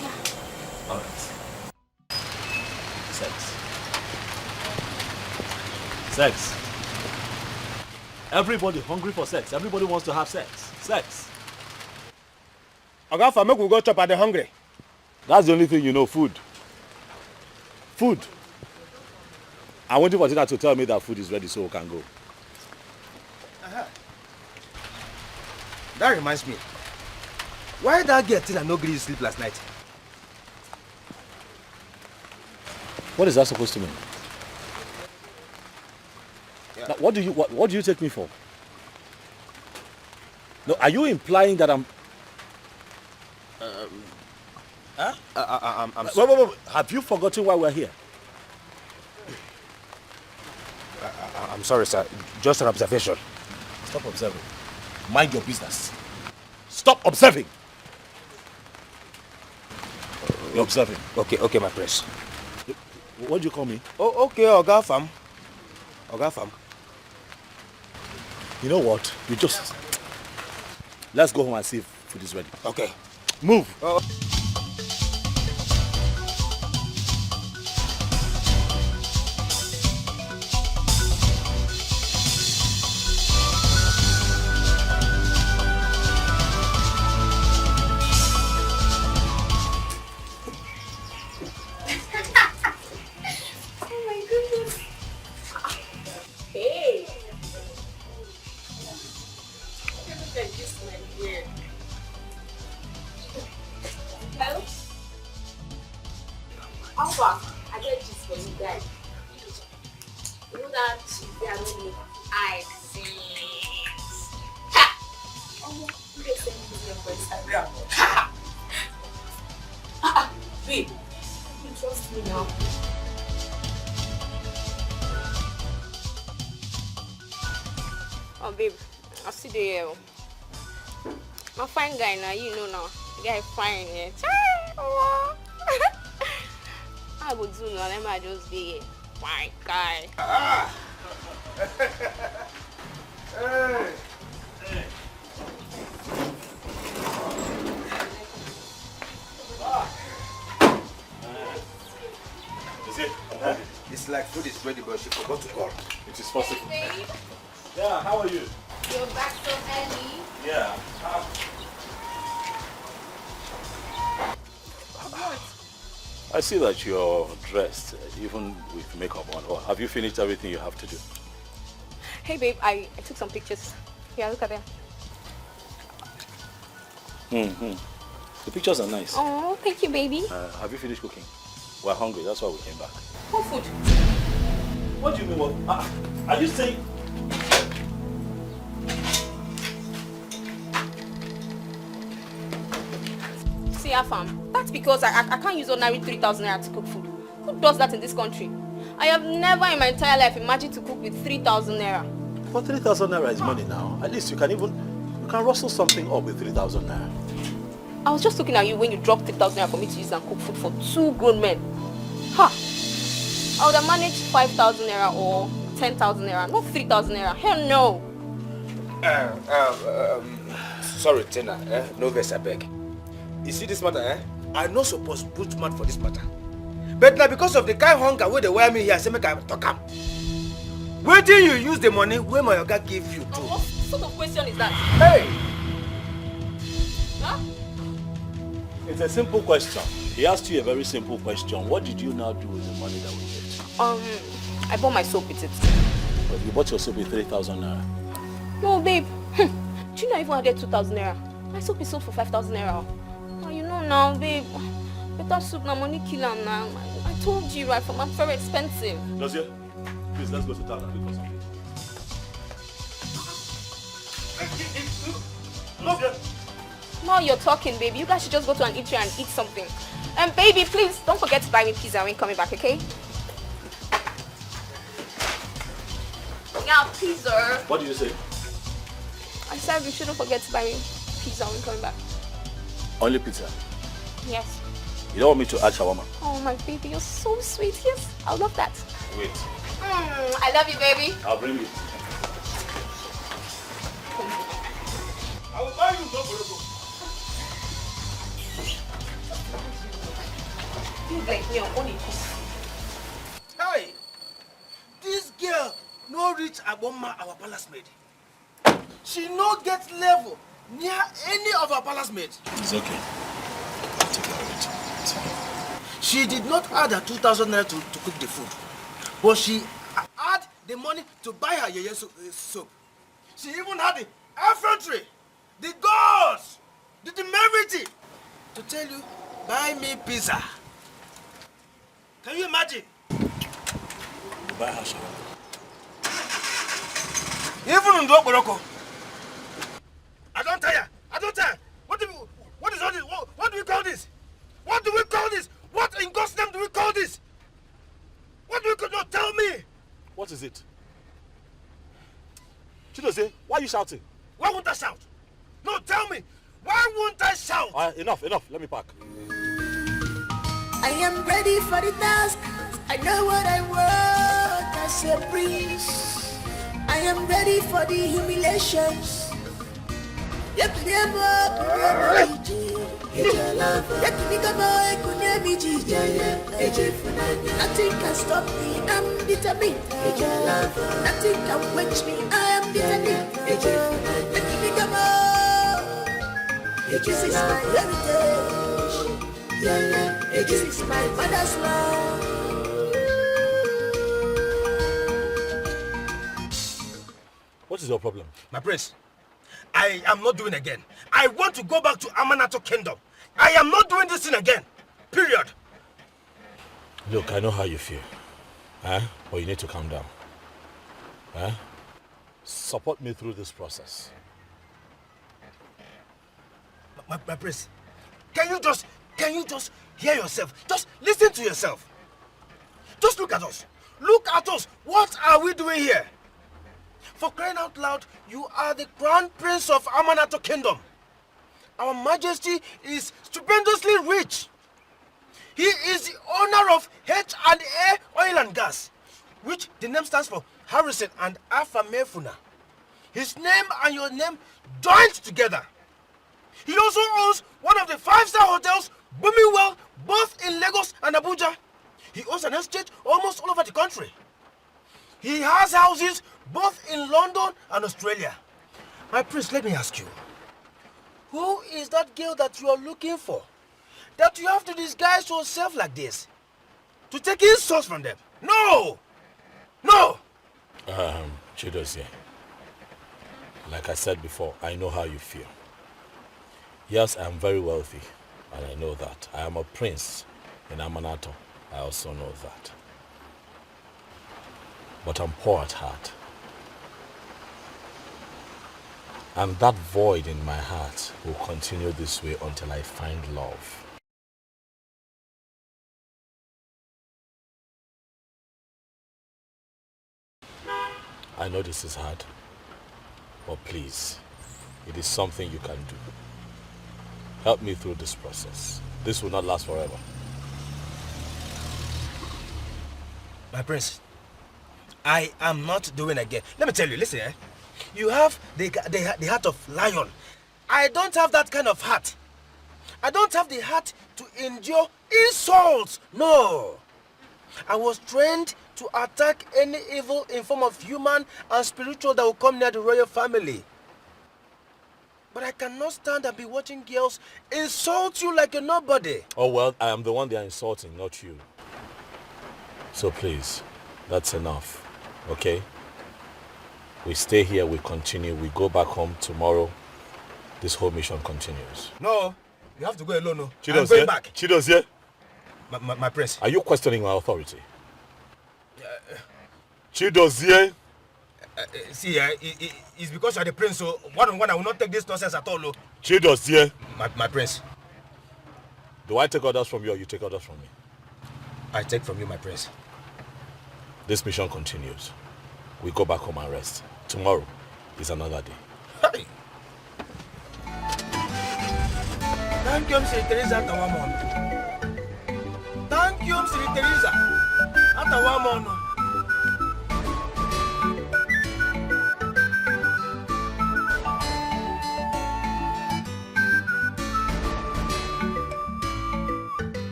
Speaker 4: Yeah. Alright. Sex. Everybody hungry for sex. Everybody wants to have sex. Sex.
Speaker 9: Oga, make we go chop at the hungry.
Speaker 4: That's the only thing you know, food. Food. I'm waiting for Tina to tell me that food is ready so we can go.
Speaker 9: That reminds me. Why that girl Tina no gree sleep last night?
Speaker 4: What is that supposed to mean? Yeah. Now, what do you take me for? No, are you implying that I'm...
Speaker 9: I'm
Speaker 4: wait. Have you forgotten why we're here?
Speaker 9: I'm sorry, sir. Just an observation.
Speaker 4: Stop observing. Mind your business. Stop observing. You're observing.
Speaker 9: Okay, my prince.
Speaker 4: What do you call me?
Speaker 9: Oh, okay, Oga Fam.
Speaker 4: You know what? Let's go home and see if food is ready.
Speaker 9: Okay.
Speaker 4: Move.
Speaker 1: Babe, you trust me now.
Speaker 15: Oh, babe, I see the here. I'm fine guy now, you know now. The guy fine, yeah. I go do now, let me just be here. Fine guy.
Speaker 9: Hey.
Speaker 4: Is it?
Speaker 9: It's like food is ready, but she forgot to call.
Speaker 4: It is possible.
Speaker 15: Babe,
Speaker 4: Yeah, how are you?
Speaker 15: you're back so early.
Speaker 4: Yeah.
Speaker 15: What?
Speaker 4: I see that you're dressed, even with makeup on. Or have you finished everything you have to do?
Speaker 15: Hey babe, I took some pictures. Yeah, look at them.
Speaker 4: The pictures are nice.
Speaker 15: Oh, thank you, baby.
Speaker 4: Have you finished cooking? We're hungry, that's why we came back.
Speaker 15: What food?
Speaker 4: What do you mean? What? Are you saying...
Speaker 15: See, Afam, that's because I can't use ordinary 3,000 naira to cook food. Who does that in this country? I have never in my entire life imagined to cook with 3,000 naira.
Speaker 4: But 3,000 naira is money now. At least you can rustle something up with 3,000 naira.
Speaker 15: I was just looking at you when you dropped 3,000 naira for me to use and cook food for 2 grown men. Ha! I would have managed 5,000 naira or 10,000 naira, not 3,000 naira. Hell no!
Speaker 9: Sorry, Tina. No verse, I beg. You see this matter, I not supposed to put mouth for this matter. But now because of the kind hunger where they wear me here, say make I talk am. Where do you use the money where my oga give you to?
Speaker 15: What sort of question is that?
Speaker 9: Hey!
Speaker 15: Huh?
Speaker 4: It's a simple question. He asked you a very simple question. What did you now do with the money that we gave?
Speaker 15: I bought my soap with it.
Speaker 4: But you bought your soap with 3,000 naira.
Speaker 15: No, babe. Do you know I even added 2,000 naira? My soap is sold for 5,000 naira. Oh, you know now, babe. Better soup now, money kill am now. I told you, right, from very expensive.
Speaker 4: Dosia, please, let's go to town and look for something.
Speaker 15: Now you're talking, baby. You guys should just go to an eatery and eat something. And baby, please don't forget to buy me pizza when you're coming back, okay? Yeah, pizza.
Speaker 4: What did you say?
Speaker 15: I said you shouldn't forget to buy me pizza when you're coming back.
Speaker 4: Only pizza.
Speaker 15: Yes.
Speaker 4: You don't want me to add shawarma?
Speaker 15: Oh my baby, you're so sweet. Yes, I love that.
Speaker 4: Wait.
Speaker 15: I love you, baby.
Speaker 4: I'll bring it.
Speaker 5: I will buy you no.
Speaker 3: Hey, this girl no reach Aboma, our palace maid. She no get level near any of our palace maids.
Speaker 4: It's okay. I'll take care of it. It's fine.
Speaker 3: She did not add her 2,000 naira to cook the food, but she had the money to buy her yeye soap. She even had the effrontery, the guts, the temerity to tell you, buy me pizza. Can you imagine?
Speaker 4: You buy her shawarma.
Speaker 3: Even in Boroko. I don't tire. What is all this? What do we call this? What do we call this? What in God's name do we call this? What do we call? No, tell me.
Speaker 4: What is it? Chidozie, why are you shouting?
Speaker 3: Why won't I shout? No, tell me. Why won't I shout?
Speaker 4: Enough. Let me pack.
Speaker 7: I am ready for the task. I know what I want as a prince. I am ready for the humiliations. Nothing can stop me, I'm determined. Nothing can quench me, I am determined. This is my heritage. This is my mother's love.
Speaker 4: What is your problem?
Speaker 3: My prince, I am not doing again. I want to go back to Amanato Kingdom. I am not doing this thing again. Period.
Speaker 4: Look, I know how you feel. But you need to calm down. Support me through this process.
Speaker 3: My prince, can you just hear yourself? Just listen to yourself. Just look at us. Look at us. What are we doing here? For crying out loud, you are the crown prince of Amanato Kingdom. Our majesty is stupendously rich. He is the owner of H&A Oil and Gas, which the name stands for Harrison and Afamefuna. His name and your name joined together. He also owns one of the 5-star hotels booming well both in Lagos and Abuja. He owns an estate almost all over the country. He has houses both in London and Australia. My prince, let me ask you, who is that girl that you are looking for? That you have to disguise yourself like this? To take insults from them? No! No!
Speaker 4: Chidozie, like I said before, I know how you feel. Yes, I am very wealthy, and I know that. I am a prince in Amanato. I also know that. But I'm poor at heart. And that void in my heart will continue this way until I find love. I know this is hard, but please, it is something you can do. Help me through this process. This will not last forever.
Speaker 3: My prince, I am not doing again. Let me tell you, listen, you have the heart of lion. I don't have that kind of heart. I don't have the heart to endure insults. No. I was trained to attack any evil in form of human and spiritual that will come near the royal family. But I cannot stand and be watching girls insult you like a nobody.
Speaker 4: Oh well, I am the one they are insulting, not you. So please, that's enough, okay? We stay here, we continue, we go back home tomorrow. This whole mission continues.
Speaker 3: No, you have to go alone. No. I'm
Speaker 4: Chidozie,
Speaker 3: going back.
Speaker 4: Chidozie.
Speaker 3: My prince.
Speaker 4: Are you questioning my authority? Chidozie.
Speaker 9: See, it's because you're the prince, so one-on-one, I will not take this nonsense at all.
Speaker 4: Chidos, yeah.
Speaker 9: My prince.
Speaker 4: Do I take orders from you or you take orders from me?
Speaker 9: I take from you, my prince.
Speaker 4: This mission continues. We go back home and rest. Tomorrow is another day.
Speaker 9: Hey. Thank you, Mr. Teresa Atawamon. Thank you, Mr. Teresa Atawamon.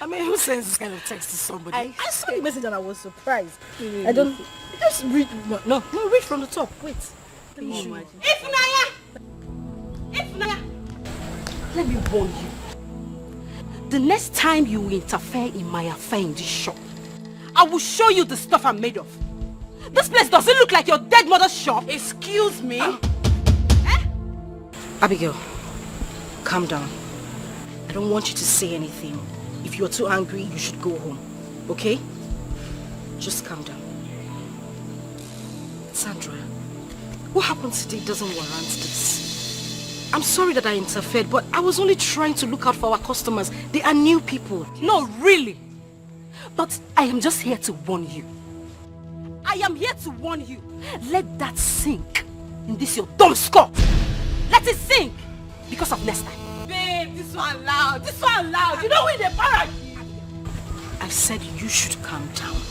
Speaker 2: I mean, who sends this kind of text to somebody? I saw the message and I was surprised. I don't... Just read... No, read from the top. Wait. Ifnaya!
Speaker 11: Let me warn you. The next time you interfere in my affair in this shop, I will show you the stuff I'm made of. This place doesn't look like your dead mother's shop. Excuse me. Abigail, calm down. I don't want you to say anything. If you're too angry, you should go home. Okay? Just calm down. Sandra, what happened today doesn't warrant this. I'm sorry that I interfered, but I was only trying to look out for our customers. They are new people. No, really. But I am just here to warn you. I am here to warn you. Let that sink in this your dumb skull. Let it sink because of next time.
Speaker 2: Babe, this one loud. This one loud. You know when they parrot.
Speaker 11: I said you should calm down.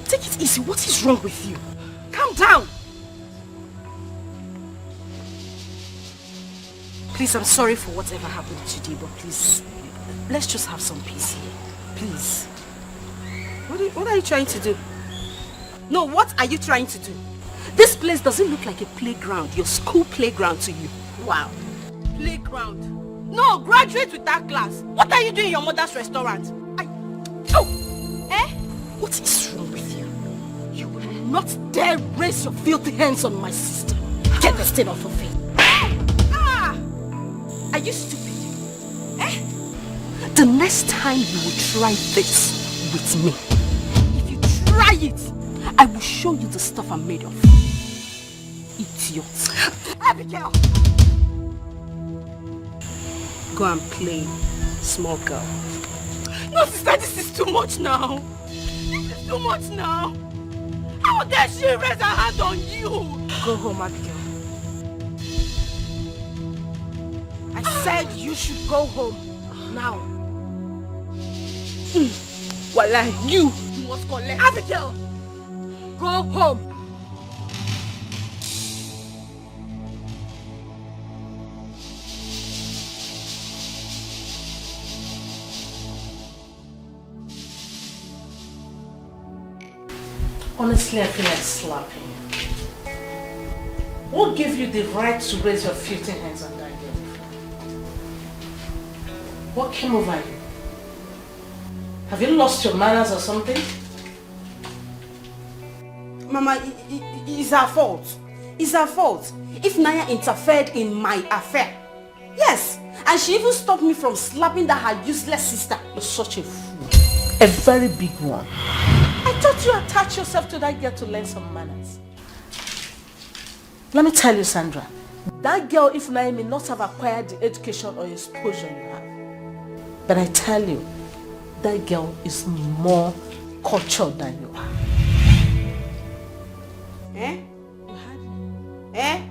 Speaker 11: Take it easy. What is wrong with you? Calm down. Please, I'm sorry for whatever happened today, but please, let's just have some peace here. Please. What are you trying to do? No, what are you trying to do? This place doesn't look like a playground, your school playground to you. Wow.
Speaker 2: Playground. No, graduate with that class. What are you doing in your mother's restaurant?
Speaker 11: What is wrong with you? You will not dare raise your filthy hands on my sister. Get the stain off of it. Are you stupid? The next time you will try this with me, if you try it, I will show you the stuff I'm made of. Idiot.
Speaker 2: Abigail!
Speaker 11: Go and play, small girl.
Speaker 2: No, sister, this is too much now. This is too much now. How dare she raise her hand on you?
Speaker 11: Go home, Abigail. I said you should go home now.
Speaker 2: Wallah, you must collect. Abigail, go home.
Speaker 1: Honestly, I feel like slapping you. What gave you the right to raise your filthy hands on that girl? What came over you? Have you lost your manners or something?
Speaker 11: Mama, it's her fault. It's her fault. If Naya interfered in my affair. Yes, and she even stopped me from slapping that her useless sister.
Speaker 1: You're such a fool. A very big one. I thought you attached yourself to that girl to learn some manners. Let me tell you, Sandra, that girl, if Naya, may not have acquired the education or exposure you have. But I tell you, that girl is more cultured than you are.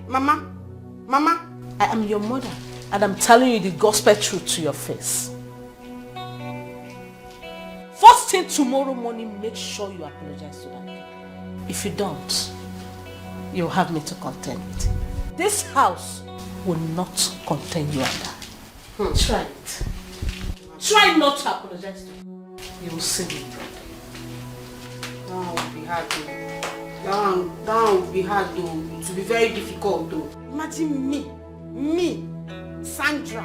Speaker 11: Mama? Mama?
Speaker 1: I am your mother, and I'm telling you the gospel truth to your face. First thing tomorrow morning, make sure you apologize to that girl. If you don't, you'll have me to contend with. This house will not contain you and I. Try it. Try not to apologize to me. You will see me.
Speaker 11: That would be hard though. That would be hard though. It will be very difficult though. Imagine me, Sandra,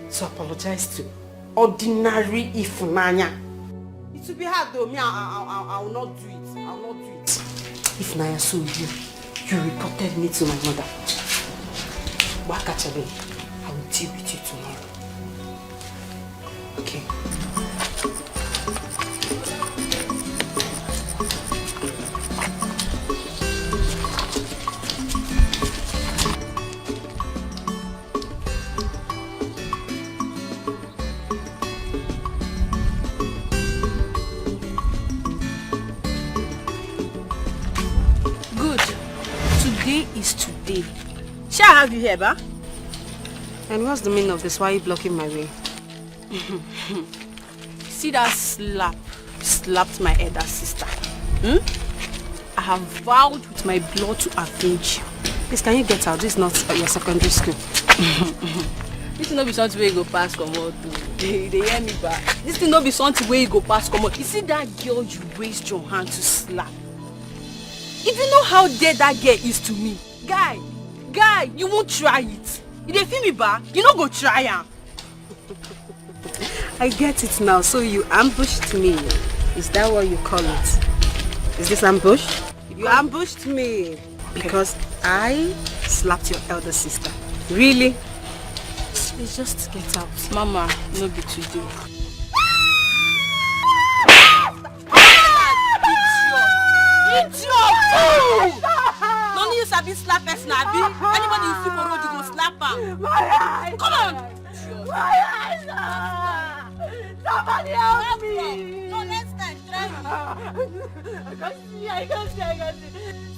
Speaker 11: to apologize to ordinary Ifnanya.
Speaker 2: It will be hard though. Me, I will not do it. I will not do it.
Speaker 8: If Naya saw you reported me to my mother. Wakachabe, I will deal with you tomorrow. Okay.
Speaker 2: Good. Today is today. Shall I have you here, ba?
Speaker 8: And what's the meaning of this? Why are you blocking my way?
Speaker 2: See that slap? Slapped my elder sister. I have vowed with my blood to avenge you.
Speaker 8: Please, can you get out? This is not your secondary school.
Speaker 2: This thing no be something where you go pass comot. They hear me back. This thing no be something where you go pass comot. You see that girl you raised your hand to slap? If you know how dear that girl is to me, guy, you won't try it. You dey feel me back? You no go try am.
Speaker 8: I get it now. So you ambushed me. Is that what you call it? Is this ambush? You ambushed me because I slapped your elder sister. Really?
Speaker 2: Please just get out. Mama, no be today. Idiot! No need you sabi slap person, abi? Anybody you see for road, you go slap am. Come on!
Speaker 7: My eyes! Somebody help me!
Speaker 2: No, next time, try me.
Speaker 7: I can see.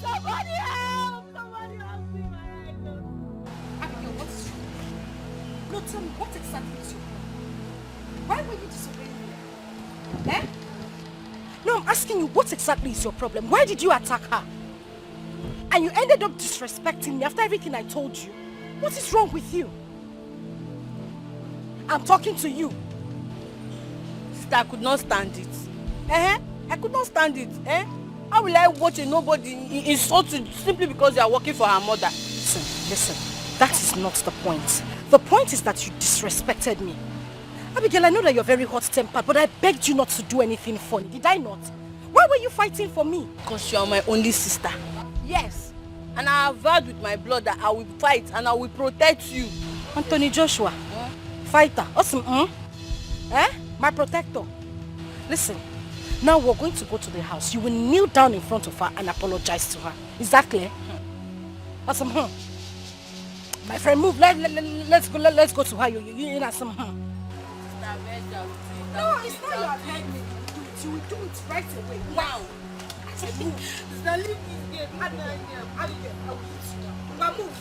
Speaker 7: Somebody help! Somebody help me, my eyes!
Speaker 10: Abigail, what's wrong? No, tell me, what exactly is your problem? Why were you disobeying me? Eh? No, I'm asking you, what exactly is your problem? Why did you attack her? And you ended up disrespecting me after everything I told you. What is wrong with you? I'm talking to you.
Speaker 2: Sister, I could not stand it. I could not stand it. How will I watch a nobody insult you simply because you are working for her mother?
Speaker 10: Listen. That is not the point. The point is that you disrespected me. Abigail, I know that you're very hot-tempered, but I begged you not to do anything funny. Did I not? Why were you fighting for me?
Speaker 2: Because you are my only sister. Yes. And I have vowed with my blood that I will fight and I will protect you.
Speaker 10: Anthony Joshua. Fighter. Awesome. My protector. Listen. Now we're going to go to the house. You will kneel down in front of her and apologize to her. Is that clear? Awesome. My friend, move. Let's go to her. You know some.
Speaker 2: No, it's not your head. You will do it right away. Wow. I move. Sister, leave this game. I will hit you now. Now move.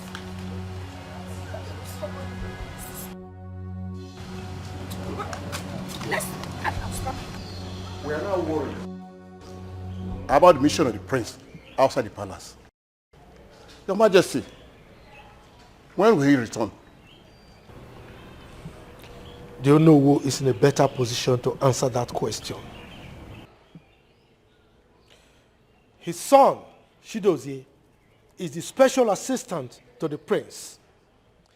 Speaker 3: We are now worried about the mission of the prince outside the palace. Your Majesty, when will he return?
Speaker 16: Do you know who is in a better position to answer that question? His son, Chidozie, is the special assistant to the prince.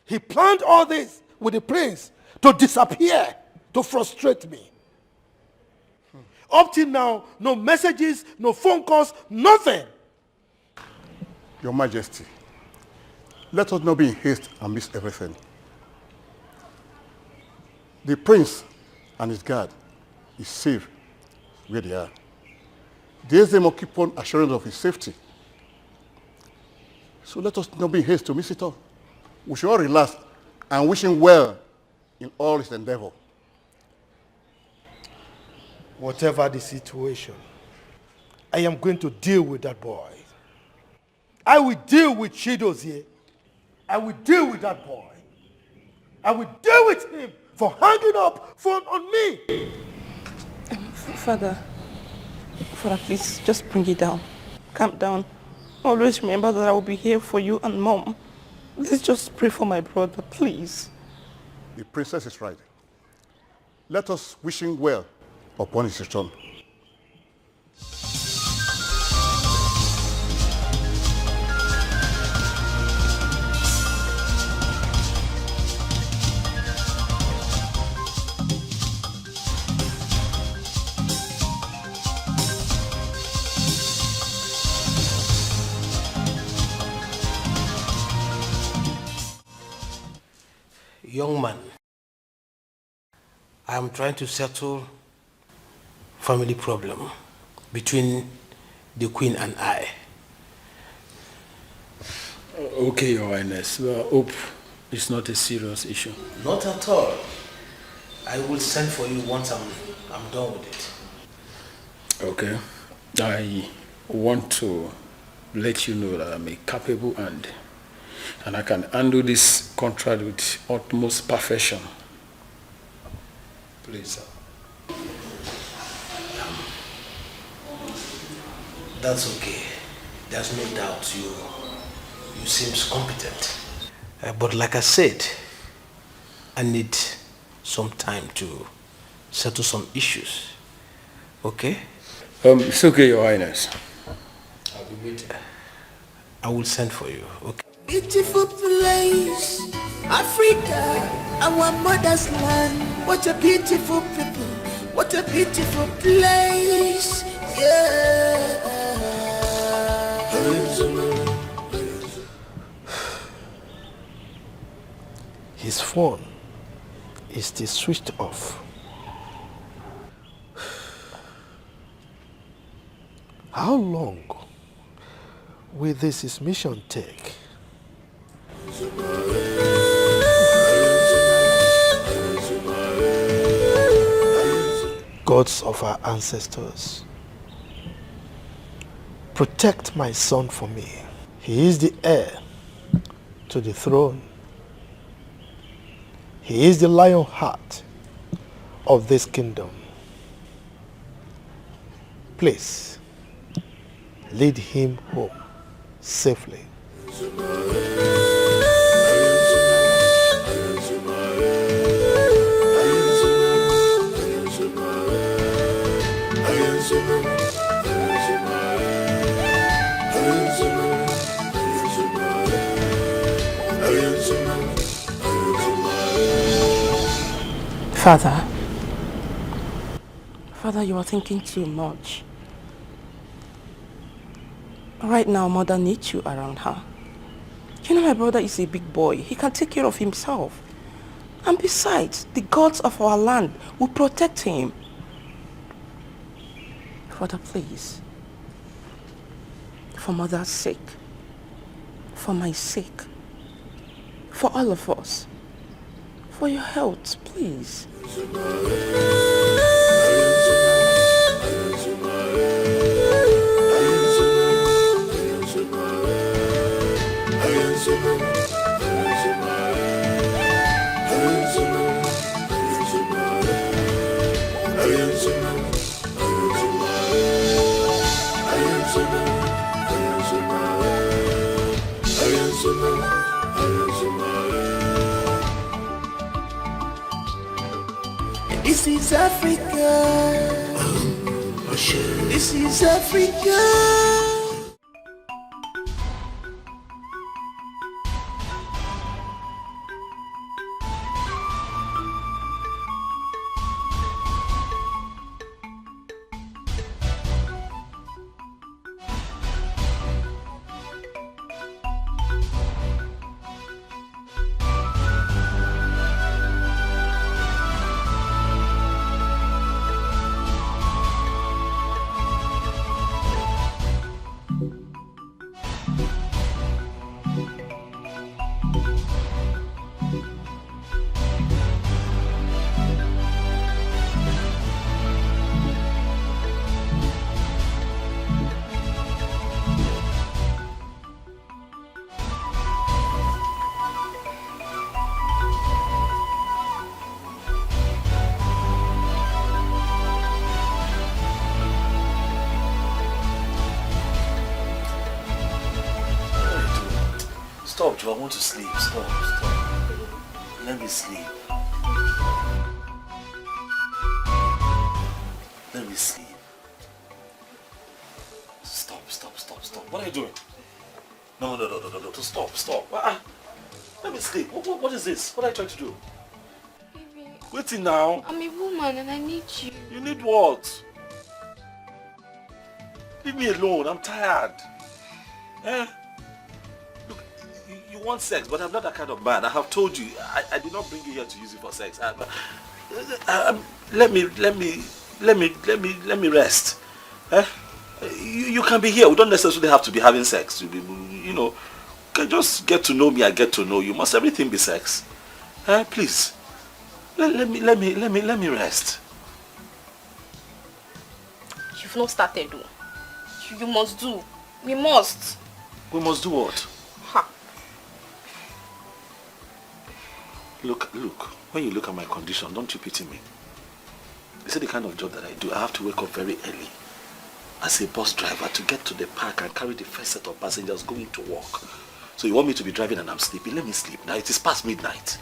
Speaker 16: He planned all this with the prince to disappear, to frustrate me. Up till now, no messages, no phone calls, nothing.
Speaker 3: Your Majesty, let us not be in haste and miss everything. The prince and his guard is safe where they are. They must keep on assurance of his safety. So let us not be in haste to miss it all. We should all relax and wish him well in all his endeavor.
Speaker 16: Whatever the situation, I am going to deal with that boy. I will deal with Chidozie. I will deal with that boy. I will deal with him for hanging up phone on me.
Speaker 8: Father, please just bring it down. Calm down. Always remember that I will be here for you and Mom. Let's just pray for my brother, please.
Speaker 3: The princess is right. Let us wish him well upon his return.
Speaker 13: young man, I am trying to settle family problem between the Queen and I.
Speaker 19: Okay, Your Highness. Well, hope it's not a serious issue.
Speaker 13: Not at all. I will send for you once I'm done with it.
Speaker 19: Okay. I want to let you know that I'm a capable hand and I can handle this contract with utmost perfection. Please, sir.
Speaker 13: That's okay. There's no doubt you seem competent. But like I said, I need some time to settle some issues. Okay?
Speaker 19: It's okay, Your Highness.
Speaker 13: I'll be waiting. I will send for you, okay?
Speaker 7: Beautiful place, Africa, our mother's land. What a beautiful people, what a beautiful place, yeah.
Speaker 3: His phone is still switched off. How long will this mission take? Gods of our ancestors, protect my son for me. He is the heir to the throne. He is the lion heart of this kingdom. Please, lead him home safely.
Speaker 8: Father, you are thinking too much. Right now, mother needs you around her. You know my brother is a big boy. He can take care of himself. And besides, the gods of our land will protect him. Father, please. For mother's sake. For my sake. For all of us. For your health, please.
Speaker 7: This is Africa. This is Africa.
Speaker 3: Stop, Joe. I want to sleep. Stop. Let me sleep. Let me sleep. Stop. What are you doing? No. Stop. Let me sleep. What is this? What are you trying to do?
Speaker 15: Baby,
Speaker 3: Waiting now.
Speaker 15: I'm a woman and I need you.
Speaker 3: You need what? Leave me alone. I'm tired. Eh? Look, you
Speaker 4: want sex, but I'm not that kind of man. I have told you, I did not bring you here to use it for sex. Let me rest. You can be here. We don't necessarily have to be having sex. You know, can just get to know me. I get to know you. Must everything be sex? Please, let me rest.
Speaker 15: You've not started, though. You must do. We must.
Speaker 4: We must do what?
Speaker 15: Ha.
Speaker 4: Look. When you look at my condition, don't you pity me? Is it the kind of job that I do? I have to wake up very early as a bus driver to get to the park and carry the first set of passengers going to work. So you want me to be driving and I'm sleeping? Let me sleep now. It is past midnight.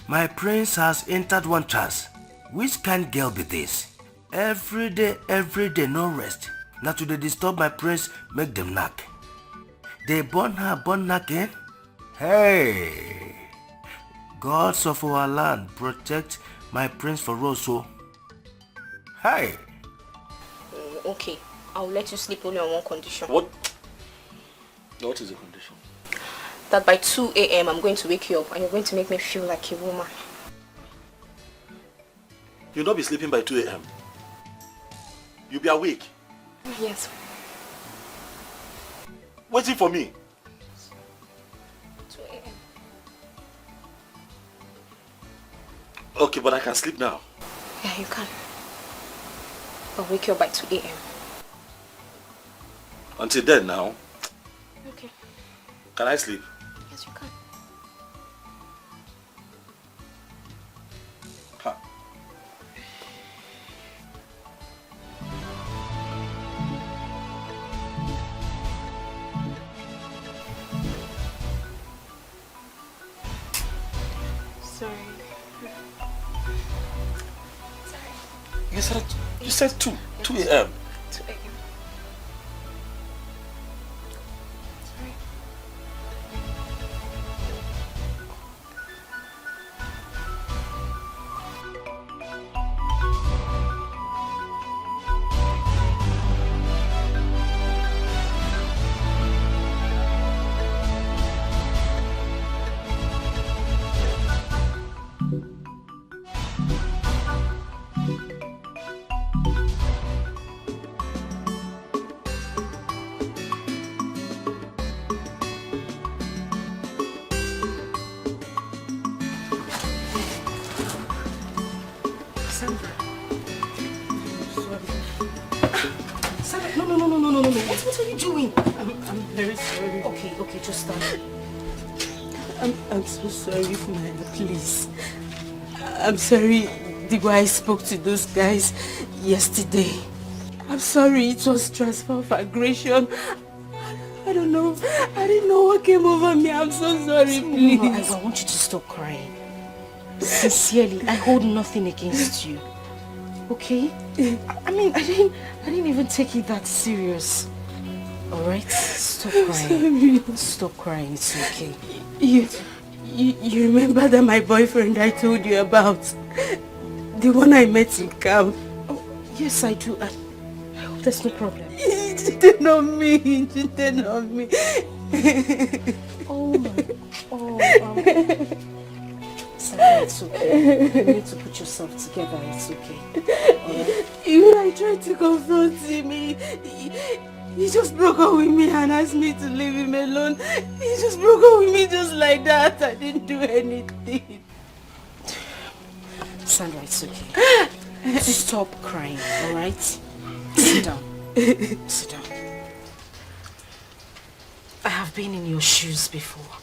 Speaker 14: My prince has entered one trance. Which kind girl be this? Every day, no rest. Now to they disturb my prince, make them knack. They burn knacking. Hey! Gods of our land, protect my prince for Rosso. Hey!
Speaker 15: Okay, I'll let you sleep only on one condition.
Speaker 4: What is the condition?
Speaker 15: That by 2 a.m. I'm going to wake you up and you're going to make me feel like a woman.
Speaker 4: You'll not be sleeping by 2 a.m. You'll be awake.
Speaker 15: Yes.
Speaker 4: Waiting for me.
Speaker 15: 2 a.m.
Speaker 4: Okay, but I can sleep now.
Speaker 15: Yeah, you can. I'll wake you up by 2 a.m.
Speaker 4: Until then now.
Speaker 15: Okay.
Speaker 4: Can I sleep?
Speaker 15: Yes, you can.
Speaker 4: Ha.
Speaker 15: Sorry.
Speaker 4: You said 2 a.m.
Speaker 15: 2 a.m. Sorry.
Speaker 1: No. What are you doing? I'm very sorry. Okay, just stand. I'm so sorry, Funaya, please. I'm sorry the way I spoke to those guys yesterday. I'm sorry, it was transfer of aggression. I don't know. I didn't know what came over me. I'm so sorry, please.
Speaker 8: No, I want you to stop crying. Sincerely, I hold nothing against you. Okay? I mean, I didn't even take it that serious. Alright? Stop crying.
Speaker 1: Sorry.
Speaker 8: Stop crying, it's okay.
Speaker 1: You remember that my boyfriend I told you about? The one I met in camp?
Speaker 8: Oh, yes, I do. I hope there's no problem.
Speaker 1: He cheated on me.
Speaker 8: Oh my... Sandra, it's okay. You need to put yourself together. It's okay. Alright?
Speaker 1: Even I tried to confront him. He just broke up with me and asked me to leave him alone. He just broke up with me just like that. I didn't do anything.
Speaker 8: Sandra, it's okay. Stop crying, alright? Sit down. Sit down. I have been in your shoes before.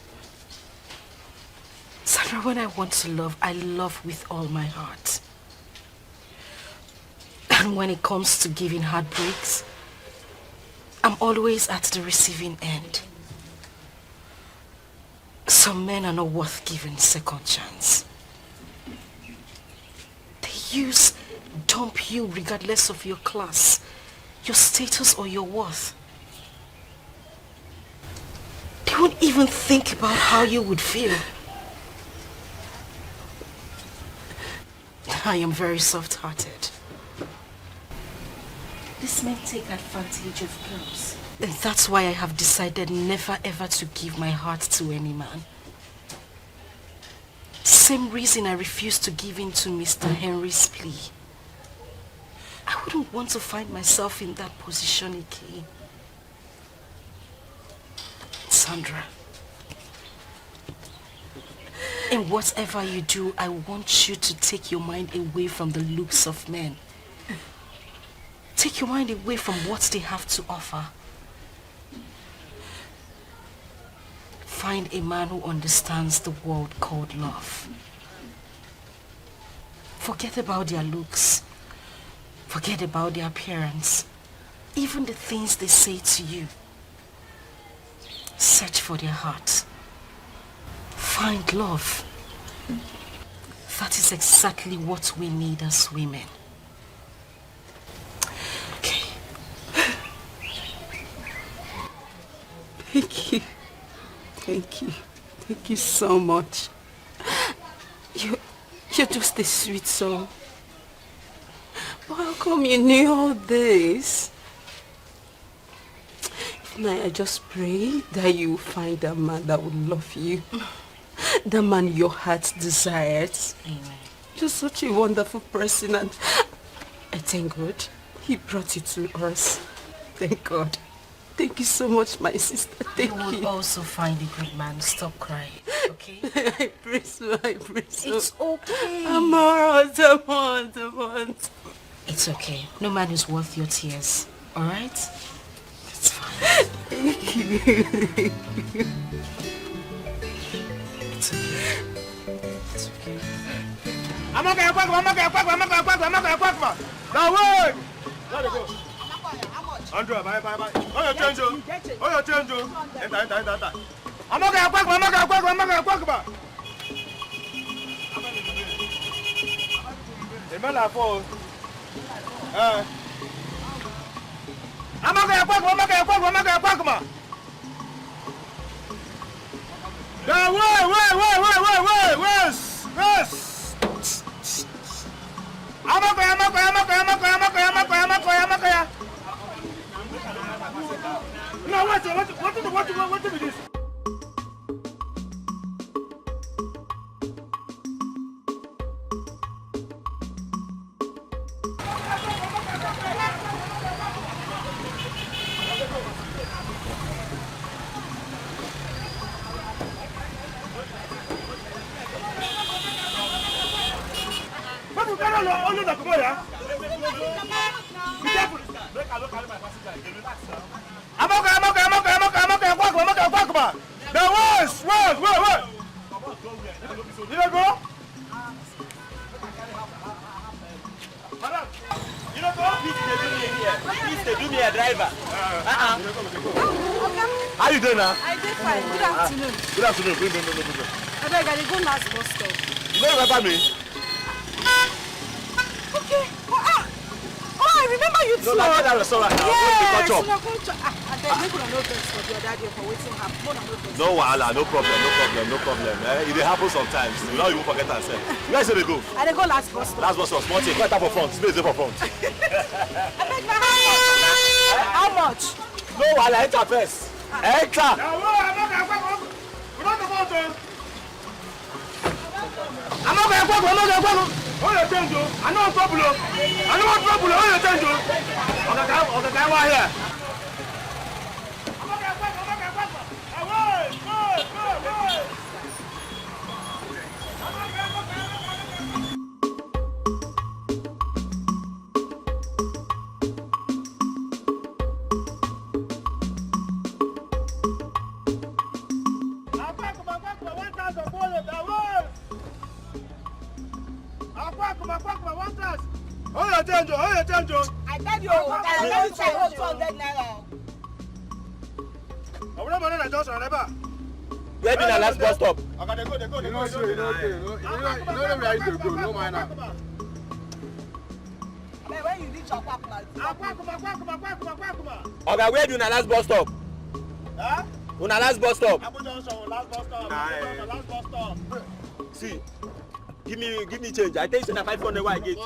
Speaker 8: Sandra, when I want to love, I love with all my heart. And when it comes to giving heartbreaks, I'm always at the receiving end. Some men are not worth giving second chance. They dump you regardless of your class, your status or your worth. They won't even think about how you would feel. I am very soft-hearted. These men take advantage of girls.
Speaker 1: And that's why I have decided never ever to give my heart to any man. Same reason I refused to give in to Mr. Henry's plea. I wouldn't want to find myself in that position again. Sandra, in whatever you do, I want you to take your mind away from the looks of men. Take your mind away from what they have to offer. Find a man who understands the world called love. Forget about their looks. Forget about their appearance. Even the things they say to you. Search for their heart. Find love. That is exactly what we need as women. Okay.
Speaker 20: Thank you. Thank you. Thank you so much. You're just a sweet soul. But how come you knew all this? Now I just pray that you find a man that would love you. The man your heart desires.
Speaker 1: Amen.
Speaker 20: You're such a wonderful person, and I thank God he brought you to us. Thank God. Thank you so much, my sister. Thank you.
Speaker 1: You will also find a good man. Stop crying, okay?
Speaker 20: I pray so, I pray so.
Speaker 1: It's okay.
Speaker 20: I'm alright, I'm on.
Speaker 1: It's okay. No man is worth your tears. Alright? It's fine.
Speaker 20: Thank you.
Speaker 1: It's okay. It's okay.
Speaker 9: I'm okay, Nollywood! Let it go. Andrew, bye. Oh, your change, oh, your change, enter. I'm okay, the man are full. I'm okay, No, what is this?
Speaker 6: How you doing now?
Speaker 11: I did fine. Good afternoon.
Speaker 6: Good afternoon. Bring.
Speaker 11: I beg, I go last bus stop.
Speaker 6: You don't remember me?
Speaker 11: Okay. I remember you too.
Speaker 6: No, that restaurant now.
Speaker 11: Yes.
Speaker 6: Go
Speaker 11: I beg, make una no vex for the other day for wetin happen.
Speaker 6: no wahala, no problem. It happens sometimes. You know you won't forget yourself. Where is it they go?
Speaker 11: I dey go last bus stop.
Speaker 6: Last bus stop. Small thing. Go enter for front. Space there for front.
Speaker 11: I beg, how much?
Speaker 6: No wahala, enter first. Enter.
Speaker 9: I'm okay, oh, your change, I know trouble. Oh, your change. Okay, guy, why here? Oh, your change.
Speaker 2: I tell you, I tell you, 200 naira.
Speaker 6: Where be the last bus stop?
Speaker 9: Okay, they go.
Speaker 6: You know, where I used to go. No mind now.
Speaker 2: When you reach Akwakuma.
Speaker 6: Okay, where do the last bus stop?
Speaker 9: Huh?
Speaker 6: Una last bus stop.
Speaker 9: Last bus stop. See,
Speaker 6: Give me change. I tell you, 500 why I get you.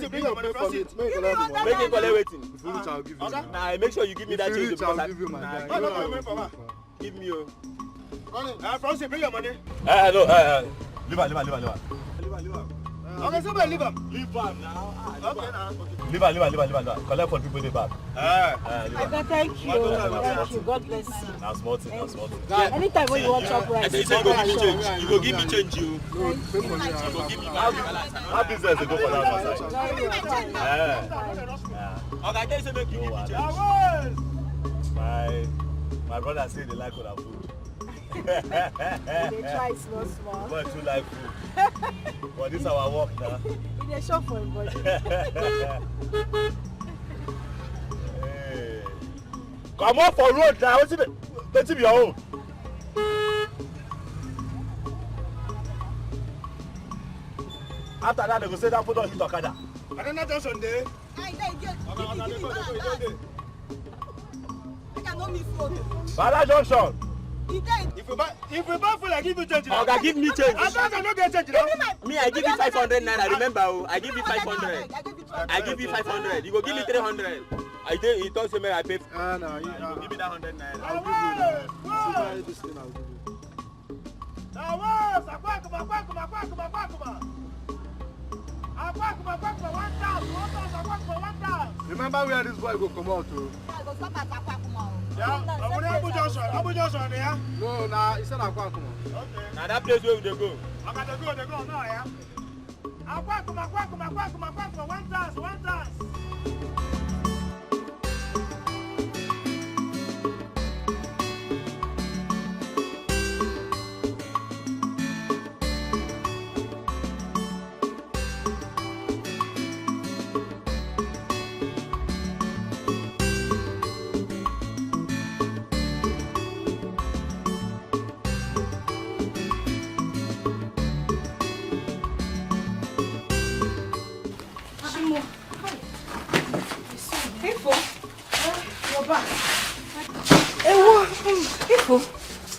Speaker 16: Bring your money for it.
Speaker 6: Make it collect waiting.
Speaker 16: If you reach, I'll give you.
Speaker 6: Nah, make sure you give me that change.
Speaker 16: I'll give you my guy.
Speaker 6: Give me your.
Speaker 9: Francis, bring your money.
Speaker 6: No, leave her.
Speaker 9: Okay, somebody leave him.
Speaker 6: Leave him now.
Speaker 9: Okay, now.
Speaker 6: Leave her. Collect for people in the back.
Speaker 10: Thank you. Thank you. God bless you.
Speaker 6: Now small thing.
Speaker 10: Anytime when you want shop rice,
Speaker 6: you go give me change. You go give me change, you. You go give me. How business they go for that one? Okay, I tell you say make you give me change. My brother say they like our food.
Speaker 10: they try small.
Speaker 6: But you like food. But this is our work now.
Speaker 10: They shop for everybody.
Speaker 6: Hey. Come on for road now. What's it your own? After that, they go say that photo hit Okada.
Speaker 9: I don't know just on there.
Speaker 6: Bala Junction.
Speaker 9: If we buy food, I give you change.
Speaker 6: Okay, give me change.
Speaker 9: I don't get change.
Speaker 6: Me, I give you 500 naira. Remember, I give you 500. I give you 500. You go give me 300. He told me I pay.
Speaker 16: No,
Speaker 6: you give me that 100 naira.
Speaker 16: I'll give you this thing. I'll give you. Remember where this boy go come out to?
Speaker 9: Abu Johnson, yeah?
Speaker 16: No, nah, he said Akwakuma.
Speaker 6: Okay. Now that place where they go.
Speaker 9: They go now, yeah? Akwakuma, 1,000.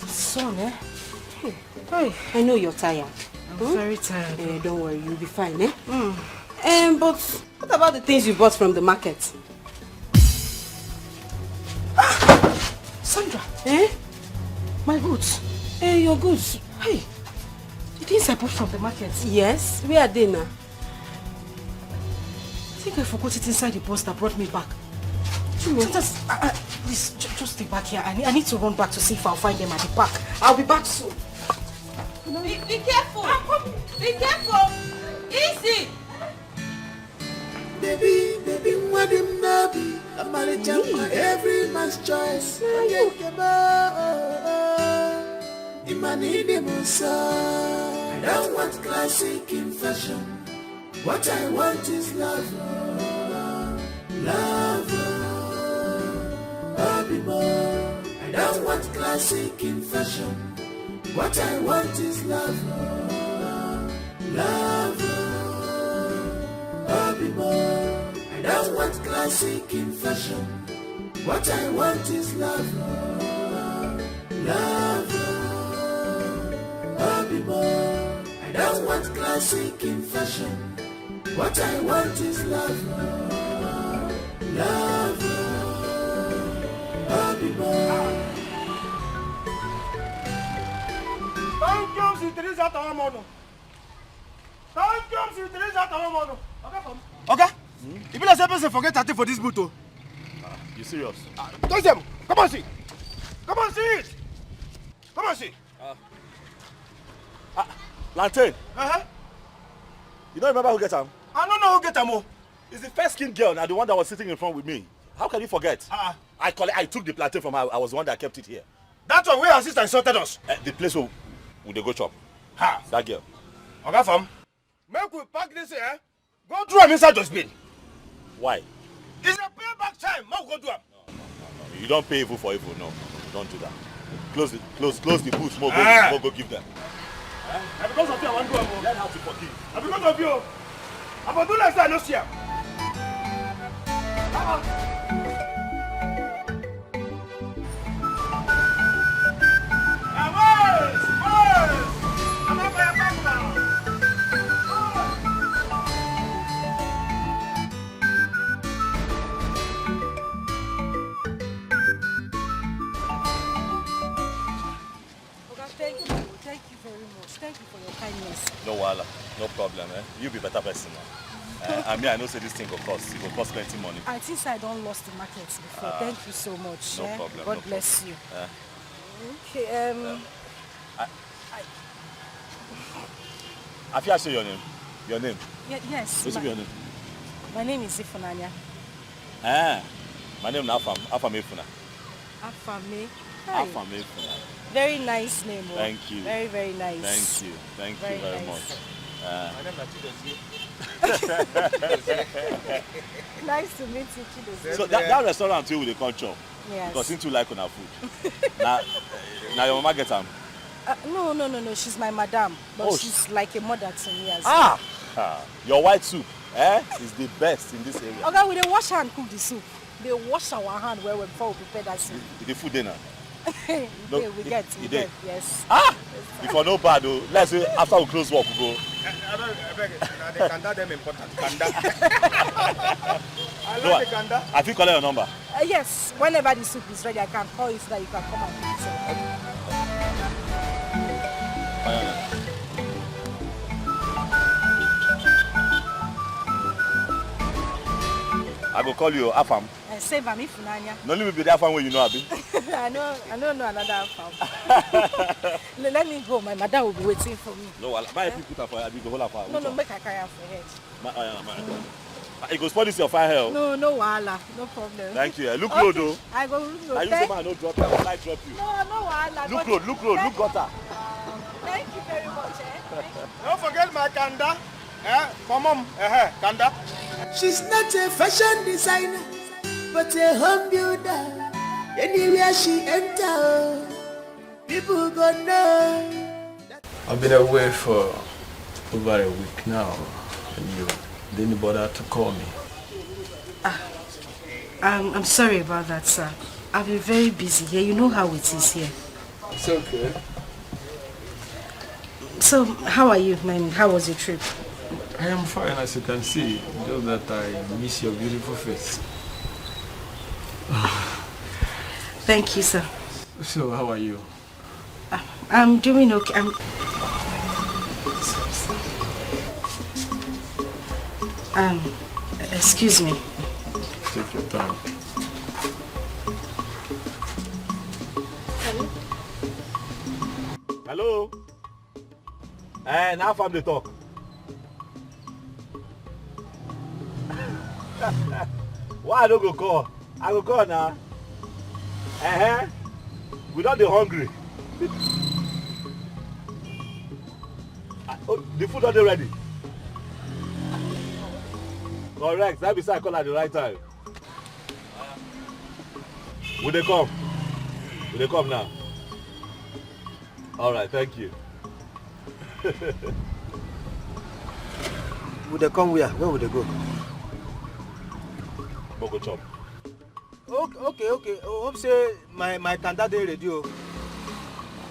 Speaker 8: Son, eh? Hey, I know you're tired.
Speaker 1: I'm very tired.
Speaker 8: Don't worry, you'll be fine, eh? But what about the things you bought from the market?
Speaker 1: Sandra!
Speaker 8: Eh?
Speaker 1: My goods.
Speaker 8: Your goods.
Speaker 1: Hey! The things I bought from the market.
Speaker 8: Yes? Where are they now?
Speaker 1: I think I forgot it inside the bus that brought me back. Please, just stay back here. I need to run back to see if I'll find them at the park. I'll be back soon.
Speaker 2: Be careful. Be careful. Easy.
Speaker 7: Baby, what him nabi? I'm a jump every man's choice. I don't want classic in fashion. What I want is love. I don't want classic in fashion. What I want is love. I don't want classic in fashion. What I want is love. I don't want classic in fashion. What I want is love.
Speaker 9: Okay? If you don't say person forget 30 for this boot,
Speaker 6: You serious?
Speaker 9: touch them. Come on, see. Come on, see it. Come on, see.
Speaker 6: Lantern. You don't remember who get him?
Speaker 9: I don't know who get him.
Speaker 6: It's the first skin girl, now the one that was sitting in front with me. How can you forget? I took the plantain from her. I was the one that kept it here.
Speaker 9: That one where her sister insulted us.
Speaker 6: The place where they go chop. That girl.
Speaker 9: Okay, fam. Make we pack this here. Go through him inside dustbin.
Speaker 6: Why?
Speaker 9: It's a payback time. Make we go do him.
Speaker 6: No. You don't pay evil for evil. No. Don't do that. Close the booth. Go give them.
Speaker 9: And because of you, I want to do him.
Speaker 6: Learn how to forgive.
Speaker 9: And because of you, I'm going to do like that. I don't see him.
Speaker 2: Thank you very much. Thank you for your kindness.
Speaker 18: No wahala, no problem. You be better person now. I know say this thing will cost. It will cost plenty money.
Speaker 2: I think I don't lost the market before. Thank you so much.
Speaker 18: No problem.
Speaker 2: God bless you. Okay.
Speaker 18: Have you asked your name? Your name?
Speaker 2: Yes.
Speaker 18: What's your name?
Speaker 2: My name is Ifunanya.
Speaker 18: My name is Afam Efuna.
Speaker 2: Afame.
Speaker 18: Afam Efuna.
Speaker 2: Very nice name.
Speaker 18: Thank you.
Speaker 2: Very, very nice.
Speaker 18: Thank you. Thank you very much.
Speaker 17: My name is Chidozie.
Speaker 2: Nice to meet you, Chidozie.
Speaker 18: So that restaurant here with the culture.
Speaker 2: Yes.
Speaker 18: Because since you like on our food. now your mama get them.
Speaker 2: No. She's my madam. But she's like a mother to me as well.
Speaker 18: Your white soup is the best in this area.
Speaker 2: Okay, we dey wash hand cook the soup. They wash our hand well before we prepare that soup.
Speaker 18: The food dinner.
Speaker 2: we get, yes.
Speaker 18: If you're no bad though, let's say after we close work we go.
Speaker 17: I beg it. Now the kanda them important. Kanda. I
Speaker 18: No,
Speaker 17: like the kanda.
Speaker 18: I think collect your number.
Speaker 2: Yes, whenever the soup is ready, I can call you so that you can come and pick it.
Speaker 18: I go call you Afam.
Speaker 2: Save am Ifunanya.
Speaker 18: No let me be the Afam where you know Abi.
Speaker 2: I don't know another Afam. Let me go. My mother will be waiting for me.
Speaker 18: No, why if you put her for Abi go hold her for?
Speaker 2: No, make her carry her for head.
Speaker 18: You go spoil this your fine hair.
Speaker 2: No wahala, no problem.
Speaker 18: Thank you. Look low though.
Speaker 2: I go look low.
Speaker 18: I use the man no drop you. I like drop you.
Speaker 2: No wahala.
Speaker 18: Look low, look gutter.
Speaker 2: Thank you very much.
Speaker 17: Don't forget my kanda. Mom, kanda.
Speaker 7: She's not a fashion designer, but a home builder. Anywhere she enter, people gonna know.
Speaker 19: I've been away for over a week now, and you didn't bother to call me.
Speaker 2: I'm sorry about that, sir. I've been very busy here. You know how it is here.
Speaker 19: It's okay.
Speaker 2: So, how are you, man? How was your trip?
Speaker 19: I am fine, as you can see, just that I miss your beautiful face.
Speaker 2: Thank you, sir.
Speaker 19: So, how are you?
Speaker 2: I'm doing okay. Excuse me.
Speaker 19: Take your time.
Speaker 18: Hello? Now from the talk. Why I don't go call? I go call now. We don't be hungry. The food not ready. Correct. That be I call at the right time. Will they come? Will they come now? All right. Thank you.
Speaker 17: Would they come where? Where would they go?
Speaker 18: Go chop.
Speaker 17: Okay. Hope say my kanda dey ready.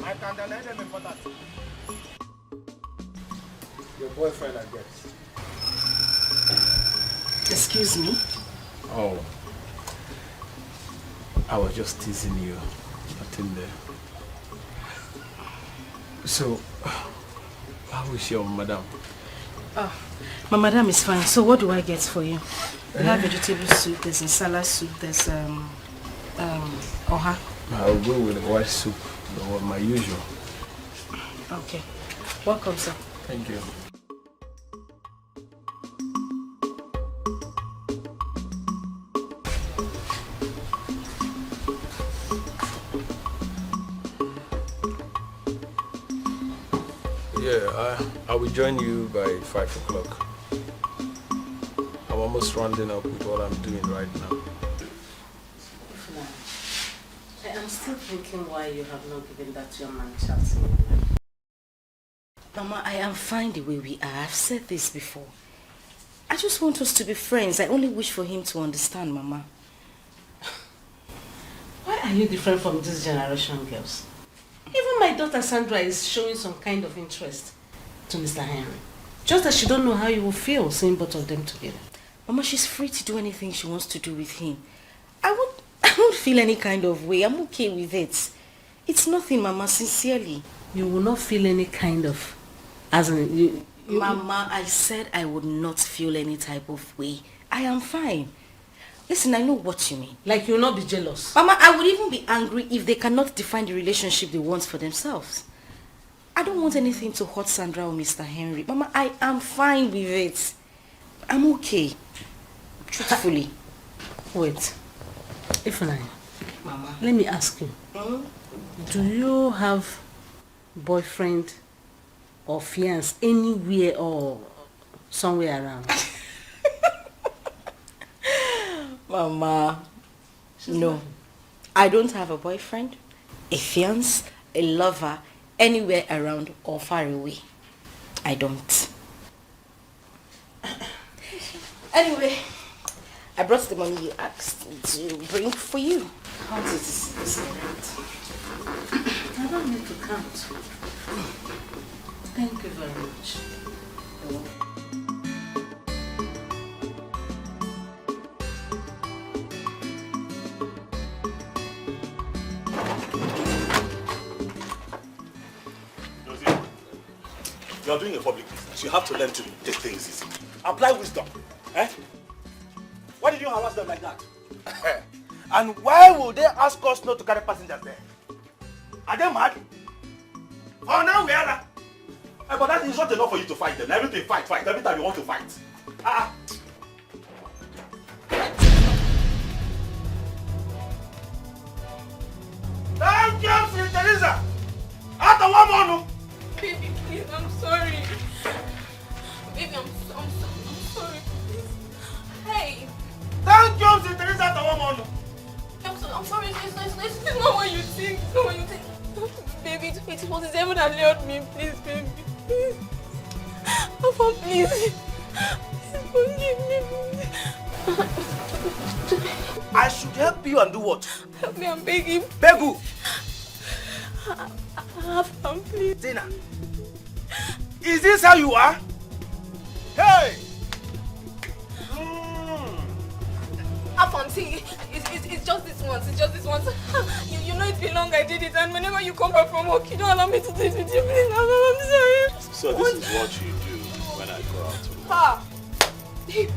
Speaker 17: My kanda let them important. Your boyfriend, I guess.
Speaker 2: Excuse me?
Speaker 19: Oh. I was just teasing you. Nothing there. So, how is your madam?
Speaker 2: My madam is fine. So what do I get for you? We have vegetable soup, there's salad soup, there's oha.
Speaker 19: I'll go with the white soup, my usual.
Speaker 2: Okay. Welcome, sir.
Speaker 19: Thank you. Yeah, I will join you by 5 o'clock. I'm almost rounding up with what I'm doing right now.
Speaker 8: I'm still thinking why you have not given that young man chance.
Speaker 2: Mama, I am fine the way we are. I've said this before. I just want us to be friends. I only wish for him to understand, Mama.
Speaker 8: Why are you different from this generation girls? Even my daughter Sandra is showing some kind of interest to Mr. Henry. Just that she don't know how you will feel seeing both of them together.
Speaker 2: Mama, she's free to do anything she wants to do with him. I won't feel any kind of way. I'm okay with it. It's nothing, Mama, sincerely.
Speaker 20: you will not feel any kind of, as in, you
Speaker 1: Mama, I said I would not feel any type of way. I am fine. Listen, I know what you mean.
Speaker 20: Like you will not be jealous.
Speaker 1: Mama, I would even be angry if they cannot define the relationship they want for themselves. I don't want anything to hurt Sandra or Mr. Henry. Mama, I am fine with it. I'm okay. Truthfully.
Speaker 20: Wait. Ifeanyi,
Speaker 1: Mama.
Speaker 20: let me ask you. Do you have boyfriend or fiance anywhere or somewhere around?
Speaker 1: Mama, no. I don't have a boyfriend, a fiance, a lover, anywhere around or far away. I don't. Anyway, I brought the money you asked me to bring for you. Count it.
Speaker 20: I don't need to count. Thank you very much.
Speaker 18: You are doing a public business. You have to learn to take things easy. Apply wisdom. Eh? Why did you harass them like that?
Speaker 3: And why would they ask us not to carry passengers there? Are they mad? Oh, now we are.
Speaker 18: But that is not enough for you to fight them. Everything fight. Every time you want to fight.
Speaker 3: Thank you, Sister Teresa. After one more.
Speaker 15: Baby, please, I'm sorry. Baby, I'm sorry, please. Hey.
Speaker 3: Thank you, Sister Teresa. After one more.
Speaker 15: I'm sorry, it's not what you think. It's not what you think. Baby, it was the devil that lured me. Please, baby. Please. Papa, please. Please forgive me.
Speaker 3: I should help you and do what?
Speaker 15: Help me, I'm begging.
Speaker 3: Beg who?
Speaker 15: Have fun, please.
Speaker 3: Tina, is this how you are? Hey!
Speaker 15: Have fun, see, it's just this once, you know it's been long I did it, and whenever you come back from work, you don't allow me to do it with you, please. I'm sorry.
Speaker 18: So this is what you do when I go out to work.
Speaker 15: Pa! Baby,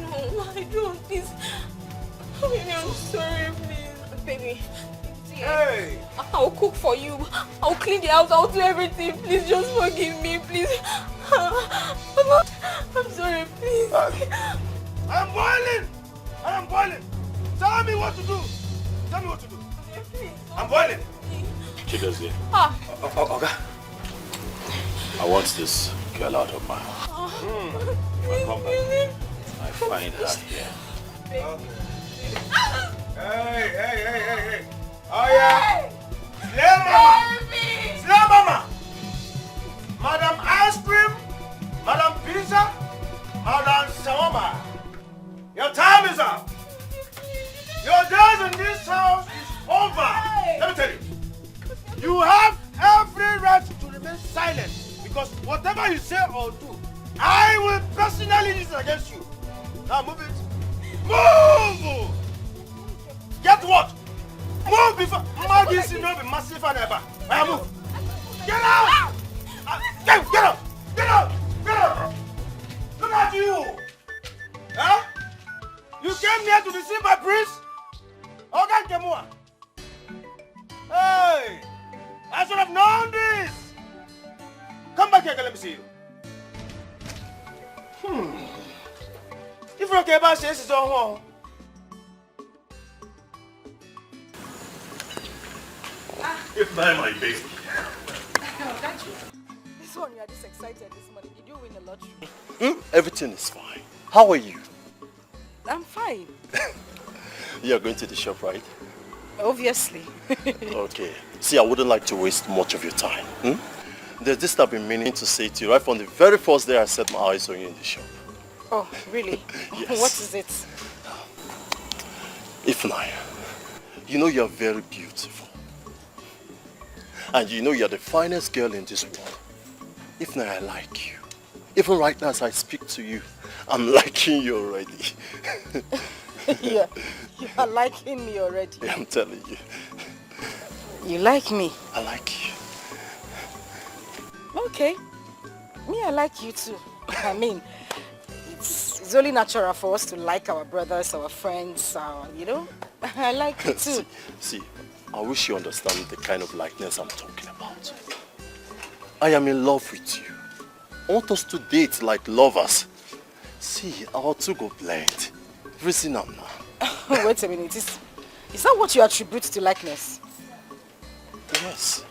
Speaker 15: no, I don't, please. Baby, I'm sorry, please. Baby, see,
Speaker 3: hey!
Speaker 15: I'll cook for you. I'll clean the house, I'll do everything. Please just forgive me, please. I'm sorry, please.
Speaker 3: I'm boiling! Tell me what to do! I'm boiling!
Speaker 18: Chidozie.
Speaker 3: Okay.
Speaker 4: I want this girl out of my house. If I come back, I find her here.
Speaker 3: Hey! Oh yeah! Slay mama! Madam Ice Cream, Madam Pizza, Madam Shawarma. Your time is up. Your days in this house is over. Let me tell you. You have every right to remain silent because whatever you say or do, I will personally use it against you. Now move it. Move! Get what? Move before this will not be massive and ever. Move. Get out! Get out! Look at you! Huh? You came here to deceive my prince? Okay, Kemua. Hey! I should have known this! Come back here, let me see you. If you're okay about this, it's on home.
Speaker 18: If not my baby.
Speaker 2: This one, you are this excited this morning. Did you win the lottery?
Speaker 21: Everything is fine. How are you?
Speaker 2: I'm fine.
Speaker 21: You are going to the shop, right?
Speaker 2: Obviously.
Speaker 21: Okay. See, I wouldn't like to waste much of your time. There's this I've been meaning to say to you right from the very first day I set my eyes on you in the shop.
Speaker 2: Oh, really?
Speaker 21: Yes.
Speaker 2: What is it?
Speaker 21: Ifeanyi, you know you're very beautiful. And you know you're the finest girl in this world. Ifeanyi, I like you. Even right now as I speak to you, I'm liking you already.
Speaker 2: You are liking me already.
Speaker 21: I'm telling you.
Speaker 2: You like me?
Speaker 21: I like you.
Speaker 2: okay. Me, I like you too. I mean, it's only natural for us to like our brothers, our friends, you know. I like you too.
Speaker 21: See, I wish you understand the kind of likeness I'm talking about. I am in love with you. I want us to date like lovers. See, our two go blend. Reason now.
Speaker 2: Wait a minute. Is that what you attribute to likeness?
Speaker 21: Yes.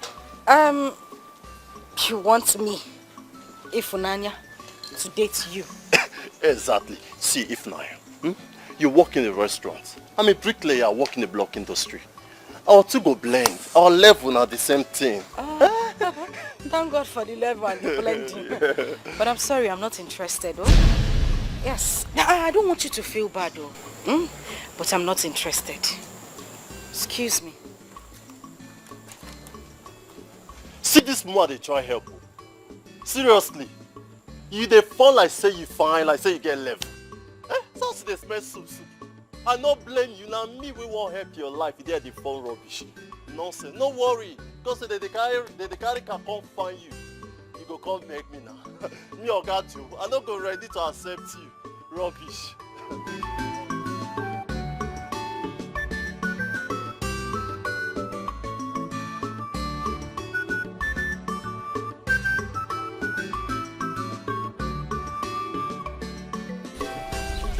Speaker 2: You want me, Ifunanya, to date you?
Speaker 21: Exactly. See, Ifnaya, you work in a restaurant. I'm a bricklayer, I work in the block industry. Our two go blend. Our level are the same thing.
Speaker 2: Thank God for the level and the blending. But I'm sorry, I'm not interested. Oh? Yes. I don't want you to feel bad, though. But I'm not interested. Excuse me.
Speaker 21: See this man, they try help. Seriously. You they fall like say you fine, like say you get level. Sounds they smell soup. I not blame you now. Me we won't help your life. They are the fun rubbish. Nonsense. No worry. Because they carry can come find you. You go come make me now. Me or got you. I not go ready to accept you. Rubbish.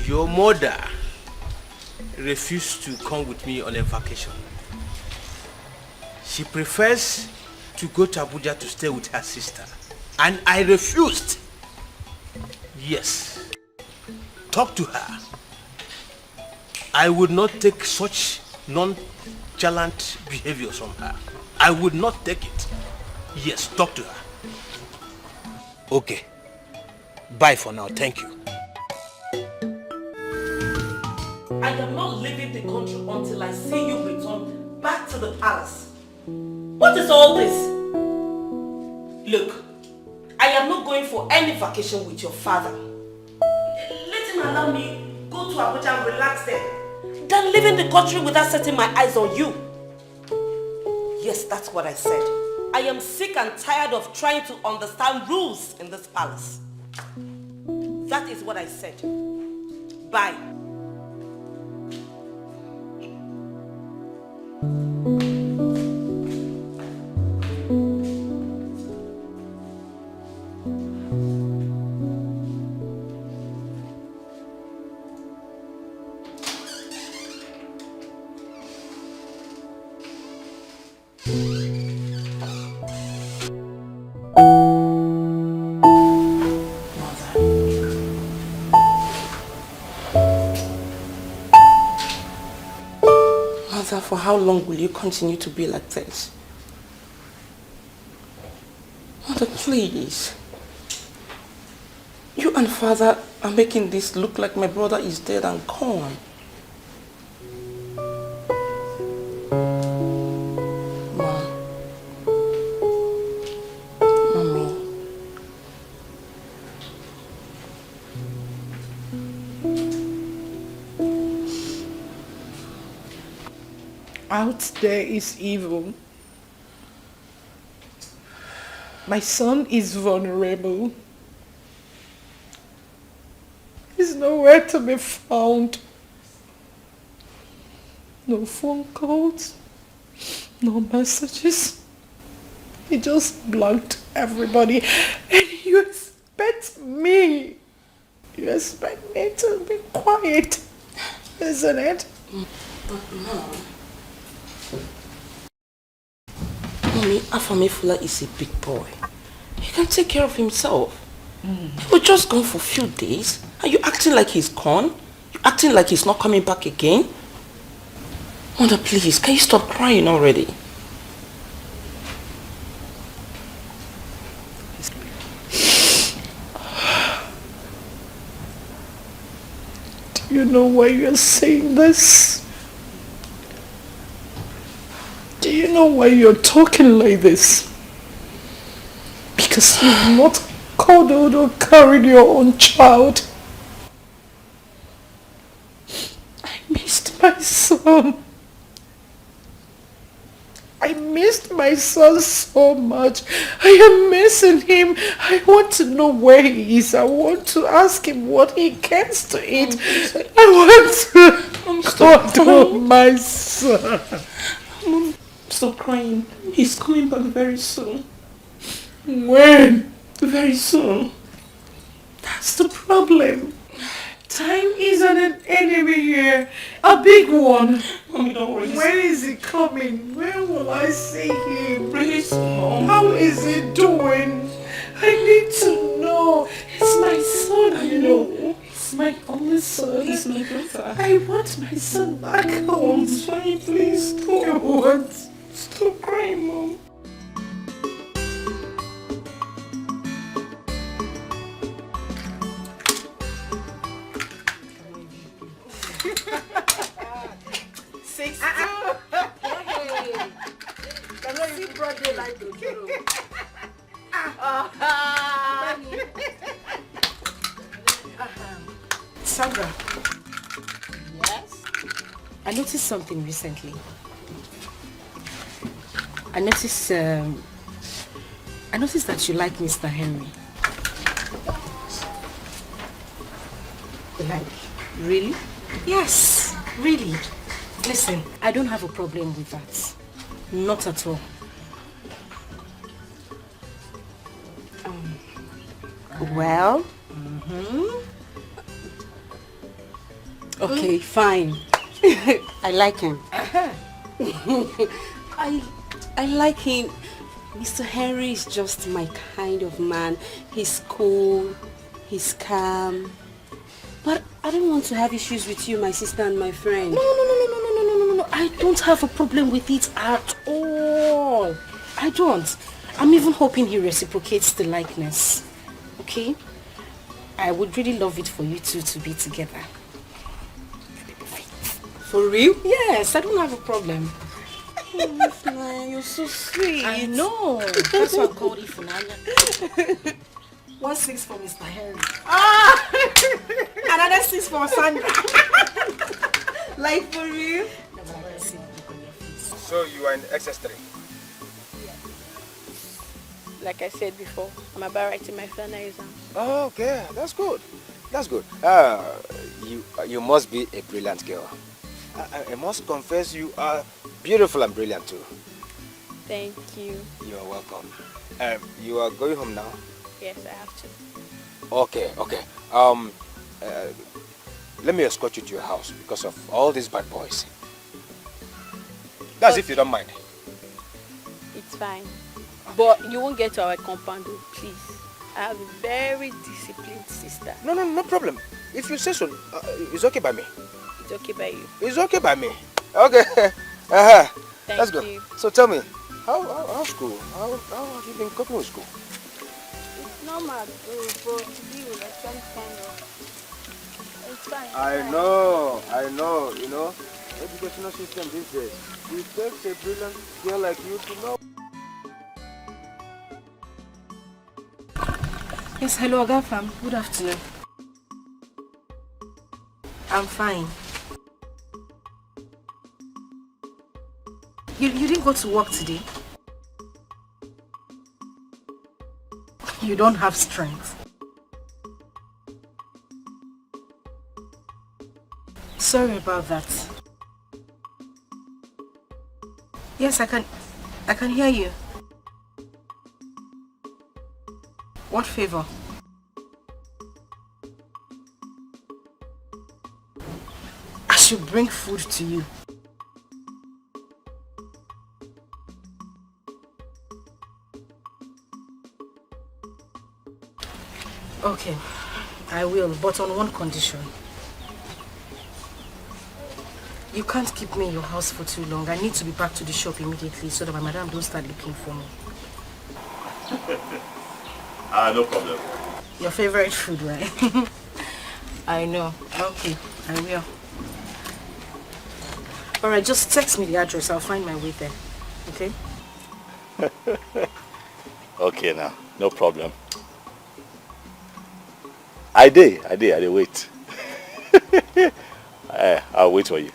Speaker 13: Your mother refused to come with me on a vacation. She prefers to go to Abuja to stay with her sister. And I refused. Yes. Talk to her. I would not take such nonchalant behavior from her. I would not take it. Yes, talk to her. Okay. Bye for now. Thank you.
Speaker 8: I am not leaving the country until I see you return back to the palace. What is all this? Look, I am not going for any vacation with your father. Let him allow me go to Abuja and relax there, than leaving the country without setting my eyes on you. Yes, that's what I said. I am sick and tired of trying to understand rules in this palace. That is what I said. Bye. Mother, for how long will you continue to be like this? Mother, please. You and father are making this look like my brother is dead and gone.
Speaker 1: Out there is evil. My son is vulnerable. He's nowhere to be found. No phone calls, no messages. He just blocked everybody. And you expect me to be quiet, isn't it?
Speaker 8: But Mom, Mommy, Afamefula is a big boy. He can take care of himself. He was just gone for a few days. Are you acting like he's gone? You acting like he's not coming back again? Mother, please, can you stop crying already?
Speaker 1: Do you know why you're saying this? Do you know why you're talking like this? Because you've not cuddled or carried your own child. I missed my son.
Speaker 12: I missed my son so much. I am missing him. I want to know where he is. I want to ask him what he gets to eat. I want to cuddle my son.
Speaker 1: Mom, stop crying. He's coming back very soon.
Speaker 12: When?
Speaker 1: Very soon. That's the problem.
Speaker 12: Time isn't an enemy here. A big one.
Speaker 1: Mommy, don't worry.
Speaker 12: When is he coming? When will I see him?
Speaker 1: Please, Mom.
Speaker 12: How is he doing? I need to know. It's my son,
Speaker 1: I know.
Speaker 12: It's my only son.
Speaker 1: He's my brother.
Speaker 12: I want my son back home.
Speaker 1: It's fine, please.
Speaker 12: I want.
Speaker 1: Stop crying, Mom.
Speaker 11: Sandra. Yes? I noticed something recently. I noticed that you like Mr. Henry. Like, really? Yes, really. Listen, I don't have a problem with that. Not at all.
Speaker 20: Well? Okay, fine. I like him. I like him. Mr. Henry is just my kind of man. He's cool, he's calm. But I don't want to have issues with you, my sister and my friend.
Speaker 11: No. I don't have a problem with it at all. I don't. I'm even hoping he reciprocates the likeness. Okay? I would really love it for you two to be together.
Speaker 20: For real?
Speaker 11: Yes, I don't have a problem.
Speaker 20: Oh, you're so sweet.
Speaker 11: I know. That's why I called you Funanya. 1-6 for Mr. Henry.
Speaker 2: Another 6 for Sandra.
Speaker 20: Like for real?
Speaker 17: So you are in XS3?
Speaker 15: Like I said before, I'm about writing my final exam.
Speaker 17: Oh, okay, that's good. That's good. You must be a brilliant girl. I must confess you are beautiful and brilliant too.
Speaker 15: Thank you.
Speaker 17: You are welcome. You are going home now?
Speaker 15: Yes, I have to.
Speaker 17: Okay. Let me escort you to your house because of all these bad boys. That's if you don't mind.
Speaker 15: It's fine. But you won't get to our compound, please. I have a very disciplined sister.
Speaker 17: No problem. If you say so, it's okay by me.
Speaker 15: It's okay by you.
Speaker 17: It's okay by me. Okay. That's good.
Speaker 15: You.
Speaker 17: So tell me, how's school? How have you been coping with school?
Speaker 15: It's normal, but to deal with some kind of... It's fine.
Speaker 17: I know. You know, educational system these days. It takes a brilliant girl like you to know.
Speaker 11: Yes, hello, Agafam. Good afternoon. I'm fine. You didn't go to work today? You don't have strength. Sorry about that. Yes, I can hear you. What favor? I should bring food to you. Okay, I will, but on one condition. You can't keep me in your house for too long. I need to be back to the shop immediately so that my madam don't start looking for me.
Speaker 18: No problem.
Speaker 11: Your favorite food, right? I know. Okay, I will. Alright, just text me the address. I'll find my way there. Okay?
Speaker 4: Okay now, no problem. I did wait. I'll wait for you.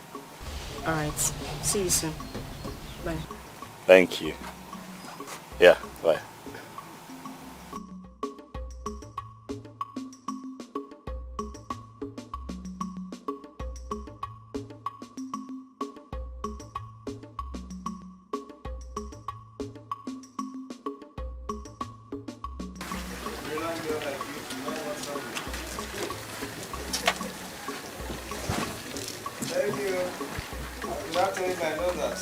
Speaker 11: Alright, see you soon. Bye.
Speaker 4: Thank you. Yeah, bye.
Speaker 9: Thank you. Not telling me I know that.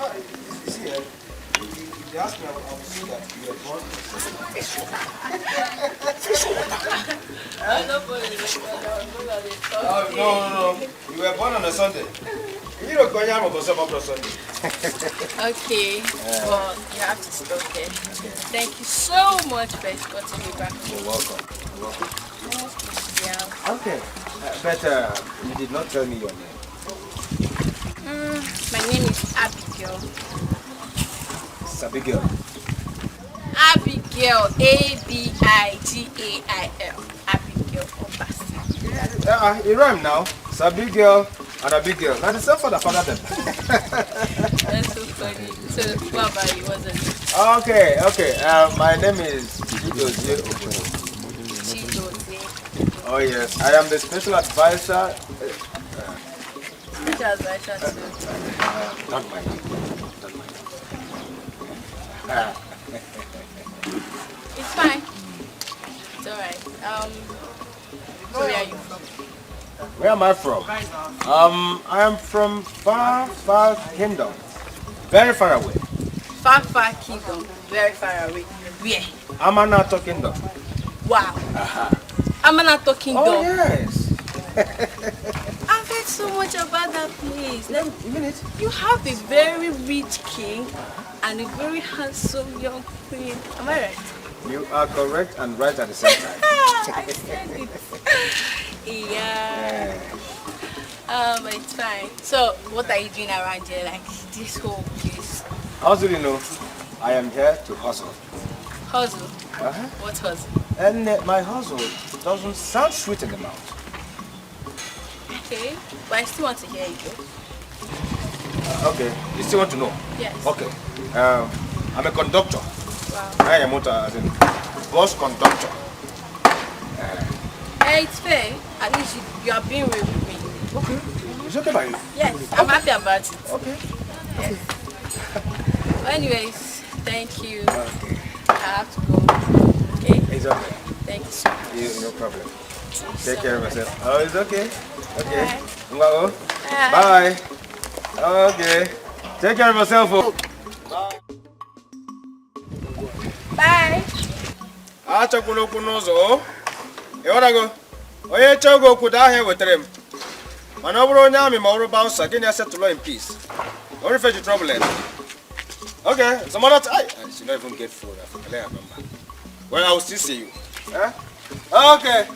Speaker 9: You see, if they ask me, I will say that you were born. No. You were born on a Sunday. You don't go out on Sunday.
Speaker 11: Okay, well, you have to stop there. Thank you so much for escorting me back.
Speaker 9: You're welcome. You're welcome.
Speaker 11: Yeah.
Speaker 9: Okay, but you did not tell me your name.
Speaker 11: My name is Abigail.
Speaker 9: It's Abigail.
Speaker 11: Abigail, A-B-I-G-A-I-L. Abigail Obasi.
Speaker 9: You rhyme now. It's Abigail and Abigail. Now the same father them.
Speaker 11: That's so funny. So, what about you? What's it?
Speaker 9: Okay. My name is Chidozie Okono.
Speaker 11: Chidozie.
Speaker 9: Oh yes, I am the special advisor.
Speaker 11: Special advisor to...
Speaker 9: Don't mind.
Speaker 11: It's fine. It's alright. Where are you from?
Speaker 9: Where am I from? I am from far kingdom. Very far away.
Speaker 11: Far kingdom. Very far away. Where?
Speaker 9: Amanato kingdom.
Speaker 11: Wow. Amanato kingdom.
Speaker 9: Oh yes.
Speaker 11: I've heard so much about that place. You have a very rich king and a very handsome young queen. Am I right?
Speaker 9: You are correct and right at the same time.
Speaker 11: I said it. Yeah. It's fine. So, what are you doing around here? Like this whole place?
Speaker 9: How do you know? I am here to hustle.
Speaker 11: Hustle? What hustle?
Speaker 9: And my hustle doesn't sound sweet in the mouth.
Speaker 11: Okay, but I still want to hear you.
Speaker 9: Okay, you still want to know?
Speaker 11: Yes.
Speaker 9: Okay. I'm a conductor.
Speaker 11: Wow.
Speaker 9: I am as in bus conductor.
Speaker 11: Hey, it's fair. At least you are being real with me.
Speaker 9: Okay. It's okay by you?
Speaker 11: Yes, I'm happy about it.
Speaker 9: Okay.
Speaker 11: Yes. Well, anyways, thank you.
Speaker 9: Okay.
Speaker 11: I have to go. Okay?
Speaker 9: It's okay.
Speaker 11: Thank you so much.
Speaker 9: No problem.
Speaker 11: Take
Speaker 9: care of yourself. Oh, it's okay. Okay.
Speaker 11: Bye.
Speaker 9: Bye. Okay. Take care of yourself.
Speaker 11: Bye.
Speaker 9: Achakwala okwu n'ụzọ. Ịghọtago? Onye chọgo okwu daa ahịa wetara m. Mana ọ bụrụ onye amị ma ọ bụrụ bouncer, gịnị ya settle in peace. Don't fetch the trouble. Okay, some other time. I should not even get food. I remember. Well, I will still see you. Okay.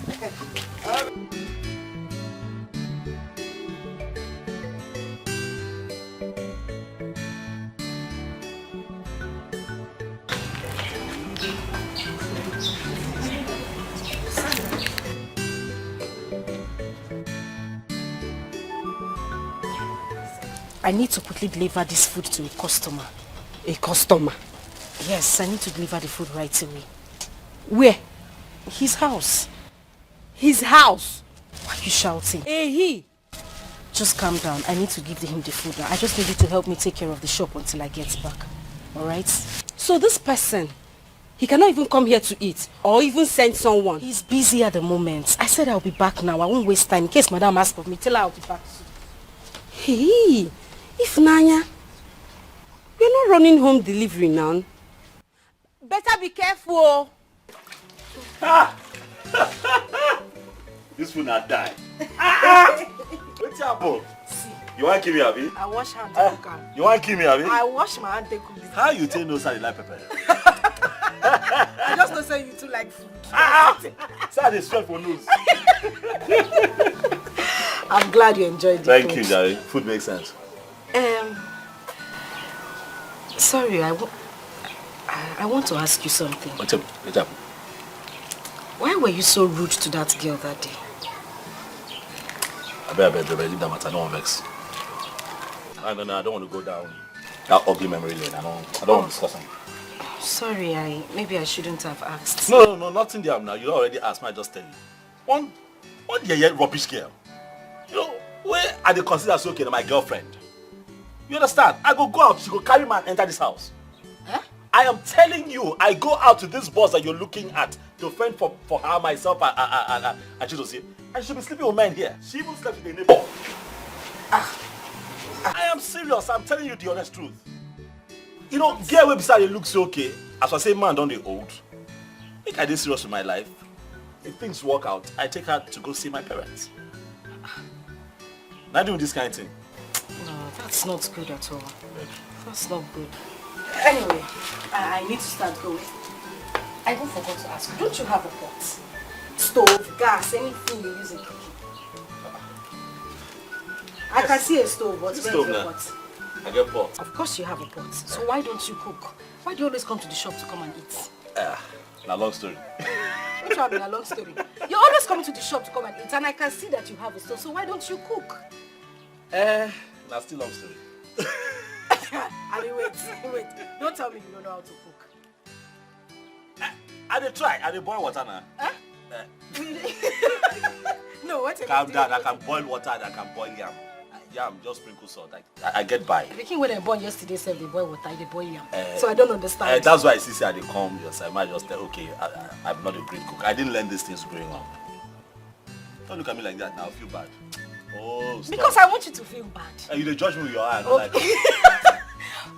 Speaker 2: I need to quickly deliver this food to a customer.
Speaker 20: A customer?
Speaker 2: Yes, I need to deliver the food right away.
Speaker 20: Where?
Speaker 2: His house.
Speaker 20: His house?
Speaker 2: Why are you shouting?
Speaker 20: He.
Speaker 2: Just calm down. I need to give him the food now. I just need you to help me take care of the shop until I get back. Alright?
Speaker 20: So this person, he cannot even come here to eat or even send someone?
Speaker 2: He's busy at the moment. I said I'll be back now. I won't waste time. In case Madam asks for me, tell her I'll be back soon.
Speaker 20: Hey, if Nanya, we're not running home delivery now. Better be careful.
Speaker 18: This food not die. What's up? You want to kill me, Abi?
Speaker 2: I wash hand and cook.
Speaker 18: You want to kill me, Abi?
Speaker 2: I wash my hand and cook.
Speaker 18: How you tell no side like pepper?
Speaker 2: I just don't say you too like food.
Speaker 18: Sir, they sweat for nose.
Speaker 2: I'm glad you enjoyed it.
Speaker 18: Thank you, Jerry. Food makes sense.
Speaker 2: Sorry, I want to ask you something.
Speaker 18: What's up? What's up?
Speaker 2: Why were you so rude to that girl that day?
Speaker 18: I bet, leave that matter. I don't want to vex. No, I don't want to go down That ugly memory lane. I don't want to discuss them.
Speaker 10: Sorry, maybe I shouldn't have asked.
Speaker 18: No, nothing there now. You already asked me, I just tell you. One rubbish girl. You know, where are they considered so okay, my girlfriend? You understand? I go out, she go carry man enter this house.
Speaker 10: Huh?
Speaker 18: I am telling you, I go out to this boss that you're looking at to fend for her, myself, and Chidozie. And she'll be sleeping with men here. She even slept with a neighbor. I am serious, I'm telling you the honest truth. You know, girl way beside it looks okay. As I say, man, don't they old? I think I did serious with my life. If things work out, I take her to go see my parents. Not doing this kind of thing.
Speaker 10: No, that's not good at all. That's not good. Anyway, I need to start going. I even forgot to ask, don't you have a pot? Stove, gas, anything you use in cooking? I can see a stove, but where's your pot?
Speaker 18: I get pot.
Speaker 10: Of course you have a pot. So why don't you cook? Why do you always come to the shop to come and eat?
Speaker 18: A long story.
Speaker 10: What you have in a long story? You're always coming to the shop to come and eat, and I can see that you have a stove, so why don't you cook?
Speaker 18: That's still long story.
Speaker 10: Ali, wait. Don't tell me you don't know how to cook.
Speaker 18: I dey try. I dey boil water now.
Speaker 10: Huh? No, what?
Speaker 18: Calm down. I can boil water and I can boil yam. Yam, just sprinkle salt. I get by.
Speaker 10: The king when they born yesterday said they boil water, they boil yam. So I don't understand.
Speaker 18: That's why I see I dey come. Yes, I might just tell, okay, I'm not a great cook. I didn't learn these things growing up. Don't look at me like that now. I feel bad. Oh, stop.
Speaker 10: Because I want you to feel bad.
Speaker 18: You dey judge me with your eye. I don't like it.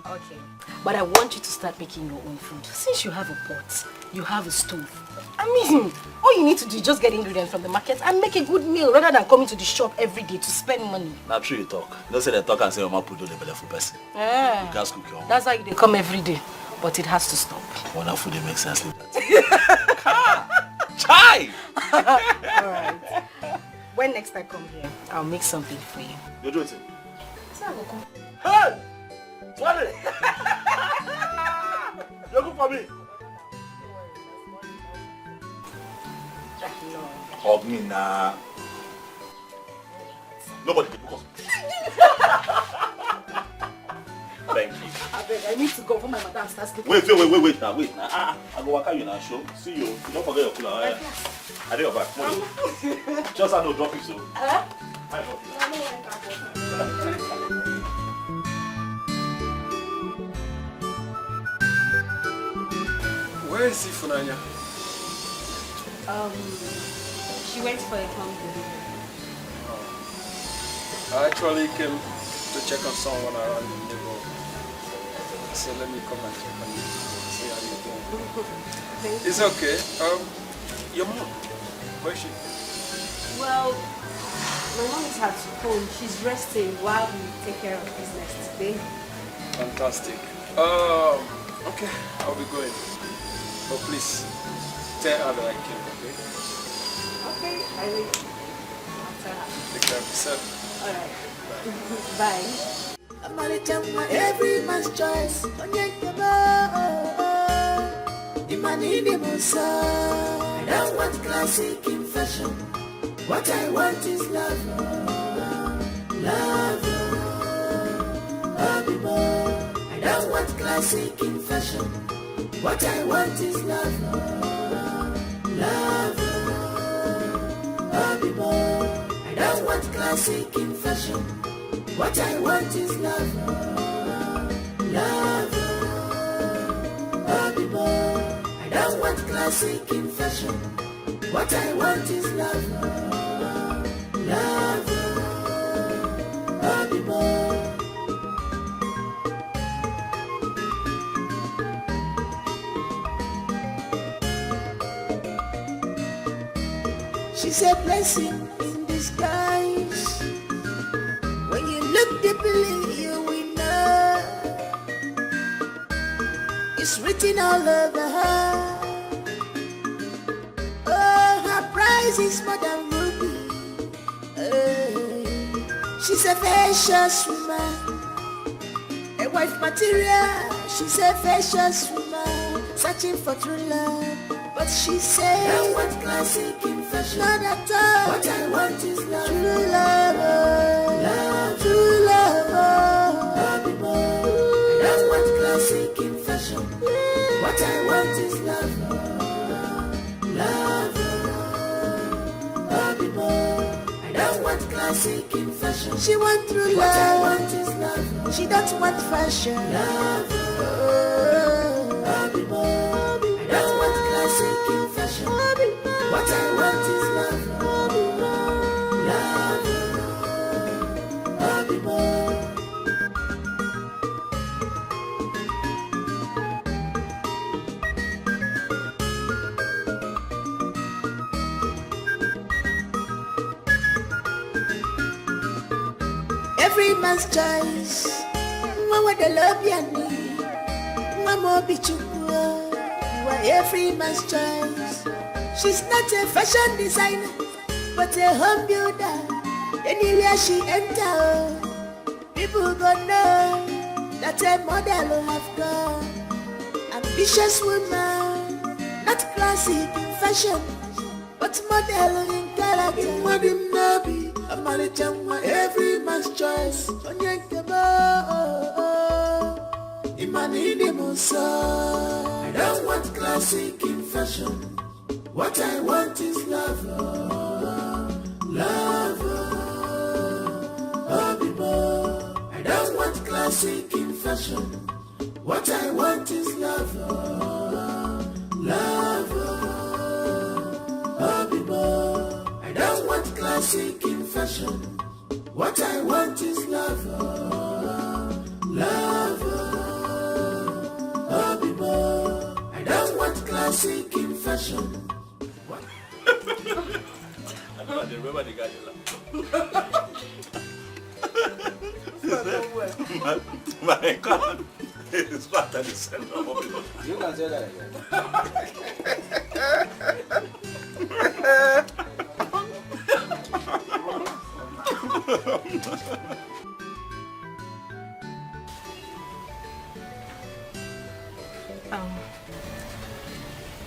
Speaker 10: Okay, but I want you to start making your own food. Since you have a pot, you have a stove. I mean, all you need to do is just get ingredients from the market and make a good meal rather than coming to the shop every day to spend money.
Speaker 18: Not true you talk. You don't say they talk and say, Mama, put on the belly for person.
Speaker 10: Yeah.
Speaker 18: You can't cook your own.
Speaker 10: That's why they come every day, but it has to stop.
Speaker 18: Wonder food, it makes sense like that. Chai!
Speaker 10: Alright. When next I come here, I'll make something for you.
Speaker 18: You do it.
Speaker 10: So I will come.
Speaker 18: Hey! Swallow! You cook for me. Hug me now. Nobody can cook. Thank you.
Speaker 10: I need to go for my mother starts cooking.
Speaker 18: Wait now. I go work out you now, show. See you. Don't forget your cooler. I do your back. Just I know drop it so. I drop it.
Speaker 5: Where is Ifunanya?
Speaker 20: She went for a home delivery.
Speaker 5: I actually came to check on someone around the neighborhood. So let me come and check on you. See how you're doing. It's okay. Your mom, where is she?
Speaker 20: Well, my mom is at home. She's resting while we take care of business today.
Speaker 5: Fantastic. Okay, I'll be going. But please, tell her that I came, okay?
Speaker 20: Okay, I will.
Speaker 5: Take care of yourself.
Speaker 20: Alright. Bye.
Speaker 7: Every man's choice. I don't want classic in fashion. What I want is love. Love. I don't want classic in fashion. What I want is love. Love. I don't want classic in fashion. What I want is love. Love. I don't want classic in fashion. What I want is love. Love. She's a blessing in disguise. When you look deeply, you will know it's written all over her. Oh, her price is more than ruby. She's a precious woman, a wife material. She's a precious woman, searching for true love. But she said, I want classic in fashion. Not at all. What I want is love. True love. Love. True love. I What I want is love, love, baby boy. I don't want classic in fashion. She want true love. What I want is love. She don't want fashion. Love, baby boy. I don't want classic in fashion. What I want is love, love, baby boy. Every man's choice. Mama the love ya need. Mama be chukua. You are every man's choice. She's not a fashion designer, but a home builder. Anywhere she enter, people gonna know that a model will have gone. Ambitious woman, not classic in fashion, but model in character. Imagine Nabi, a Marichama, every man's choice. Imani Musa. I don't want classic in fashion. What I want is love, love, baby boy. I don't want classic in fashion. What I want is love, love, baby boy. I don't want classic in fashion. What I want is love, love, baby boy. I don't want classic in fashion.
Speaker 18: I don't remember the guy. My God, it's not at the center of it.
Speaker 17: You can say that again.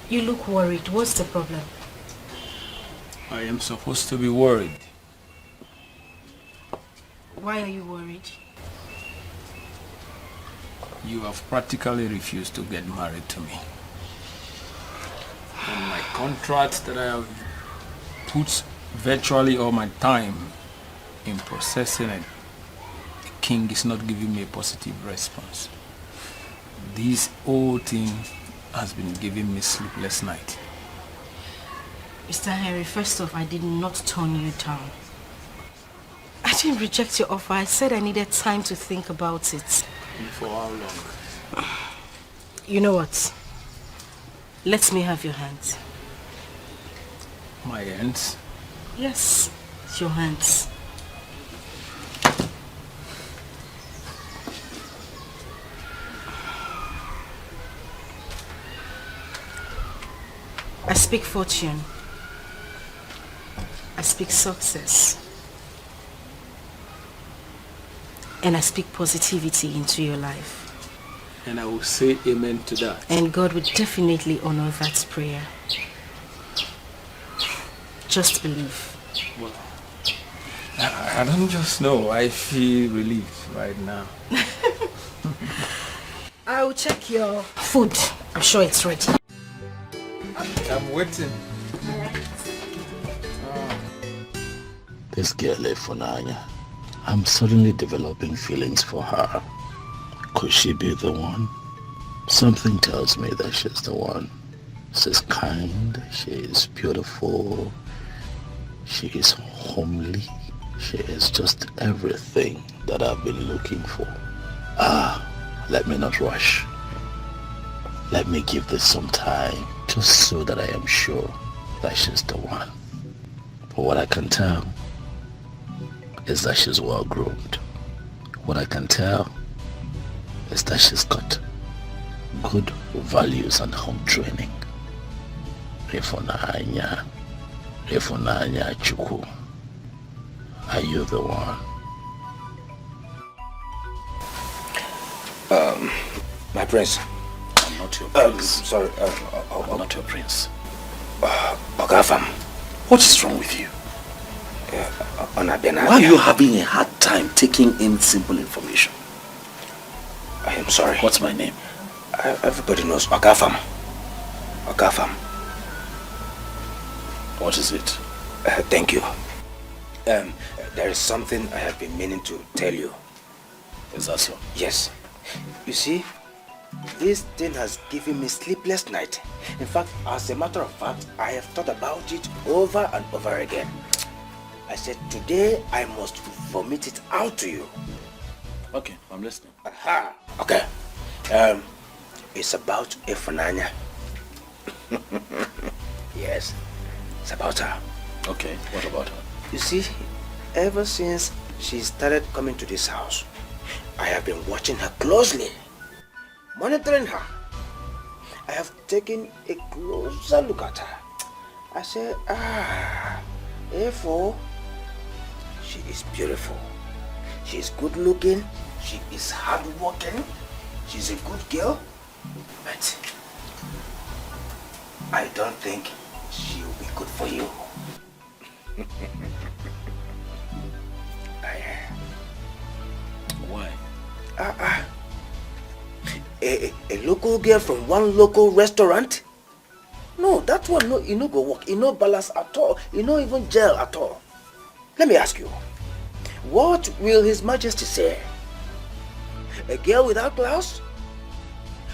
Speaker 10: You look worried. What's the problem?
Speaker 19: I am supposed to be worried.
Speaker 10: Why are you worried?
Speaker 19: You have practically refused to get married to me. And my contract that I have put virtually all my time in processing it, the king is not giving me a positive response. This whole thing has been giving me sleepless nights.
Speaker 10: Mr. Henry, first off, I did not turn you down. I didn't reject your offer. I said I needed time to think about it.
Speaker 19: And for how long?
Speaker 10: You know what? Let me have your hands.
Speaker 19: My hands?
Speaker 10: Yes, your hands. I speak fortune. I speak success. And I speak positivity into your life.
Speaker 19: And I will say amen to that.
Speaker 10: And God will definitely honor that prayer. Just believe.
Speaker 19: Well, I don't just know. I feel relieved right now.
Speaker 10: I will check your food. I'm sure it's ready.
Speaker 19: I'm waiting.
Speaker 4: This girl, Efunanya, I'm suddenly developing feelings for her. Could she be the one? Something tells me that she's the one. She's kind, she is beautiful, she is homely, she is just everything that I've been looking for. Let me not rush. Let me give this some time, just so that I am sure that she's the one. But what I can tell is that she's well groomed. What I can tell is that she's got good values and home training. Efunanya Chukwu, are you the one?
Speaker 17: My prince.
Speaker 4: I'm not your prince.
Speaker 17: Sorry.
Speaker 4: I'm not your prince.
Speaker 17: Ogafam.
Speaker 4: What is wrong with you?
Speaker 17: Why
Speaker 4: are you having a hard time taking in simple information?
Speaker 17: I am sorry.
Speaker 4: What's my name?
Speaker 17: Everybody knows Okafam. Okafam.
Speaker 4: What is it?
Speaker 17: Thank you. There is something I have been meaning to tell you.
Speaker 4: Is that so?
Speaker 17: Yes. You see, this thing has given me sleepless night. In fact, as a matter of fact, I have thought about it over and over again. I said, today I must vomit it out to you.
Speaker 4: Okay, I'm listening.
Speaker 17: Aha. Okay. It's about Ifunanya. Yes, it's about her.
Speaker 4: Okay, what about her?
Speaker 17: You see, ever since she started coming to this house, I have been watching her closely, monitoring her. I have taken a closer look at her. I said, therefore, she is beautiful. She is good looking. She is hardworking. She's a good girl. But I don't think she will be good for you.
Speaker 4: Why?
Speaker 17: A local girl from one local restaurant? No, that one, no, it no go work. It no balance at all. It no even gel at all. Let me ask you, what will His Majesty say? A girl without class?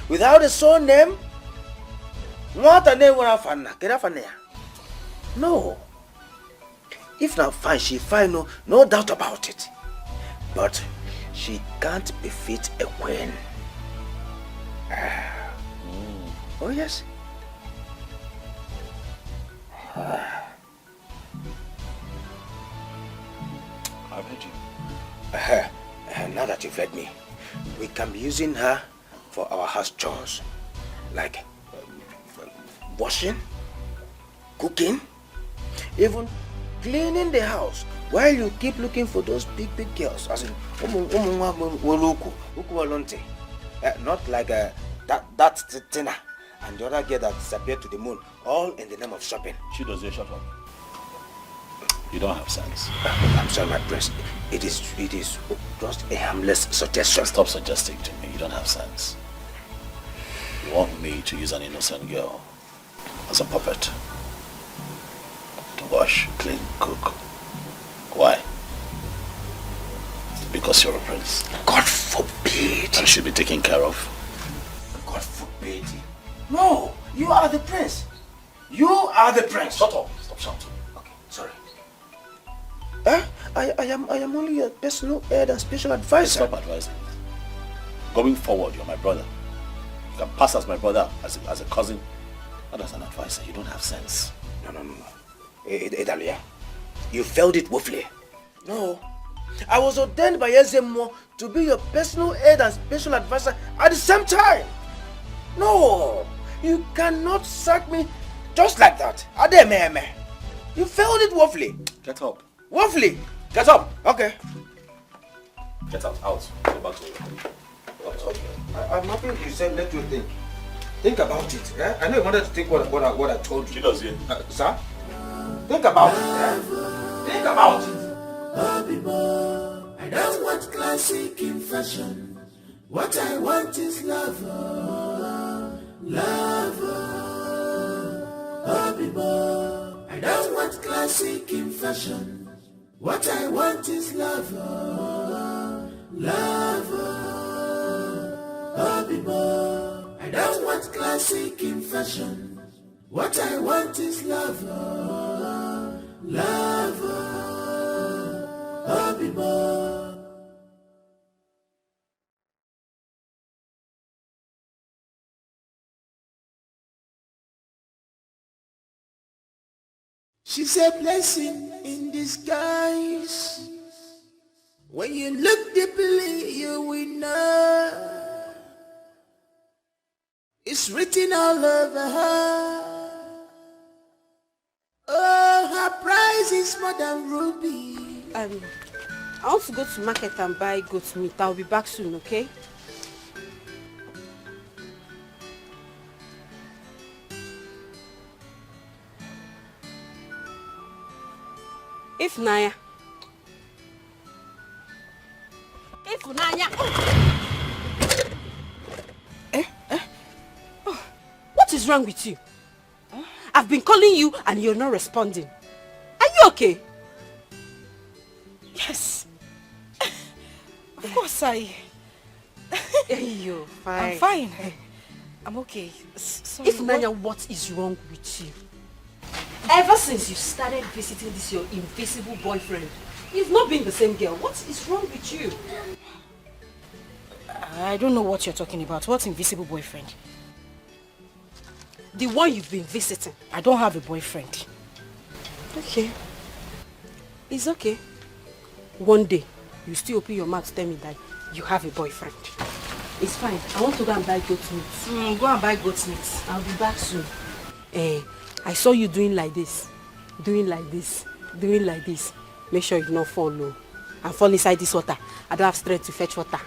Speaker 17: Without a surname? What a name No. If not fine, she fine, no doubt about it. But she can't befit a queen. Oh yes.
Speaker 4: I've heard you.
Speaker 17: Now that you've heard me, we can be using her for our house chores, like washing, cooking, even cleaning the house, while you keep looking for those big girls, as in not like that Tina and the other girl that disappeared to the moon, all in the name of shopping.
Speaker 4: She does shut up. You don't have sense.
Speaker 17: I'm sorry, my prince. It is just a harmless suggestion.
Speaker 4: Stop suggesting to me. You don't have sense. You want me to use an innocent girl as a puppet to wash, clean, cook. Why? Because you're a prince.
Speaker 17: God forbid.
Speaker 4: And should be taken care of.
Speaker 17: God forbid. No, you are the prince. You are the prince.
Speaker 4: Shut up. Stop shouting.
Speaker 17: Okay, sorry. I am only a personal head and special advisor.
Speaker 4: Stop advising. Going forward, you're my brother. You can pass as my brother, as a cousin, not as an advisor. You don't have sense.
Speaker 17: No. Edalia, you failed it woefully. No. I was ordained by Ezemo to be your personal aid and special advisor at the same time. No, you cannot sack me just like that. Adememe. You failed it woefully.
Speaker 4: Get up.
Speaker 17: Woefully. Get up. Okay.
Speaker 4: Get out. Go back to your room.
Speaker 17: Okay. I'm happy you said let you think. Think about it. Yeah? I know you wanted to think what I told you.
Speaker 4: She does, yeah.
Speaker 17: Sir? Think about it. Yeah? Think about it.
Speaker 7: I don't want classic in fashion. What I want is love. I don't want classic in fashion. What I want is love. I don't want classic in fashion. What I want is love. She's a blessing in disguise. When you look deeply, you will know. It's written all over her. Oh, her price is more than ruby.
Speaker 20: I want to go to market and buy goat meat. I'll be back soon, okay? Ifunanya. What is wrong with you? I've been calling you and you're not responding. Are you okay?
Speaker 2: Yes. Of course
Speaker 20: You're fine.
Speaker 2: I'm fine. I'm okay. Sorry,
Speaker 20: If Nanya, what is wrong with you? Ever since you started visiting this your invisible boyfriend, you've not been the same girl. What is wrong with you?
Speaker 2: I don't know what you're talking about. What's invisible boyfriend?
Speaker 20: The one you've been visiting.
Speaker 2: I don't have a boyfriend.
Speaker 20: Okay. It's okay. One day, you still open your mouth to tell me that you have a boyfriend. It's fine. I want to go and buy goat meat.
Speaker 2: Go and buy goat meat.
Speaker 20: I'll be back soon. I saw you doing like this. Doing like this. Doing like this. Make sure you not fall low. And fall inside this water. I don't have strength to fetch water.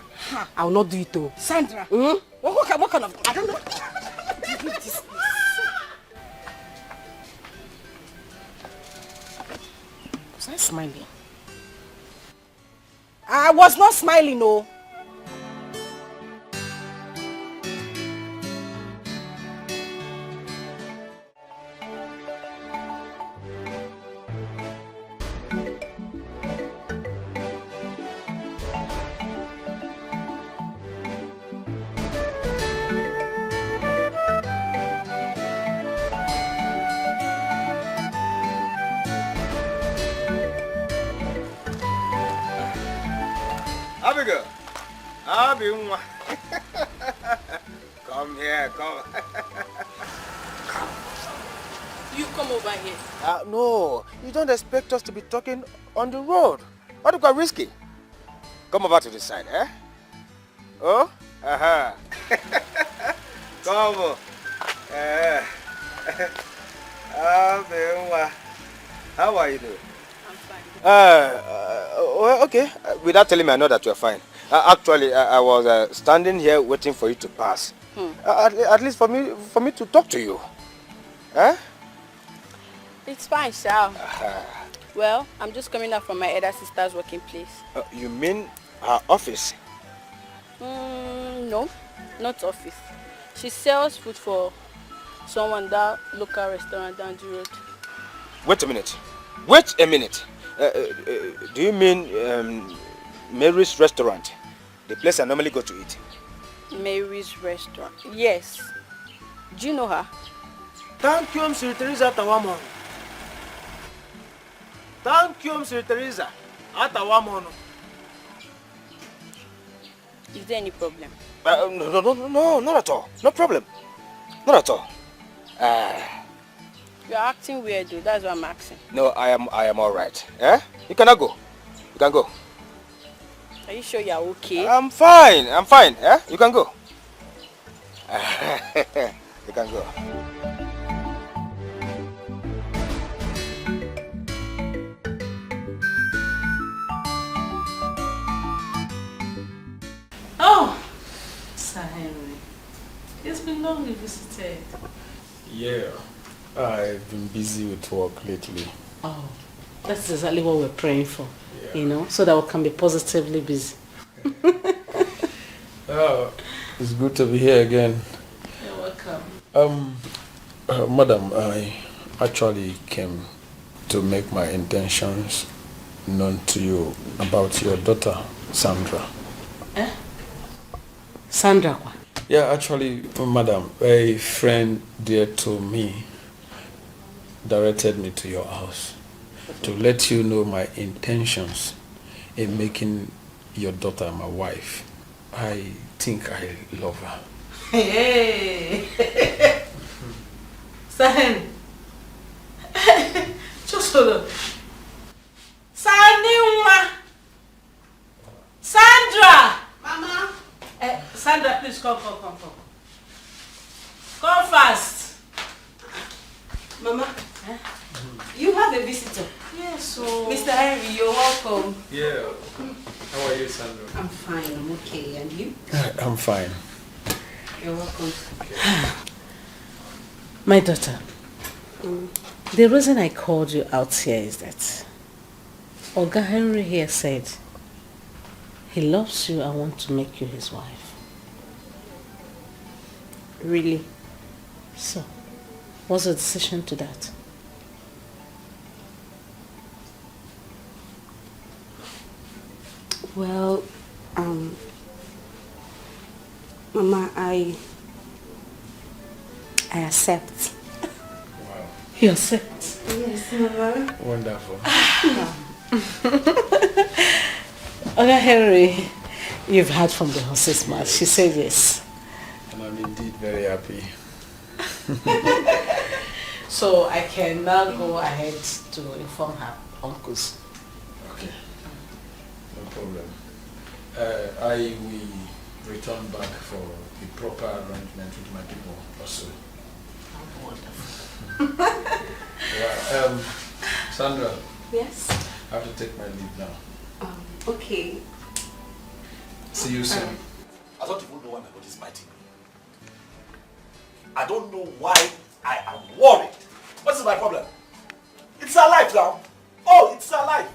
Speaker 20: I will not do it though.
Speaker 2: Sandra. What kind of... I don't know. This. Was I smiling? I was not smiling, no.
Speaker 17: Abigail. Abimwa. Come here, come.
Speaker 11: You come over here.
Speaker 17: No, you don't expect us to be talking on the road. What if it's risky? Come over to this side, eh? Oh? Aha. Come. Abimwa. How are you doing? Well, okay. Without telling me, I know that you're fine. Actually, I was standing here waiting for you to pass. At least for me to talk to you. Huh?
Speaker 11: It's fine, Shao. Well, I'm just coming out from my elder sister's working place.
Speaker 17: You mean her office?
Speaker 11: No, not office. She sells food for someone that local restaurant down the road.
Speaker 17: Wait a minute. Wait a minute. Do you mean Mary's restaurant? The place I normally go to eat.
Speaker 11: Mary's restaurant. Yes. Do you know her?
Speaker 3: Thank you, Mr. Teresa Tawamon. Thank you, Mr. Teresa Atawamon.
Speaker 11: Is there any problem?
Speaker 17: No, not at all. No problem. Not at all.
Speaker 11: You're acting weird, though. That's what I'm asking.
Speaker 17: No, I am all right. Eh? You cannot go. You can go.
Speaker 11: Are you sure you're okay?
Speaker 17: I'm fine. I'm fine. Eh? You can go. You can go.
Speaker 1: Oh, Sir Henry. It's been long you visited.
Speaker 19: Yeah, I've been busy with work lately.
Speaker 1: Oh, that's exactly what we're praying for, you know, so that we can be positively busy.
Speaker 19: Oh, it's good to be here again.
Speaker 1: You're welcome.
Speaker 19: Madam, I actually came to make my intentions known to you about your daughter, Sandra.
Speaker 1: Sandra?
Speaker 19: Yeah, actually, madam, a friend dear to me directed me to your house to let you know my intentions in making your daughter my wife. I think I love her.
Speaker 1: Hey! Sandra! Just hold on. Sandra! Mama! Sandra, please come. Come fast.
Speaker 20: Mama, you have a visitor.
Speaker 1: Yes, so...
Speaker 20: Mr. Henry, you're welcome.
Speaker 19: Yeah. How are you, Sandra?
Speaker 20: I'm fine, I'm okay. And you?
Speaker 19: I'm fine.
Speaker 20: You're welcome.
Speaker 1: My daughter, the reason I called you out here is that Oga Henry here said he loves you and wants to make you his wife.
Speaker 20: Really?
Speaker 12: So, what's the decision to that?
Speaker 20: Well, Mama, I accept.
Speaker 12: Wow. You accept?
Speaker 20: Yes, Mama.
Speaker 12: Wonderful. Oga Henry, you've heard from the horse's mouth. She said yes.
Speaker 19: And I'm indeed very happy.
Speaker 12: So I can now go ahead to inform her uncles.
Speaker 19: Okay. No problem. I will return back for the proper arrangement with my people also.
Speaker 12: Wonderful.
Speaker 19: Yeah, Sandra.
Speaker 20: Yes?
Speaker 19: I have to take my leave now.
Speaker 20: Okay.
Speaker 19: See you soon.
Speaker 18: I don't even know why my body is biting me. I don't know why I am worried. What is my problem? It's her life now. Oh, it's her life.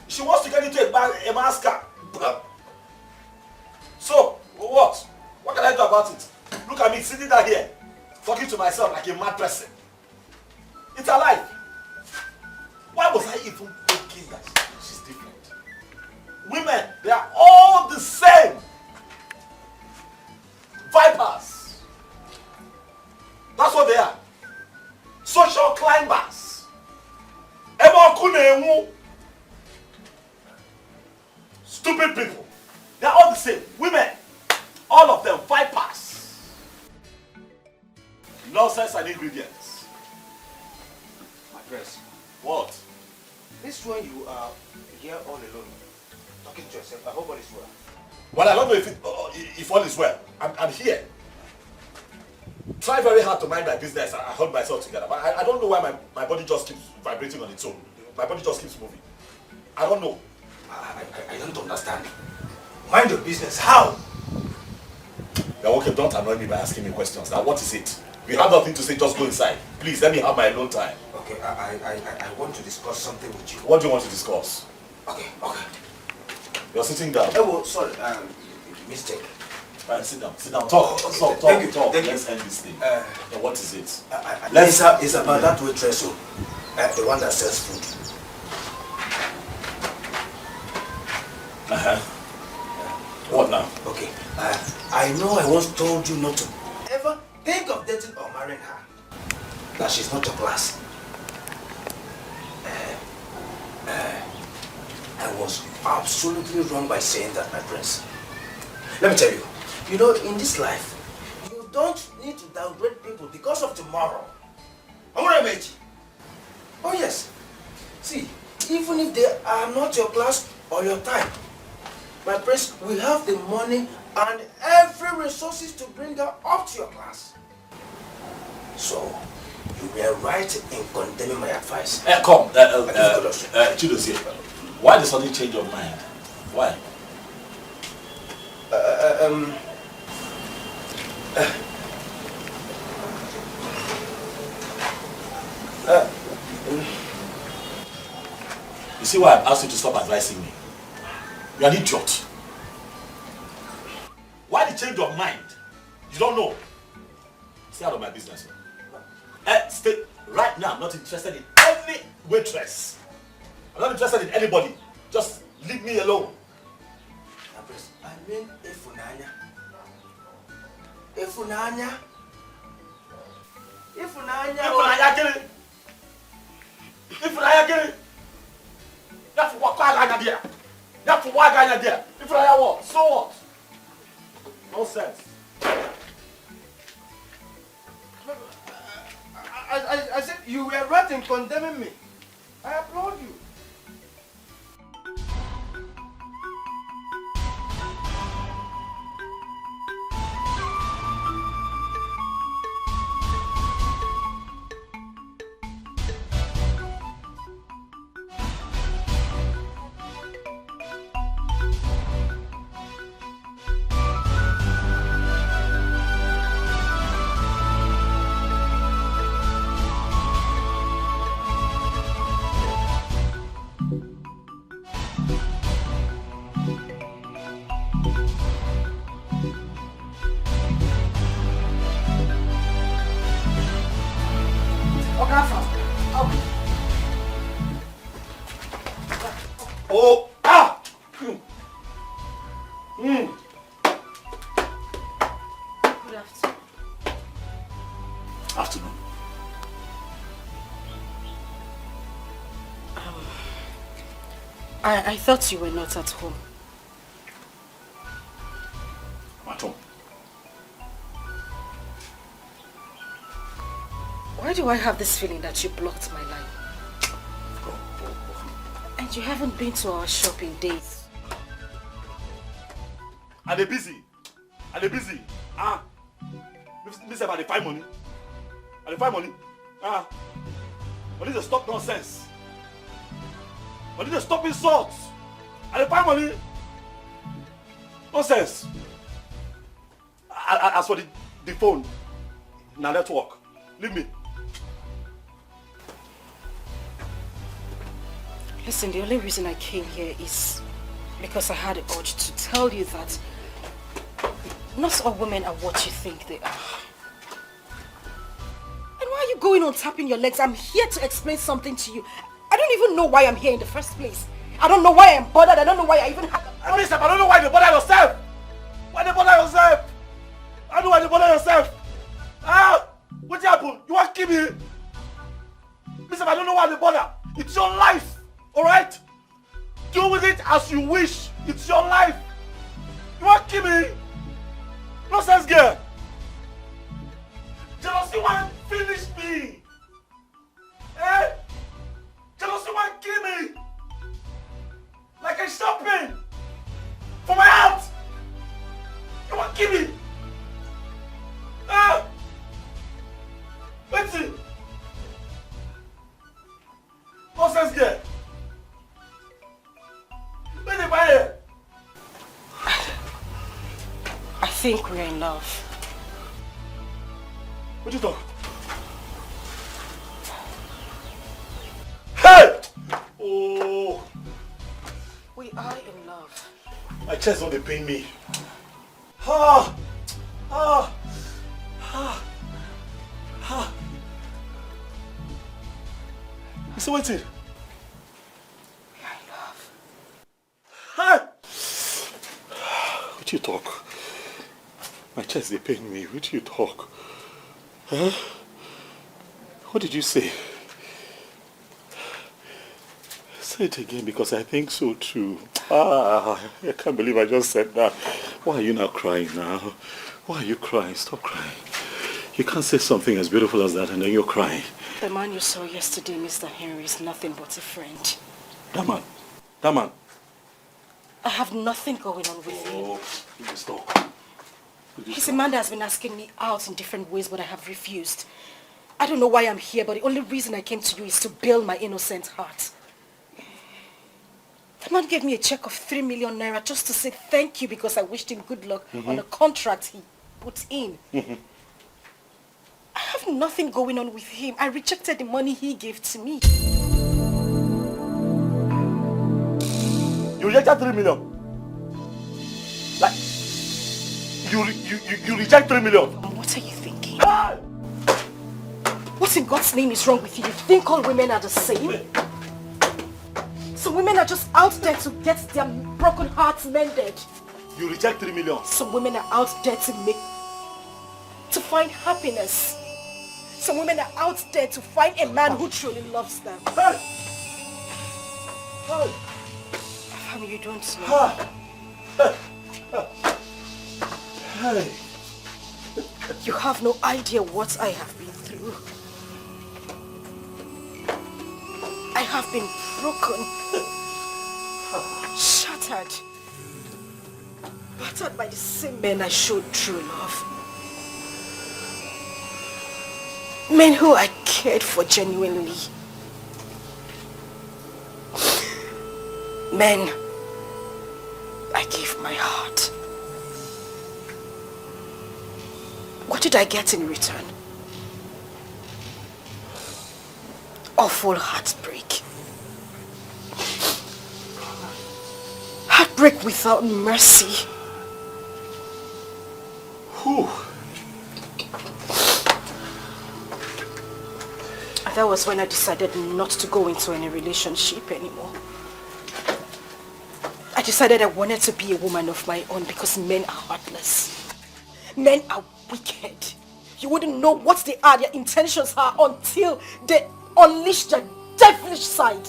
Speaker 18: She wants to get into a masker. So, what? What can I do about it? Look at me sitting down here, talking to myself like a mad person. It's her life. Why was I even thinking that she's different? Women, they are all the same. Vipers. That's what they are. Social climbers. Stupid people. They are all the same. Women. All of them vipers. Nonsense and ingredients.
Speaker 17: My friends.
Speaker 18: What?
Speaker 17: This one you are here all alone, talking to yourself. I hope all is well.
Speaker 18: Well, I don't know if all is well. I'm here. Try very hard to mind my business. I hold myself together. But I don't know why my body just keeps vibrating on its own. My body just keeps moving. I don't know.
Speaker 17: I don't understand. Mind your business. How?
Speaker 18: Now, okay, don't annoy me by asking me questions. Now, what is it? We have nothing to say, just go inside. Please, let me have my alone time.
Speaker 17: Okay, I want to discuss something with you.
Speaker 18: What do you want to discuss?
Speaker 17: Okay.
Speaker 18: You're sitting down.
Speaker 17: Oh, sorry, mistake.
Speaker 18: Right, sit down. Talk. Talk. Let's end this thing. Now, what is it?
Speaker 17: It's about that waitress, the one that sells food.
Speaker 18: What now?
Speaker 17: Okay. I know I once told you not to ever think of dating or marrying her. That she's not your class. I was absolutely wrong by saying that, my prince. Let me tell you, you know, in this life, you don't need to downgrade people because of tomorrow. Oh yes. See, even if they are not your class or your type, my prince, we have the money and every resources to bring her up to your class. So, you were right in condemning my advice.
Speaker 18: Come, Chidozie, why the sudden change of mind? Why? You see why I've asked you to stop advising me? You're an idiot. Why the change of mind? You don't know. Stay out of my business. Stay right now. I'm not interested in any waitress. I'm not interested in anybody. Just leave me alone.
Speaker 17: I mean, Ifunanya.
Speaker 18: That's what I there. That's why I there. If I what? So what? Nonsense.
Speaker 17: I said you were right in condemning me. I applaud you.
Speaker 18: Oh, ah!
Speaker 1: Good afternoon.
Speaker 18: Afternoon.
Speaker 1: I thought you were not at home.
Speaker 18: I'm at home.
Speaker 1: Why do I have this feeling that you blocked my line? And you haven't been to our shop in days.
Speaker 18: Are they busy? Are they busy? Ah! Miss about the find money. Are they find money? Ah! I need to stop nonsense. I need to stop insults. Are they find money? Nonsense. As for the phone, now let's work. Leave me.
Speaker 1: Listen, the only reason I came here is because I had the urge to tell you that not all women are what you think they are. And why are you going on tapping your legs? I'm here to explain something to you. I don't even know why I'm here in the first place. I don't know why I'm bothered. I don't know why I even have...
Speaker 18: I don't know why you bother yourself. Why you bother yourself? I don't know why you bother yourself. Ah! What happened? You want to kill me? Listen, I don't know why you bother. It's your life. Alright? Do with it as you wish. It's your life. You want to kill me? Nonsense girl. Jealousy want to finish me. Eh? Jealousy want to kill me. Like a shopping. For my heart. You want to kill me? Ah! Let's see. Nonsense girl.
Speaker 1: I think we're in love.
Speaker 18: What you talk? Hey! Oh!
Speaker 1: We are in love.
Speaker 18: My chest don't pain me. Ah! Ah! Ah! Ah! You see what's it?
Speaker 1: We are in love.
Speaker 18: Hey! What you talk? My chest they pain me. What you talk? Huh? What did you say? Say it again because I think so too. Ah, I can't believe I just said that. Why are you not crying now? Why are you crying? Stop crying. You can't say something as beautiful as that and then you're crying.
Speaker 1: The man you saw yesterday, Mr. Henry, is nothing but a friend.
Speaker 18: That man. That man.
Speaker 1: I have nothing going on with him.
Speaker 18: Oh, please stop.
Speaker 1: He's a man that has been asking me out in different ways, but I have refused. I don't know why I'm here, but the only reason I came to you is to bail my innocent heart. The man gave me a check of 3 million naira just to say thank you because I wished him good luck on a contract he put in. I have nothing going on with him. I rejected the money he gave to me.
Speaker 18: You rejected 3 million? Like, you reject 3 million?
Speaker 1: What are you thinking? What in God's name is wrong with you? You think all women are the same? Some women are just out there to get their broken hearts mended.
Speaker 18: You reject 3 million?
Speaker 1: Some women are out there to find happiness. Some women are out there to find a man who truly loves them.
Speaker 18: Hey! Hey!
Speaker 1: Family, you don't know.
Speaker 18: Hey!
Speaker 1: You have no idea what I have been through. I have been broken, shattered, battered by the same men I showed true love. Men who I cared for genuinely. Men I gave my heart. What did I get in return? Awful heartbreak. Heartbreak without mercy.
Speaker 18: Whew.
Speaker 1: I
Speaker 2: And that was when I decided not to go into any relationship anymore. I decided I wanted to be a woman of my own because men are heartless. Men are wicked. You wouldn't know what they are, their intentions are until they unleash their devilish side.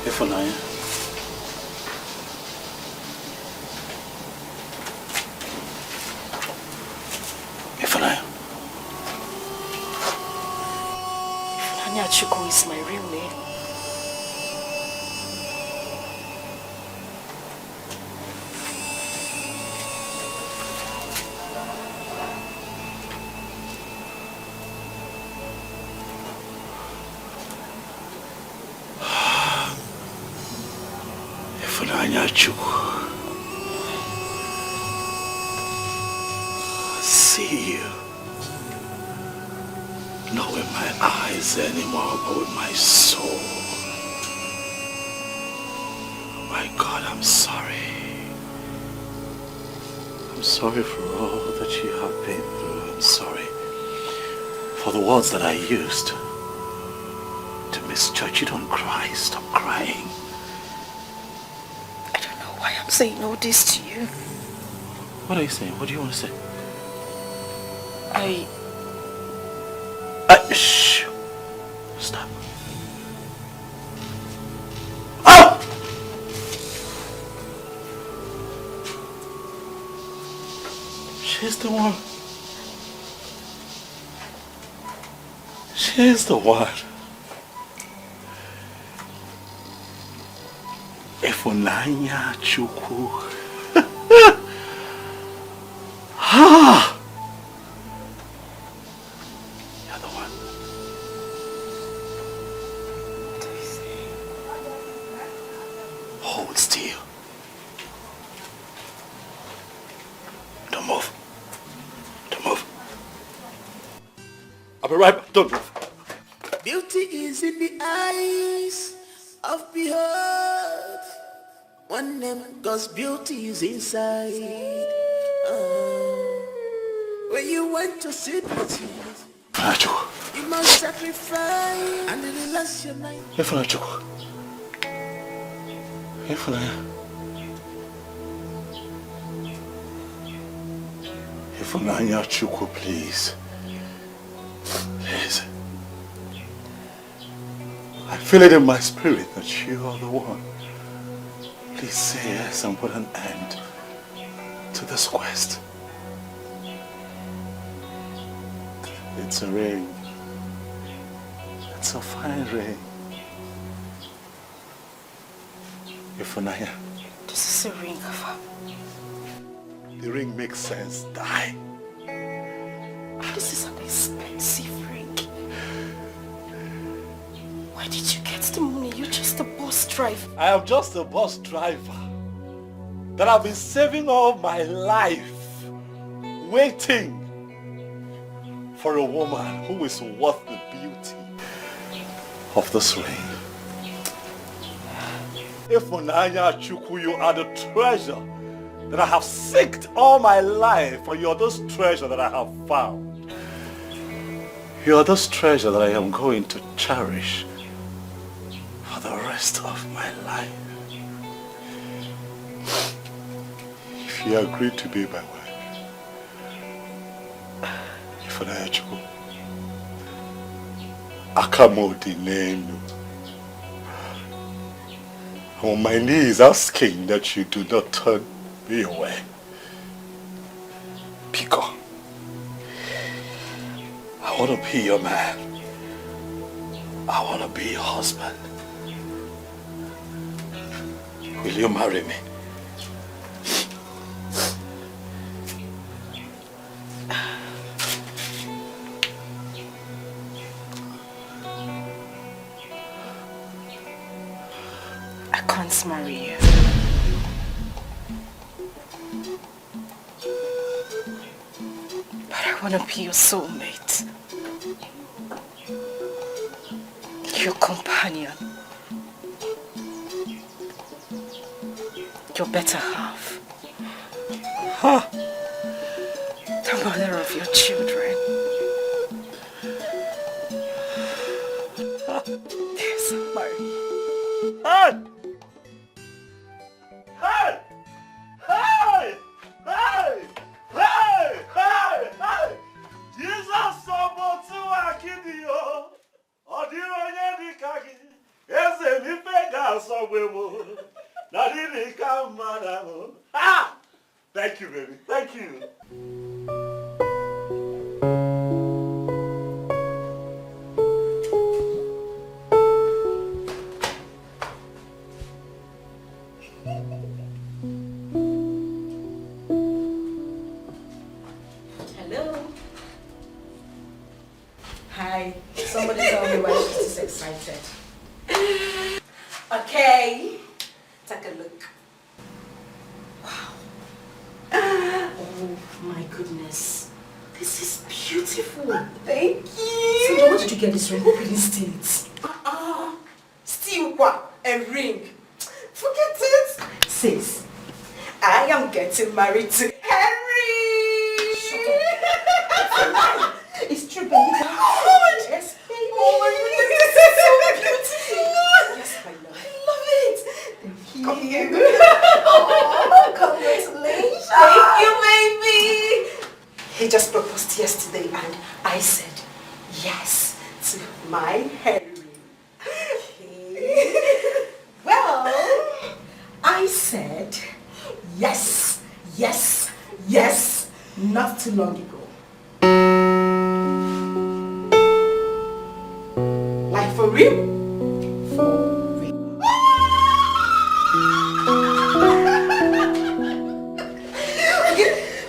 Speaker 18: Ifunanya. Ifunanya.
Speaker 2: Ifunanya Chukwu is my real name.
Speaker 18: Ifunanya Chukwu. See you. Not with my eyes anymore, but with my soul. Oh my God, I'm sorry. I'm sorry for all that you have been through. I'm sorry for the words that I used to misjudge you. Don't cry. Stop crying.
Speaker 2: I don't know why I'm saying all this to you.
Speaker 18: What are you saying? What do you want to say? Shh. Stop. Oh! She's the one. She's the one. Ifunanya Chukwu. Ah! Hold still. Don't move. Don't move. I'll be right back. Don't move.
Speaker 7: Beauty is in the eyes of behold. One name, God's beauty is inside. When you want to see beauty, you must sacrifice and relax your mind.
Speaker 18: Ifunanya Chukwu, please. Please. I feel it in my spirit that you are the one. Please say yes and put an end to this quest. It's a ring. It's a fine ring. Ifunanya.
Speaker 2: This is a ring, Afa.
Speaker 18: The ring makes sense. Die.
Speaker 2: This is an expensive ring. Where did you get the money? You're just a bus driver.
Speaker 18: I am just a bus driver that I've been saving all my life, waiting for a woman who is worth the beauty of this ring. Ifunanya Chukwu, you are the treasure that I have sought all my life, and you are this treasure that I have found. You are this treasure that I am going to cherish for the rest of my life. If you agree to be my wife, Ifunanya Chukwu, Akamodi Nenu. I'm on my knees asking that you do not turn me away. Pico, I want to be your man. I want to be your husband. Will you marry me?
Speaker 2: I can't marry you. But I want to be your soulmate. Your companion.
Speaker 1: Your better half. Huh. The mother of your children. There's Mary.
Speaker 18: Hey! Hey! Hey! Hey! Hey! Hey! Hey! Jesus Sobotu Akidio. Odironye Dikaki. Eze Nipega Sobwemo. Nadini Kamadamo. Ah! Thank you, baby. Thank you.
Speaker 1: Hello. Hi. Somebody tell me why she's this excited. Okay. Take a look. Wow. Oh my goodness. This is beautiful. Thank you. So where did you get this ring? Hope you didn't steal it.
Speaker 2: Steal what? A ring. Forget it. Sis, I am getting married to Henry.
Speaker 1: Shut up.
Speaker 2: It's true, baby.
Speaker 1: Oh, yes, baby.
Speaker 2: Oh my goodness, this is so beautiful.
Speaker 1: Yes, my love.
Speaker 2: I love it. Thank you. Oh, congratulations.
Speaker 1: Thank you, baby.
Speaker 2: He just proposed yesterday and I said yes to my Henry. Well, I said yes, yes, yes, not too long ago. Like for real? For real.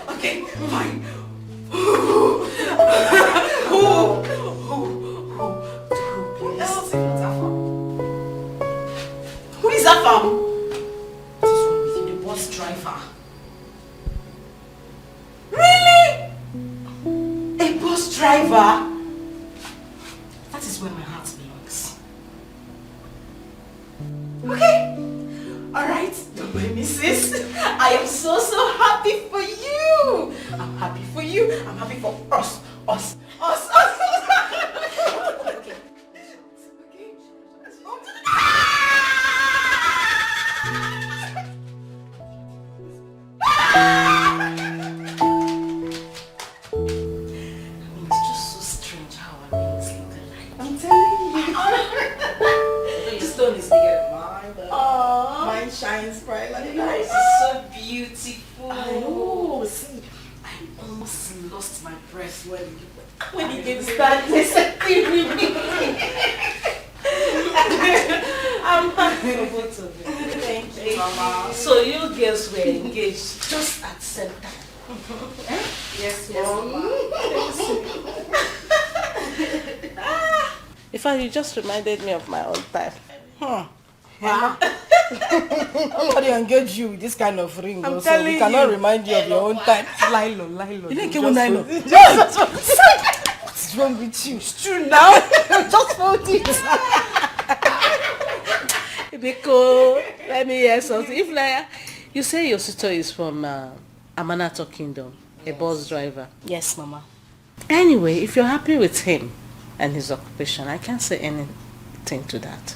Speaker 2: Okay, fine. Who is that from? What is wrong with you, the bus driver? Really? A bus driver? That is where my heart belongs. Okay. Alright, don't blame me, sis. I am so happy for you. I'm happy for you. I'm happy for us. Us. Okay. It's just so strange how our names look alike. I'm telling you. This stone is bigger than mine, but mine shines bright like that. It's so beautiful. I know. See, I almost lost my breath when you started listening with me. I'm happy for both of you. Thank you, Mama. So you girls were engaged just at the same time. Yes, Mama.
Speaker 11: In fact, you just reminded me of my own time.
Speaker 2: Wow. Nobody engage you with this kind of ring.
Speaker 11: I'm
Speaker 2: Also.
Speaker 11: telling
Speaker 2: We cannot
Speaker 11: you.
Speaker 2: remind you of your own time.
Speaker 11: Lilo.
Speaker 2: You didn't get one nylon.
Speaker 11: Just-
Speaker 2: What's wrong with you? It's true now. Just fold it.
Speaker 11: Because, let me hear something. If like, you say your sister is from Amanato Kingdom, a bus driver.
Speaker 1: Yes, Mama.
Speaker 11: Anyway, if you're happy with him and his occupation, I can't say anything to that.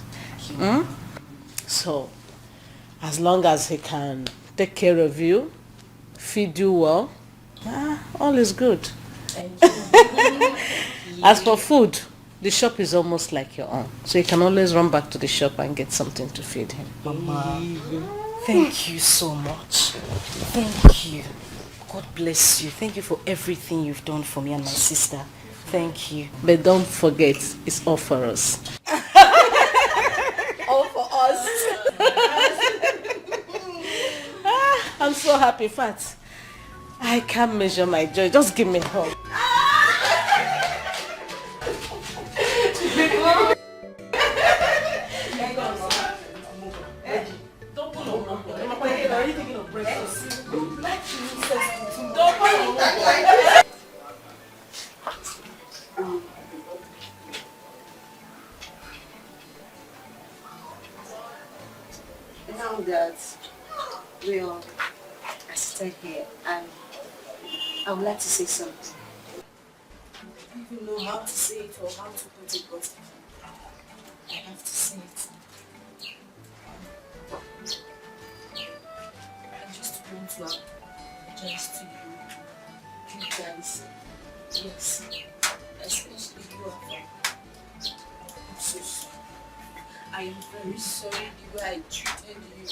Speaker 11: So, as long as he can take care of you, feed you well, all is good. As for food, the shop is almost like your own. So you can always run back to the shop and get something to feed him.
Speaker 1: Mama, thank you so much. Thank you. God bless you. Thank you for everything you've done for me and my sister. Thank you.
Speaker 11: But don't forget, it's all for us.
Speaker 1: All for us.
Speaker 11: I'm so happy, Fat. I can't measure my joy. Just give me a hug.
Speaker 1: Don't pull over. Are you thinking of breakfast?
Speaker 2: Now that
Speaker 10: Well, I stand here and I would like to say something. I don't even know how to say it or how to put it, but I have to say it. I just want to apologize to you guys. Yes, especially you, Alpha. I'm so sorry. I am very sorry the way I treated you.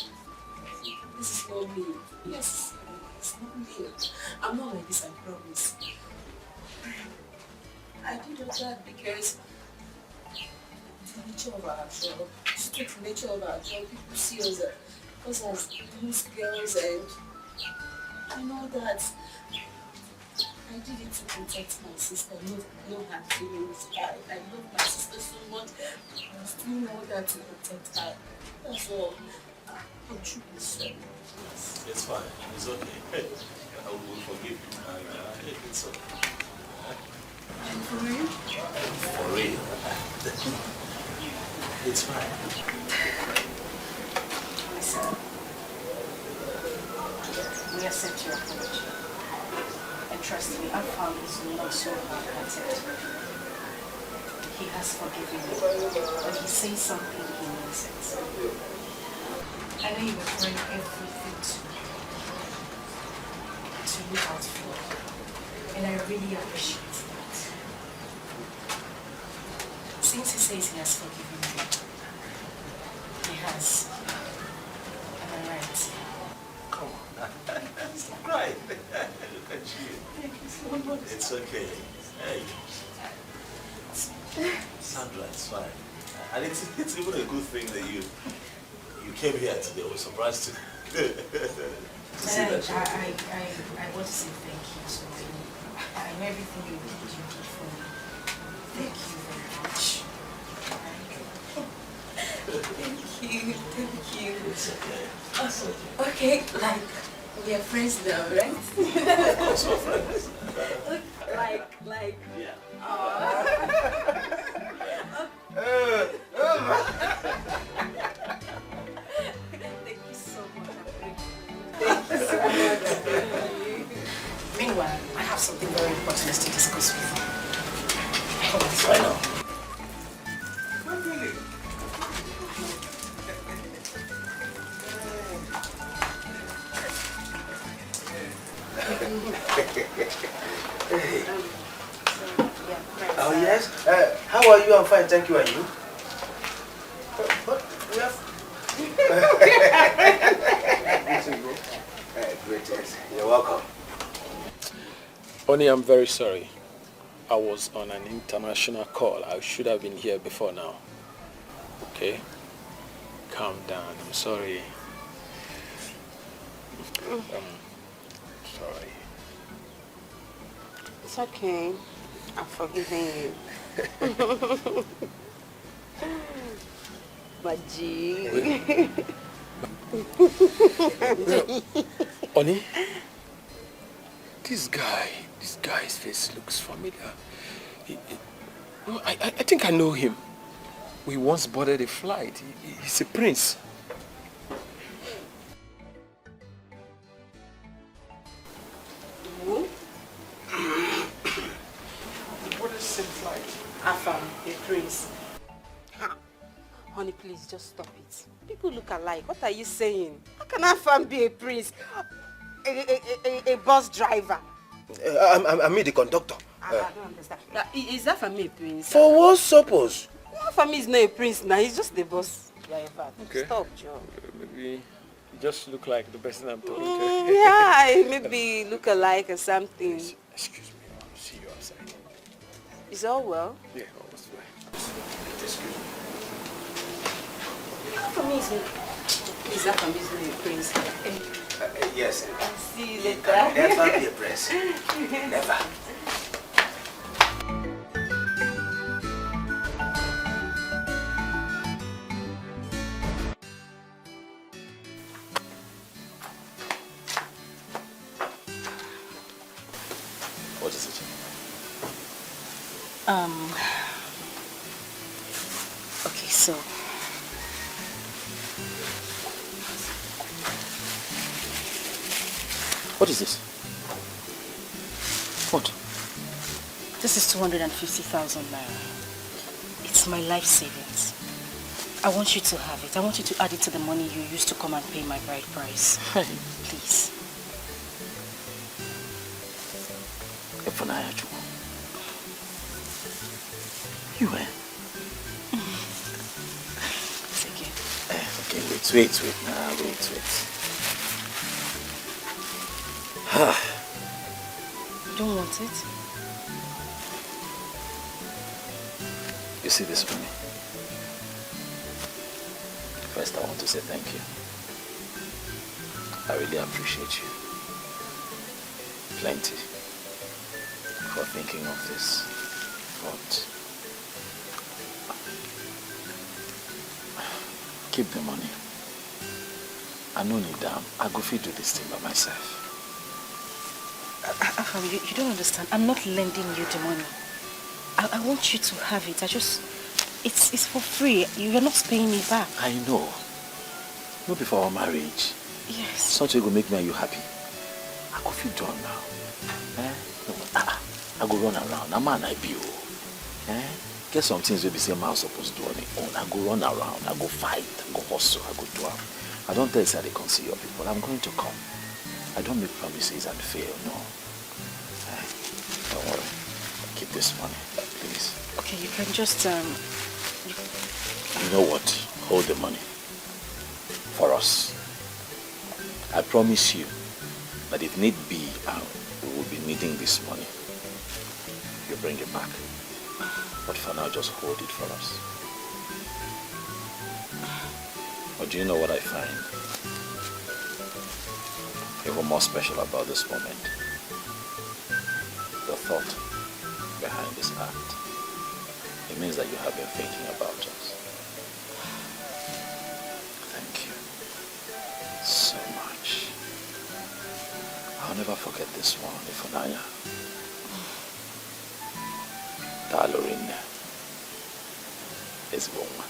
Speaker 10: This is not me. Yes, it's not me. I'm not like this, I promise. I did all that because the nature of our job, strict nature of our job, people see us as loose girls and all that. I did it to protect my sister, no hard feelings. I love my sister so much. I was doing all that to protect her. That's all. I'm truly sorry.
Speaker 18: It's fine. It's okay. I will forgive you. It's okay.
Speaker 10: For real?
Speaker 18: For real. It's fine.
Speaker 10: Listen. We accept your apology. And trust me, Alpha is not so hard-hearted. He has forgiven you. When he says something, he means it. I know you were trying everything to look out for. And I really appreciate that. Since he says he has forgiven you, he has. Am I right?
Speaker 18: Come on. Stop crying. Look at you.
Speaker 10: Thank you so much.
Speaker 18: It's okay. Hey. Sandra, it's fine. And it's even a good thing that you came here today. I was surprised to see that.
Speaker 10: I want to say thank you so much. I know everything you did for me. Thank you very much. Thank you.
Speaker 18: It's okay. It's okay.
Speaker 10: Okay, like, we are friends now, right?
Speaker 18: Of course we're friends.
Speaker 10: Like.
Speaker 18: Yeah.
Speaker 10: Thank you so much. Thank you so much. Meanwhile, I have something very important to discuss with you. Come on,
Speaker 18: I know.
Speaker 17: Hey. Oh yes. How are you? I'm fine, thank you. And you? But we have. Great. You're welcome.
Speaker 19: Oni, I'm very sorry. I was on an international call. I should have been here before now. Okay? Calm down. I'm sorry. Sorry.
Speaker 20: It's okay. I'm forgiving you. Baji.
Speaker 19: Oni, this guy's face looks familiar. I think I know him. We once boarded a flight. He's a prince.
Speaker 20: What is same flight? Afam, a prince. Honey, please just stop it. People look alike. What are you saying? How can Afam be a prince? A bus driver.
Speaker 17: I mean the conductor.
Speaker 20: I don't understand. Is Afam a prince?
Speaker 17: For what purpose?
Speaker 20: Afam is not a prince now. He's just a bus driver.
Speaker 19: Okay.
Speaker 20: Stop, Joe.
Speaker 19: Maybe you just look like the person I'm talking to.
Speaker 20: Yeah, maybe look alike or something.
Speaker 19: Excuse me, I'll see you outside.
Speaker 20: Is all well?
Speaker 19: Yeah, all's fine.
Speaker 17: Excuse me.
Speaker 20: Afam is Afam is not a prince.
Speaker 17: Yes.
Speaker 20: See you later.
Speaker 17: Never be a prince. Never.
Speaker 18: What is it?
Speaker 10: Okay, so
Speaker 21: What is this? What?
Speaker 11: This is 250,000 naira. It's my life savings. I want you to have it. I want you to add it to the money you used to come and pay my bride price. Please.
Speaker 21: You eh?
Speaker 11: Take it.
Speaker 21: Okay, wait. Nah, wait.
Speaker 11: You don't want it?
Speaker 4: You see this money? First, I want to say thank you. I really appreciate you. Plenty. For thinking of this. But keep the money. I no need them. I go fit do this thing by myself.
Speaker 11: You don't understand. I'm not lending you the money. I want you to have it. It's for free. You're not paying me back.
Speaker 4: I know. Not before our marriage.
Speaker 11: Yes.
Speaker 4: Such a go make me and you happy. I go feel done now. I go run around. I'm man I be you. Get some things we be saying man supposed to do on their own. I go run around. I go fight. I go hustle. I go do them. I don't tell you that they can see your people. I'm going to come. I don't make promises and fail. No. Don't worry. Keep this money, please.
Speaker 11: Okay, you can just
Speaker 4: You know what? Hold the money. For us. I promise you that if need be, we will be needing this money. You bring it back. But for now, just hold it for us. But do you know what I find even more special about this moment? The thought behind this act. It means that you have been thinking about us. Thank you so much. I'll never forget this one, Ifunanya. Dalorin is one.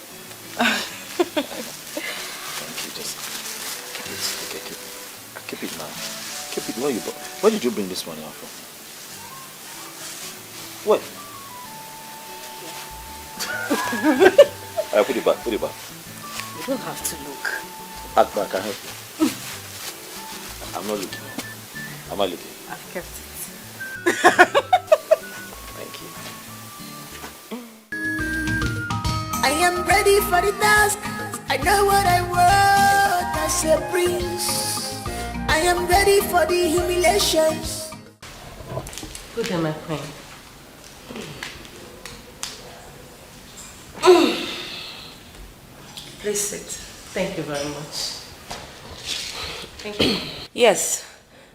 Speaker 4: Thank you. Just keep it now. Keep it. Where did you bring this money out from? What? Put it back.
Speaker 11: You don't have to look.
Speaker 4: Back, I can help you. I'm not looking. Am I looking?
Speaker 11: I've kept it.
Speaker 4: Thank you.
Speaker 7: I am ready for the task. I know what I want as a prince. I am ready for the humiliations.
Speaker 1: Good day, my queen. Please sit. Thank you very much. Thank you.
Speaker 8: Yes,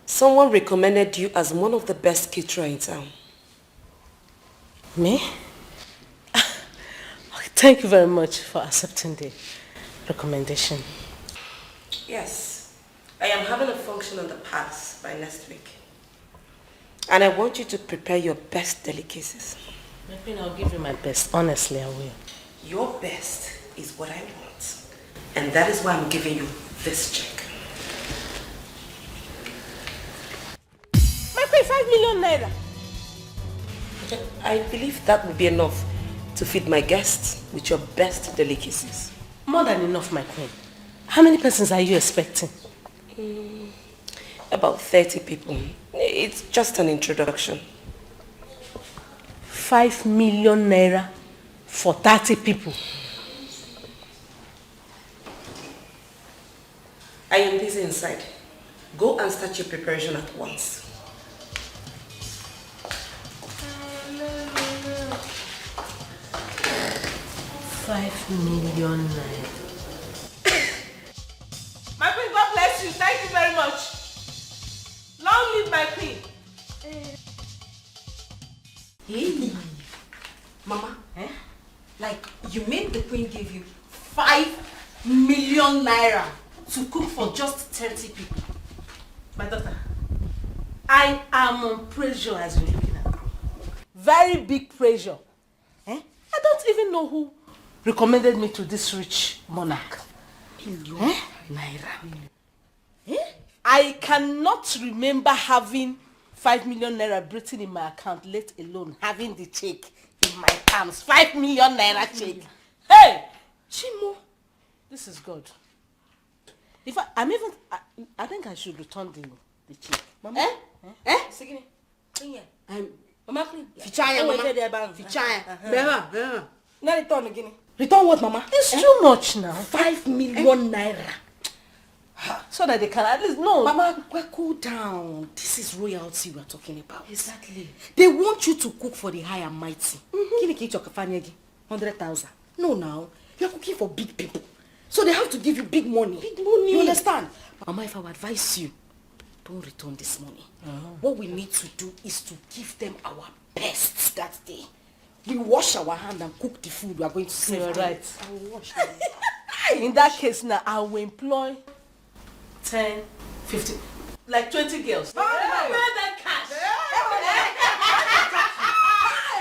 Speaker 8: someone recommended you as one of the best caterers in town.
Speaker 1: Me? Thank you very much for accepting the recommendation.
Speaker 8: Yes, I am having a function on the pass by next week. And I want you to prepare your best delicacies.
Speaker 1: My queen, I'll give you my best. Honestly, I will.
Speaker 8: Your best is what I want. And that is why I'm giving you this check.
Speaker 1: My queen, 5 million naira.
Speaker 8: I believe that will be enough to feed my guests with your best delicacies.
Speaker 1: More than enough, my queen. How many persons are you expecting?
Speaker 8: About 30 people. It's just an introduction.
Speaker 1: 5 million naira for 30 people.
Speaker 8: I am busy inside. Go and start your preparation at once.
Speaker 1: $5 million naira.
Speaker 2: My queen, God bless you. Thank you very much. Long live my queen.
Speaker 20: Hey, Mama, like you made the queen give you 5 million naira to cook for just 30 people.
Speaker 1: My daughter, I am on pressure as you're looking at me. Very big pressure. I don't even know who recommended me to this rich monarch.
Speaker 20: Million naira.
Speaker 2: I cannot remember having 5 million naira written in my account, let alone having the check in my palms. 5 million naira check. Hey, Chimo, this is good. If I think I should return the check. Mama? Sigini. Mama,
Speaker 20: Fichaya, Mama. Fichaya.
Speaker 2: Now return again. Return what, Mama? It's too much now. 5 million naira. So that they can at least know.
Speaker 20: Mama, cool down. This is royalty we are talking about.
Speaker 2: Exactly.
Speaker 20: They want you to cook for the high and mighty. Kini ki choka fanyegi 100,000. No, now you are cooking for big people, so they have to give you big money. Big money. You understand? Mama, if I would advise you, don't return this money. What we need to do is to give them our best that day. We wash our hand and cook the food we are going to serve.
Speaker 2: You're
Speaker 20: them.
Speaker 2: right.
Speaker 20: I will wash.
Speaker 2: In that case now, I will employ 10, 15, like 20 girls.
Speaker 20: Mama,
Speaker 2: Where that cash?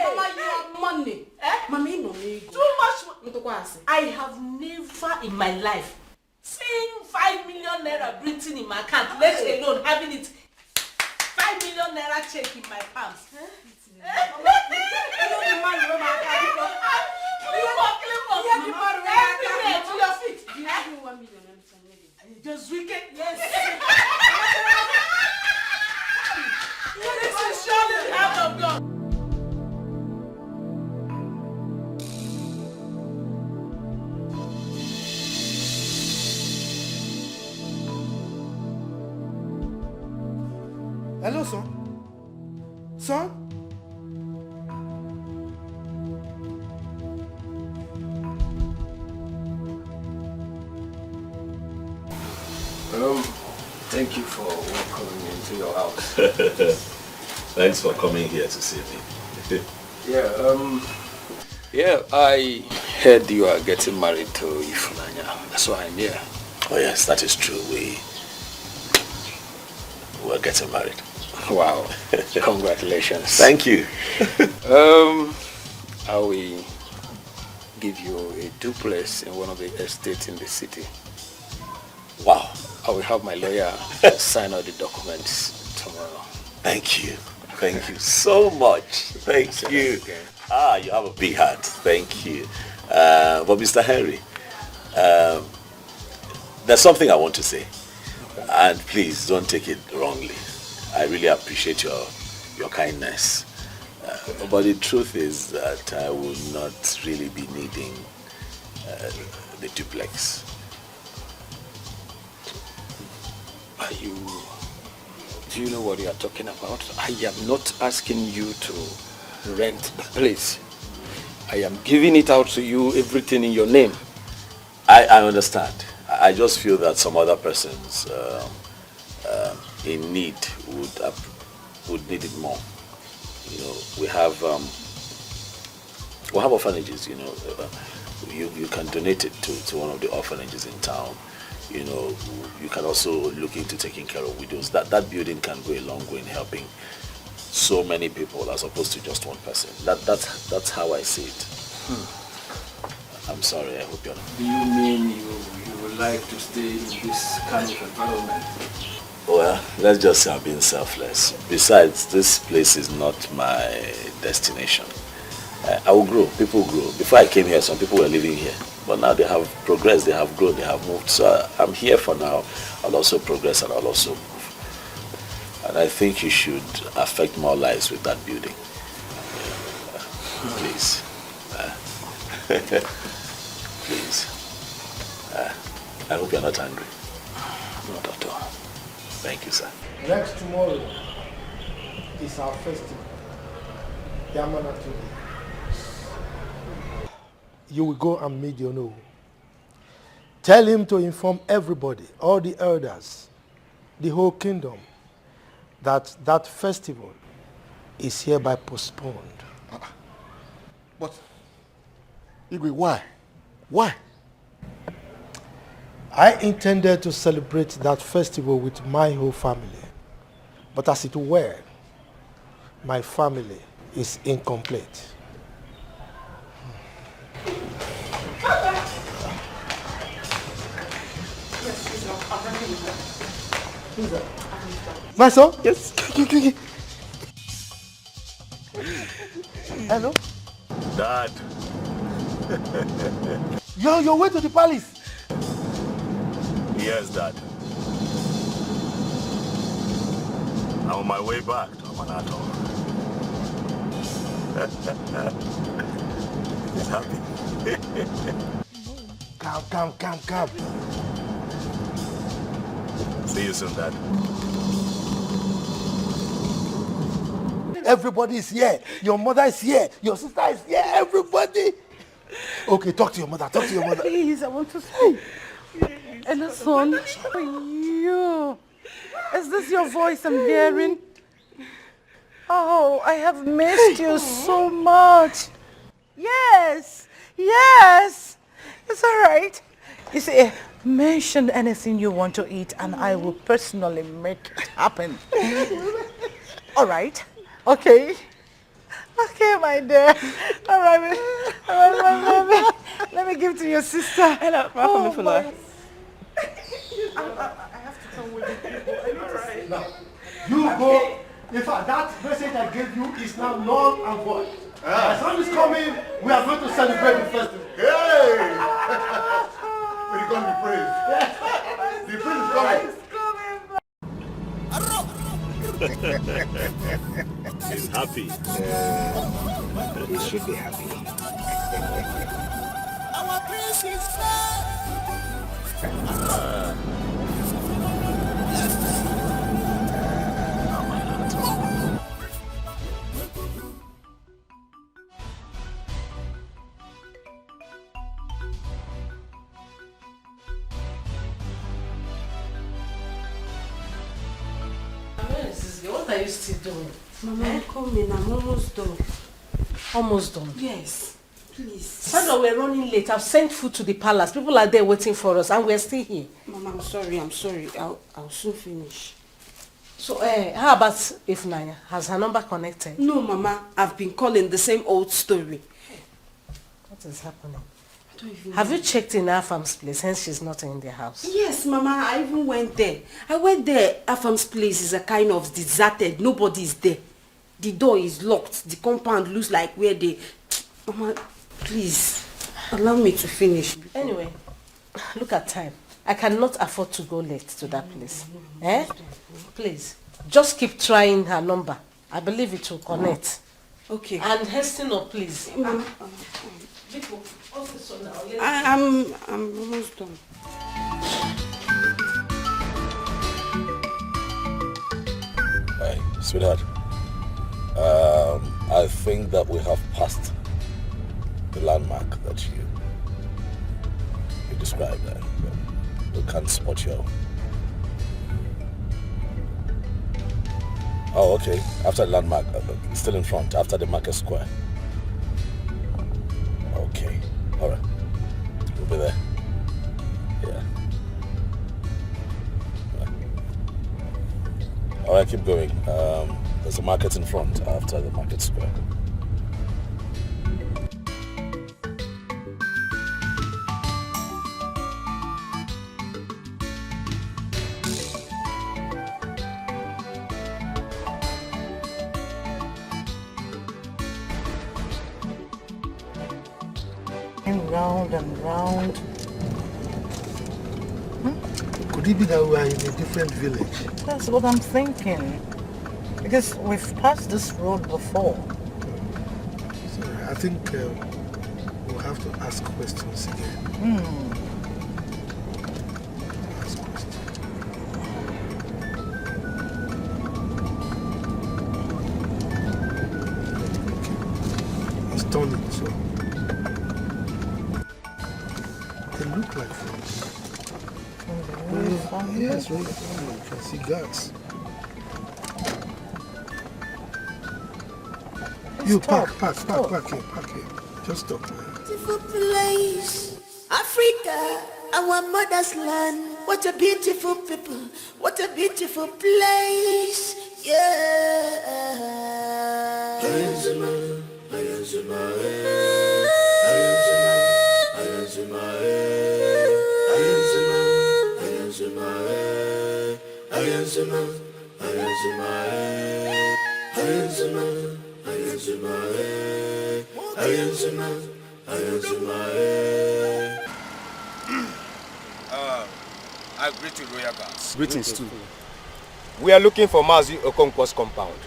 Speaker 20: Mama, you have money. Mama, you know me.
Speaker 2: Too much. I have never in my life seen 5 million naira written in my account, let alone having it 5 million naira check in my palms. Just wicked. Yes. This is surely the hand of God.
Speaker 16: Hello, son. Son?
Speaker 18: Thank you for welcoming me into your house.
Speaker 4: Thanks for coming here to see me.
Speaker 19: Yeah, I heard you are getting married to Ifunanya. That's why I'm here.
Speaker 4: Oh yes, that is true. We're getting married.
Speaker 19: Wow. Congratulations.
Speaker 4: Thank you.
Speaker 19: I will give you a duplex in one of the estates in the city.
Speaker 4: Wow.
Speaker 19: I will have my lawyer sign all the documents tomorrow.
Speaker 4: Thank you. Thank you so much. Thank you. You have a big heart. Thank you. But Mr. Henry, there's something I want to say. And please don't take it wrongly. I really appreciate your kindness. But the truth is that I will not really be needing the duplex.
Speaker 19: Do you know what you are talking about? I am not asking you to rent the place. I am giving it out to you, everything in your name.
Speaker 4: I understand. I just feel that some other persons in need would need it more. You know, we have orphanages. You know, you can donate it to one of the orphanages in town. You know, you can also look into taking care of widows. That building can go a long way in helping so many people as opposed to just one person. That's how I see it. I'm sorry, I hope you're not.
Speaker 18: Do you mean you would like to stay in this kind of environment?
Speaker 4: Well, let's just say I'm being selfless. Besides, this place is not my destination. I will grow. People grow. Before I came here, some people were living here. But now they have progressed, they have grown, they have moved. So I'm here for now. I'll also progress and I'll also move. And I think you should affect more lives with that building. Please. Please. I hope you're not angry.
Speaker 19: Not at all.
Speaker 4: Thank you, sir.
Speaker 16: Next tomorrow is our festival. Yamana today. You will go and meet your no. Tell him to inform everybody, all the elders, the whole kingdom, that that festival is hereby postponed.
Speaker 3: But, Igwe, why? Why?
Speaker 16: I intended to celebrate that festival with my whole family. But as it were, my family is incomplete. My son? Yes. Hello?
Speaker 18: Dad.
Speaker 16: You're on your way to the palace.
Speaker 18: Yes, Dad. I'm on my way back to Amanato. He's happy.
Speaker 16: Calm.
Speaker 18: See you soon, Dad.
Speaker 16: Everybody is here. Your mother is here. Your sister is here. Everybody. Okay, talk to your mother.
Speaker 12: Please, I want to speak. Hello, son. How are you? Is this your voice I'm hearing? Oh, I have missed you so much. Yes. It's all right. You see, mention anything you want to eat and I will personally make it happen. All right. Okay, my dear. All right. Let me give to your sister. Hello, welcome, I have to come with you people. I need to see.
Speaker 16: Now, you go. In fact, that message I gave you is now null and void. My son is coming. We are going to celebrate the festival.
Speaker 18: Hey! We're going to be praised.
Speaker 16: Yes.
Speaker 18: The prince is coming. He's happy.
Speaker 17: He should be happy.
Speaker 7: Our prince is
Speaker 1: What are you still doing?
Speaker 20: Mama, I'm coming. I'm almost done.
Speaker 1: Almost done?
Speaker 20: Yes. Please.
Speaker 1: Sandra, we're running late. I've sent food to the palace. People are there waiting for us and we're still here.
Speaker 20: Mama, I'm sorry. I'll soon finish.
Speaker 1: So, how about Ifnanya? Has her number connected?
Speaker 20: No, Mama. I've been calling the same old story.
Speaker 1: What is happening? Have you checked in Afam's place, hence she's not in the house?
Speaker 20: Yes, Mama. I even went there. Afam's place is a kind of deserted. Nobody is there. The door is locked. The compound looks like where they... Mama, please, allow me to finish.
Speaker 1: Anyway, look at time. I cannot afford to go late to that place. Please, just keep trying her number. I believe it will connect.
Speaker 20: Okay.
Speaker 1: And hasten up, please.
Speaker 20: I'm almost done.
Speaker 4: Hey, sweetheart. I think that we have passed the landmark that you described there. We can't spot you. Oh, okay. After the landmark, still in front, after the market square. Okay. All right. We'll be there. Yeah. All right, keep going. There's a market in front after the market square.
Speaker 12: Round and round.
Speaker 16: Could it be that we are in a different village?
Speaker 12: That's what I'm thinking. Because we've passed this road before.
Speaker 16: So I think we'll have to ask questions again. Ask questions. It's turning, so they look like friends. Yes, right. You can see guards. You park here. Just stop.
Speaker 7: Beautiful place, Africa, our mother's land. What a beautiful people, what a beautiful place, yeah.
Speaker 17: I greet you, royal guards.
Speaker 9: Greetings too. We are looking for Mazi Okonkwo's compound.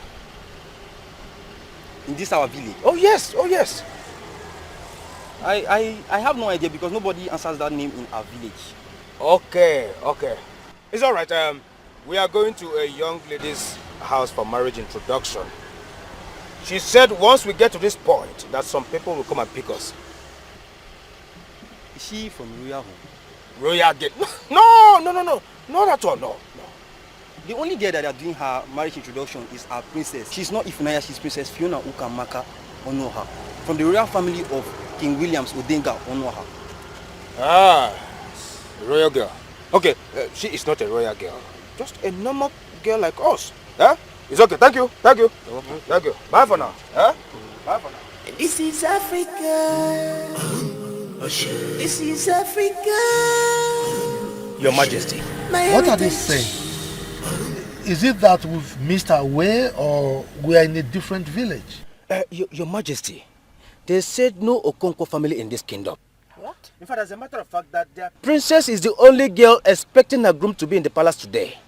Speaker 14: In this our village?
Speaker 9: Oh yes, oh yes.
Speaker 14: I have no idea because nobody answers that name in our village.
Speaker 9: Okay. It's all right. We are going to a young lady's house for marriage introduction. She said once we get to this point that some people will come and pick us.
Speaker 14: Is she from Royal Home?
Speaker 9: Royal Gate? No, not at all, no.
Speaker 14: The only girl that are doing her marriage introduction is our princess. She's not Ifunanya, she's Princess Fiona Ukamaka Onoha, from the royal family of King Williams Odenga Onoha.
Speaker 9: Ah, a royal girl. Okay, she is not a royal girl. Just a normal girl like us. Huh? It's okay, thank you. Thank you. Bye for now. Huh? Bye for now.
Speaker 7: This is Africa. This is Africa.
Speaker 3: Your Majesty.
Speaker 16: What are they saying? Is it that we've missed our way or we are in a different village?
Speaker 17: Your Majesty, they said no Okonkwo family in this kingdom.
Speaker 9: What? In fact, as a matter of fact, that their
Speaker 17: princess is the only girl expecting her groom to be in the palace today.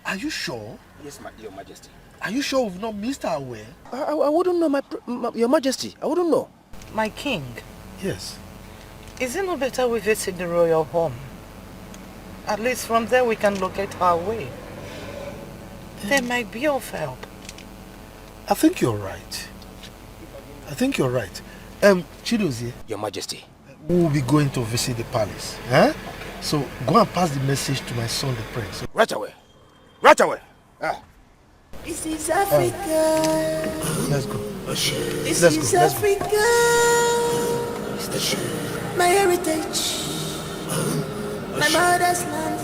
Speaker 16: Are you sure?
Speaker 9: Yes, Your Majesty.
Speaker 16: Are you sure we've not missed our way?
Speaker 17: I wouldn't know, Your Majesty. I wouldn't know.
Speaker 12: My king.
Speaker 16: Yes.
Speaker 12: Is it not better we visit the royal home? At least from there we can locate our way. They might be of help.
Speaker 16: I think you're right. Chidozie.
Speaker 17: Your Majesty.
Speaker 16: We will be going to visit the palace. Huh? So go and pass the message to my son, the prince.
Speaker 17: Right away.
Speaker 7: This is Africa.
Speaker 16: Let's go.
Speaker 7: This is Africa. My heritage. My mother's land.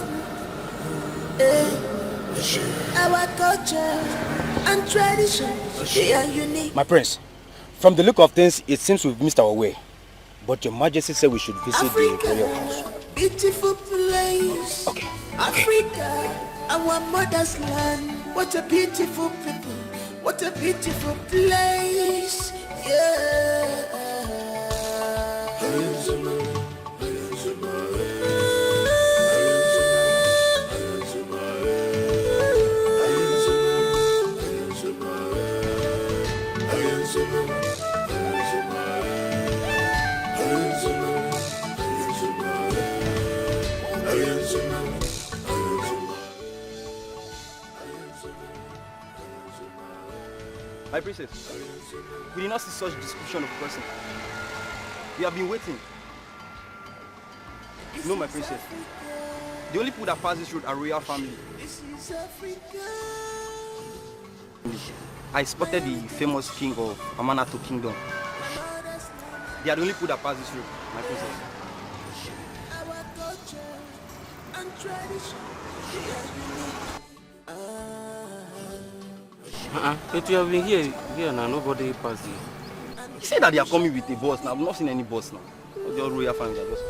Speaker 7: Our culture and tradition, they are unique.
Speaker 17: My prince, from the look of things, it seems we've missed our way. But Your Majesty said we should visit
Speaker 7: Africa,
Speaker 17: the royal house.
Speaker 7: Beautiful place.
Speaker 17: Okay.
Speaker 7: Africa, our mother's land. What a beautiful people. What a beautiful place. Yeah.
Speaker 14: My princess, we did not see such description of person. We have been waiting. No, my princess. The only people that pass this road are royal family. I spotted the famous king of Amanato Kingdom. They are the only people that pass this road, my princess.
Speaker 6: But you have been here now, nobody passed you.
Speaker 14: He said that they are coming with a bus now. I've not seen any bus now. The all royal family are just...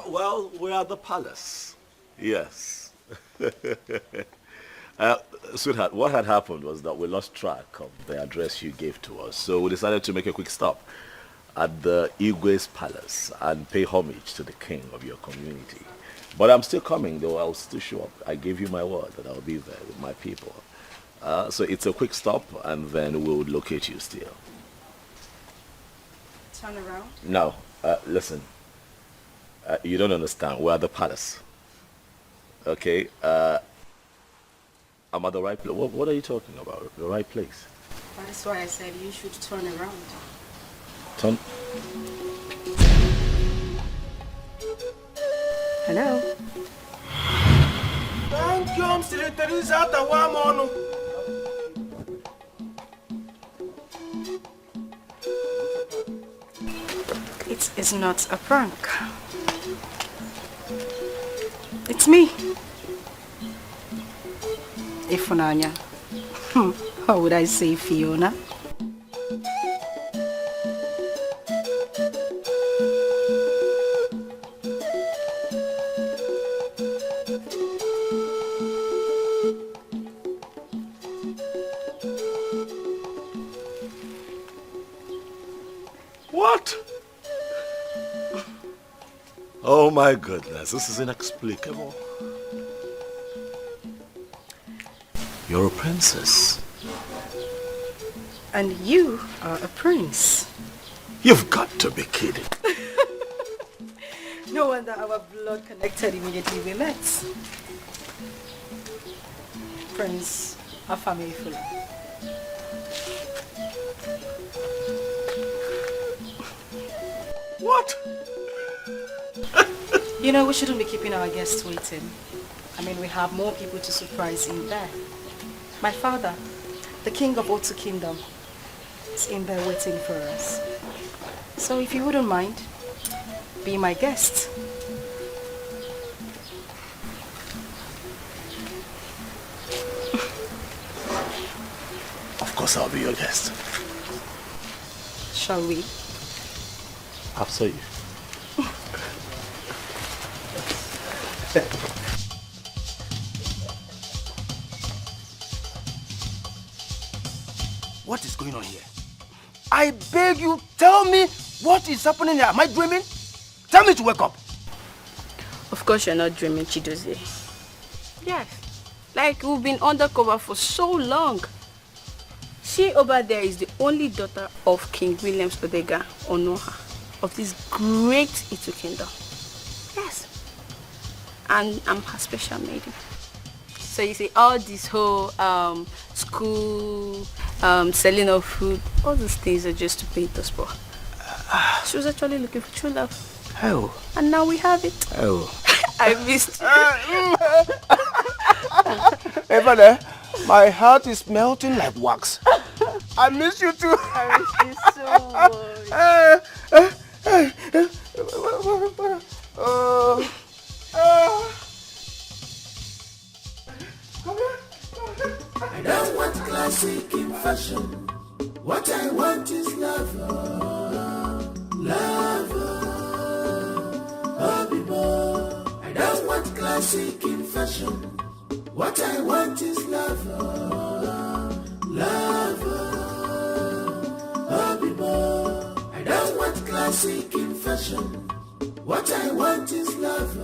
Speaker 18: Well, we're at the palace.
Speaker 4: Yes. Sweetheart, what had happened was that we lost track of the address you gave to us, so we decided to make a quick stop at the Igwe's palace and pay homage to the king of your community. But I'm still coming, though. I'll still show up. I gave you my word that I'll be there with my people. So it's a quick stop, and then we'll locate you still.
Speaker 20: Turn around.
Speaker 4: No, listen. You don't understand. We're at the palace. Okay? I'm at the right place. What are you talking about? The right place?
Speaker 20: That's why I said you should turn around.
Speaker 4: Turn.
Speaker 20: Hello?
Speaker 9: Thank you, I'm still Teresa Tawamono.
Speaker 11: It is not a prank. It's me. Ifunanya. How would I say Fiona?
Speaker 18: What? Oh my goodness, this is inexplicable. You're a princess.
Speaker 11: And you are a prince.
Speaker 18: You've got to be kidding.
Speaker 11: No wonder our blood connected immediately we met. Prince Afamefula.
Speaker 18: What?
Speaker 11: You know, we shouldn't be keeping our guests waiting. I mean, we have more people to surprise in there. My father, the king of Otu Kingdom, is in there waiting for us. So if you wouldn't mind, be my guest.
Speaker 18: Of course I'll be your guest.
Speaker 11: Shall we?
Speaker 18: After you.
Speaker 17: What is going on here? I beg you, tell me what is happening here. Am I dreaming? Tell me to wake up.
Speaker 11: Of course you're not dreaming, Chidozie. Yes. Like we've been undercover for so long. She over there is the only daughter of King Williams Odega Onoha of this great Itu kingdom. Yes. And I'm her special maiden. So you see, all this whole school, selling of food, all those things are just to paint us for. She was actually looking for true love.
Speaker 17: Oh.
Speaker 11: And now we have it.
Speaker 17: Oh.
Speaker 11: I missed you.
Speaker 17: Hey, brother, my heart is melting like wax. I miss you too.
Speaker 11: I miss you so much.
Speaker 7: I don't want classic in fashion. What I want is love. Love. I don't want classic in fashion. What I want is love. Love. I don't want classic in fashion. What I want is love.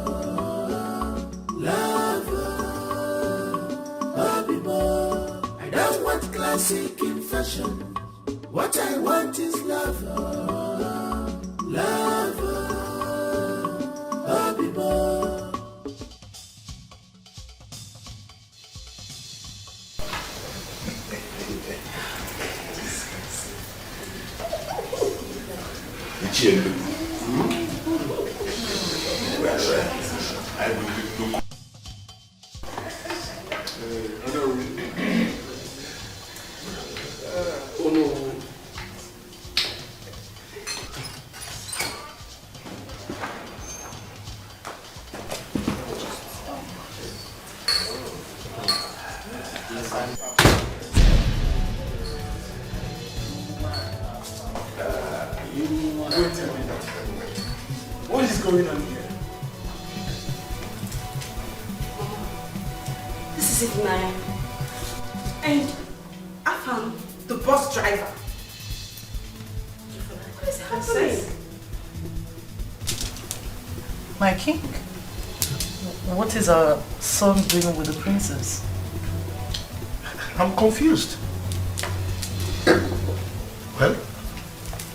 Speaker 7: Love. I don't want classic in fashion. What I want is love. Love.
Speaker 12: What is going on here?
Speaker 11: This is it, Naya. And I found the bus driver. What is happening?
Speaker 1: My king, what is our son doing with the princess?
Speaker 3: I'm confused. Well,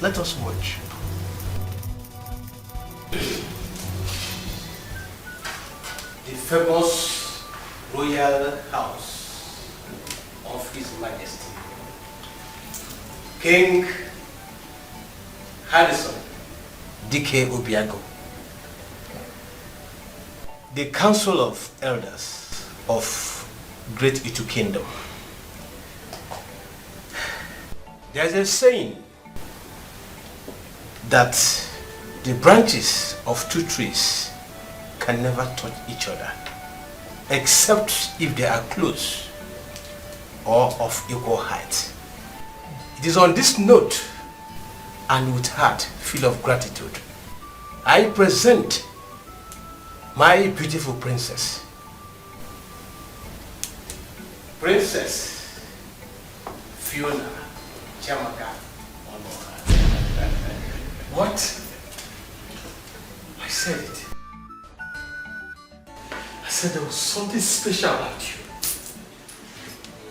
Speaker 3: let us watch.
Speaker 17: The famous royal house of His Majesty, King Harrison D.K. Obiago, the Council of Elders of Great Itu Kingdom. There's a saying that the branches of two trees can never touch each other, except if they are close or of equal height. It is on this note and with heart full of gratitude, I present my beautiful princess, Princess Fiona Chamaka Onoha.
Speaker 16: What? I said it. I said there was something special about you.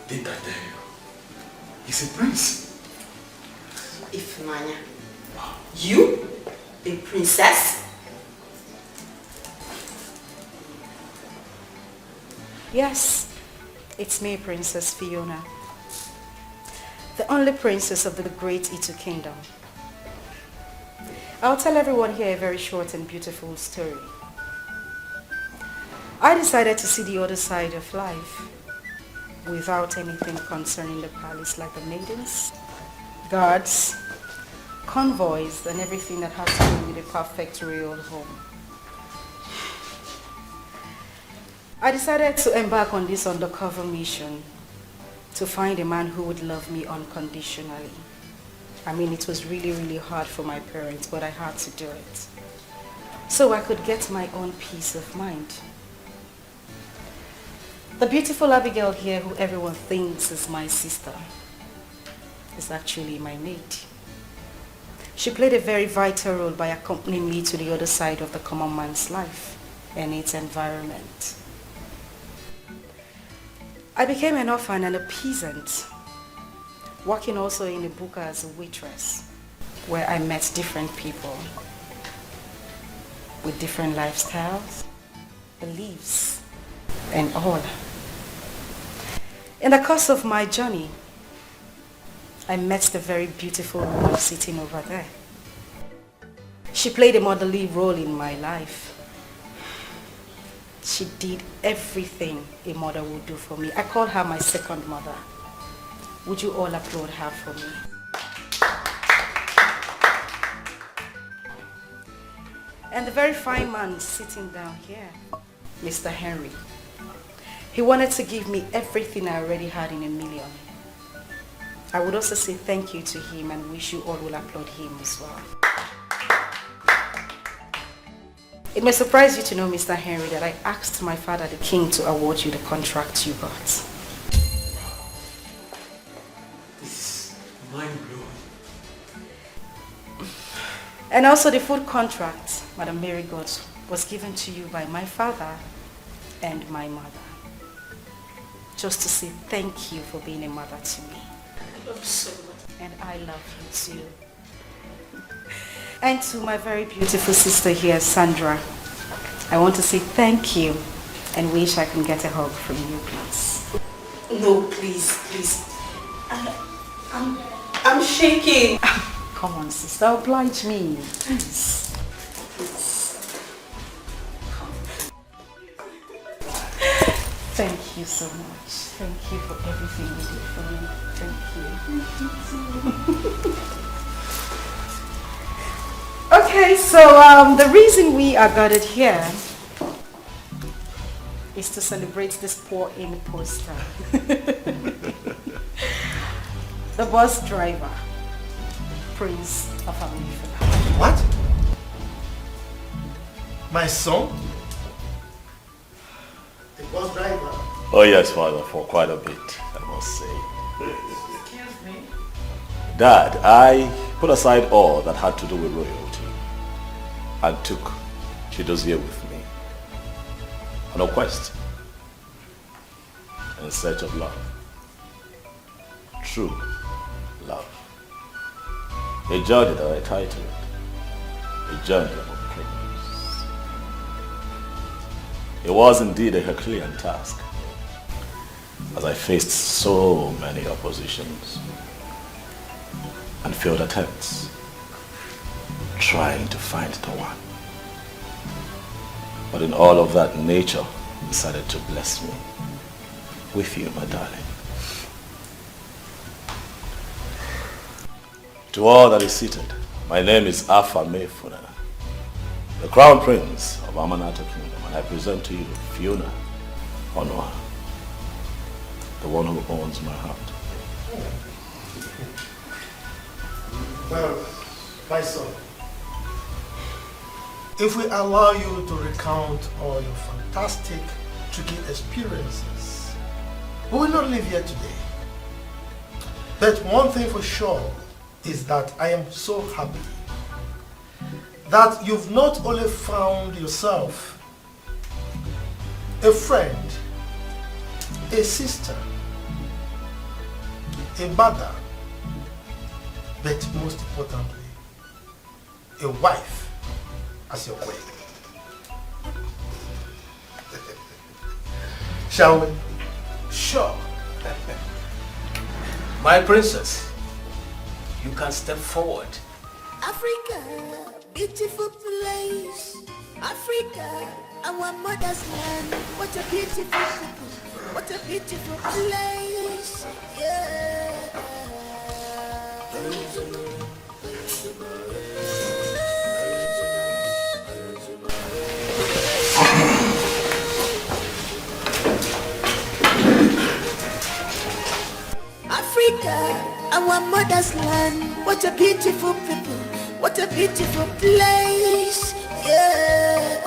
Speaker 16: Didn't I tell you? He's a prince.
Speaker 2: Ifmanya. You? A princess?
Speaker 13: Yes, it's me, Princess Fiona. The only princess of the great Itu kingdom. I'll tell everyone here a very short and beautiful story. I decided to see the other side of life without anything concerning the palace, like the maidens, guards, convoys, and everything that has to do with a perfect royal home. I decided to embark on this undercover mission to find a man who would love me unconditionally. I mean, it was really, really hard for my parents, but I had to do it so I could get my own peace of mind. The beautiful Abigail here, who everyone thinks is my sister, is actually my maid. She played a very vital role by accompanying me to the other side of the common man's life and its environment. I became an orphan and a peasant, working also in a buka as a waitress, where I met different people with different lifestyles, beliefs, and all. In the course of my journey, I met the very beautiful woman sitting over there. She played a motherly role in my life. She did everything a mother would do for me. I call her my second mother. Would you all applaud her for me? And the very fine man sitting down here, Mr. Henry, he wanted to give me everything I already had in a million. I would also say thank you to him and wish you all will applaud him as well. It may surprise you to know, Mr. Henry, that I asked my father, the king, to award you the contract you got.
Speaker 16: This is mind-blowing.
Speaker 13: And also the food contract, Madam Mary got, was given to you by my father and my mother. Just to say thank you for being a mother to me.
Speaker 1: I love you so much.
Speaker 13: And I love you too. And to my very beautiful sister here, Sandra, I want to say thank you and wish I can get a hug from you, please.
Speaker 1: No, please, please. I'm shaking.
Speaker 13: Come on, sister, oblige me, please. Thank you so much. Thank you for everything you did for me. Thank you. Okay, so the reason we are gathered here is to celebrate this poor imposter. The bus driver, Prince of America.
Speaker 16: What? My son? The bus driver?
Speaker 4: Oh yes, Father, for quite a bit, I must say.
Speaker 16: Excuse me?
Speaker 4: Dad, I put aside all that had to do with royalty and took Chidozie with me on a quest in search of love. True love. A journey that I titled A Journey of Prince. It was indeed a Herculean task, as I faced so many oppositions and failed attempts trying to find the one. But in all of that, nature decided to bless me with you, my darling. To all that is seated, my name is Afa Mefuna, the Crown Prince of Amanata Kingdom, and I present to you Fiona Onwa, the one who owns my heart.
Speaker 16: Well, my son, if we allow you to recount all your fantastic, tricky experiences, we will not live here today. But one thing for sure is that I am so happy that you've not only found yourself a friend, a sister, a mother, but most importantly, a wife as your queen. Shall we?
Speaker 4: Sure. My princess, you can step forward.
Speaker 7: Africa, beautiful place. Africa, our mother's land. What a beautiful people. What a beautiful place. Yeah. Africa, our mother's land. What a beautiful people. What a beautiful place. Yeah.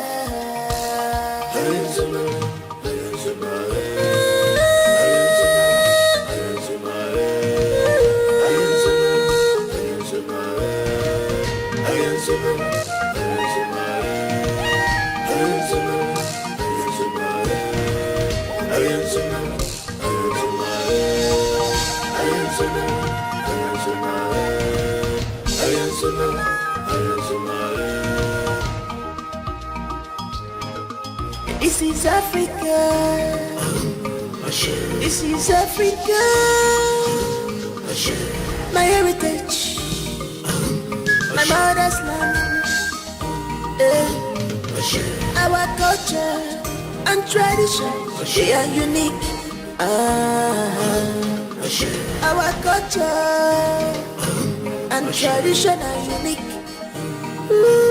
Speaker 7: This is Africa. This is Africa. My heritage. My mother's land. Our culture and tradition, they are unique. Our culture and tradition are unique. Ooh.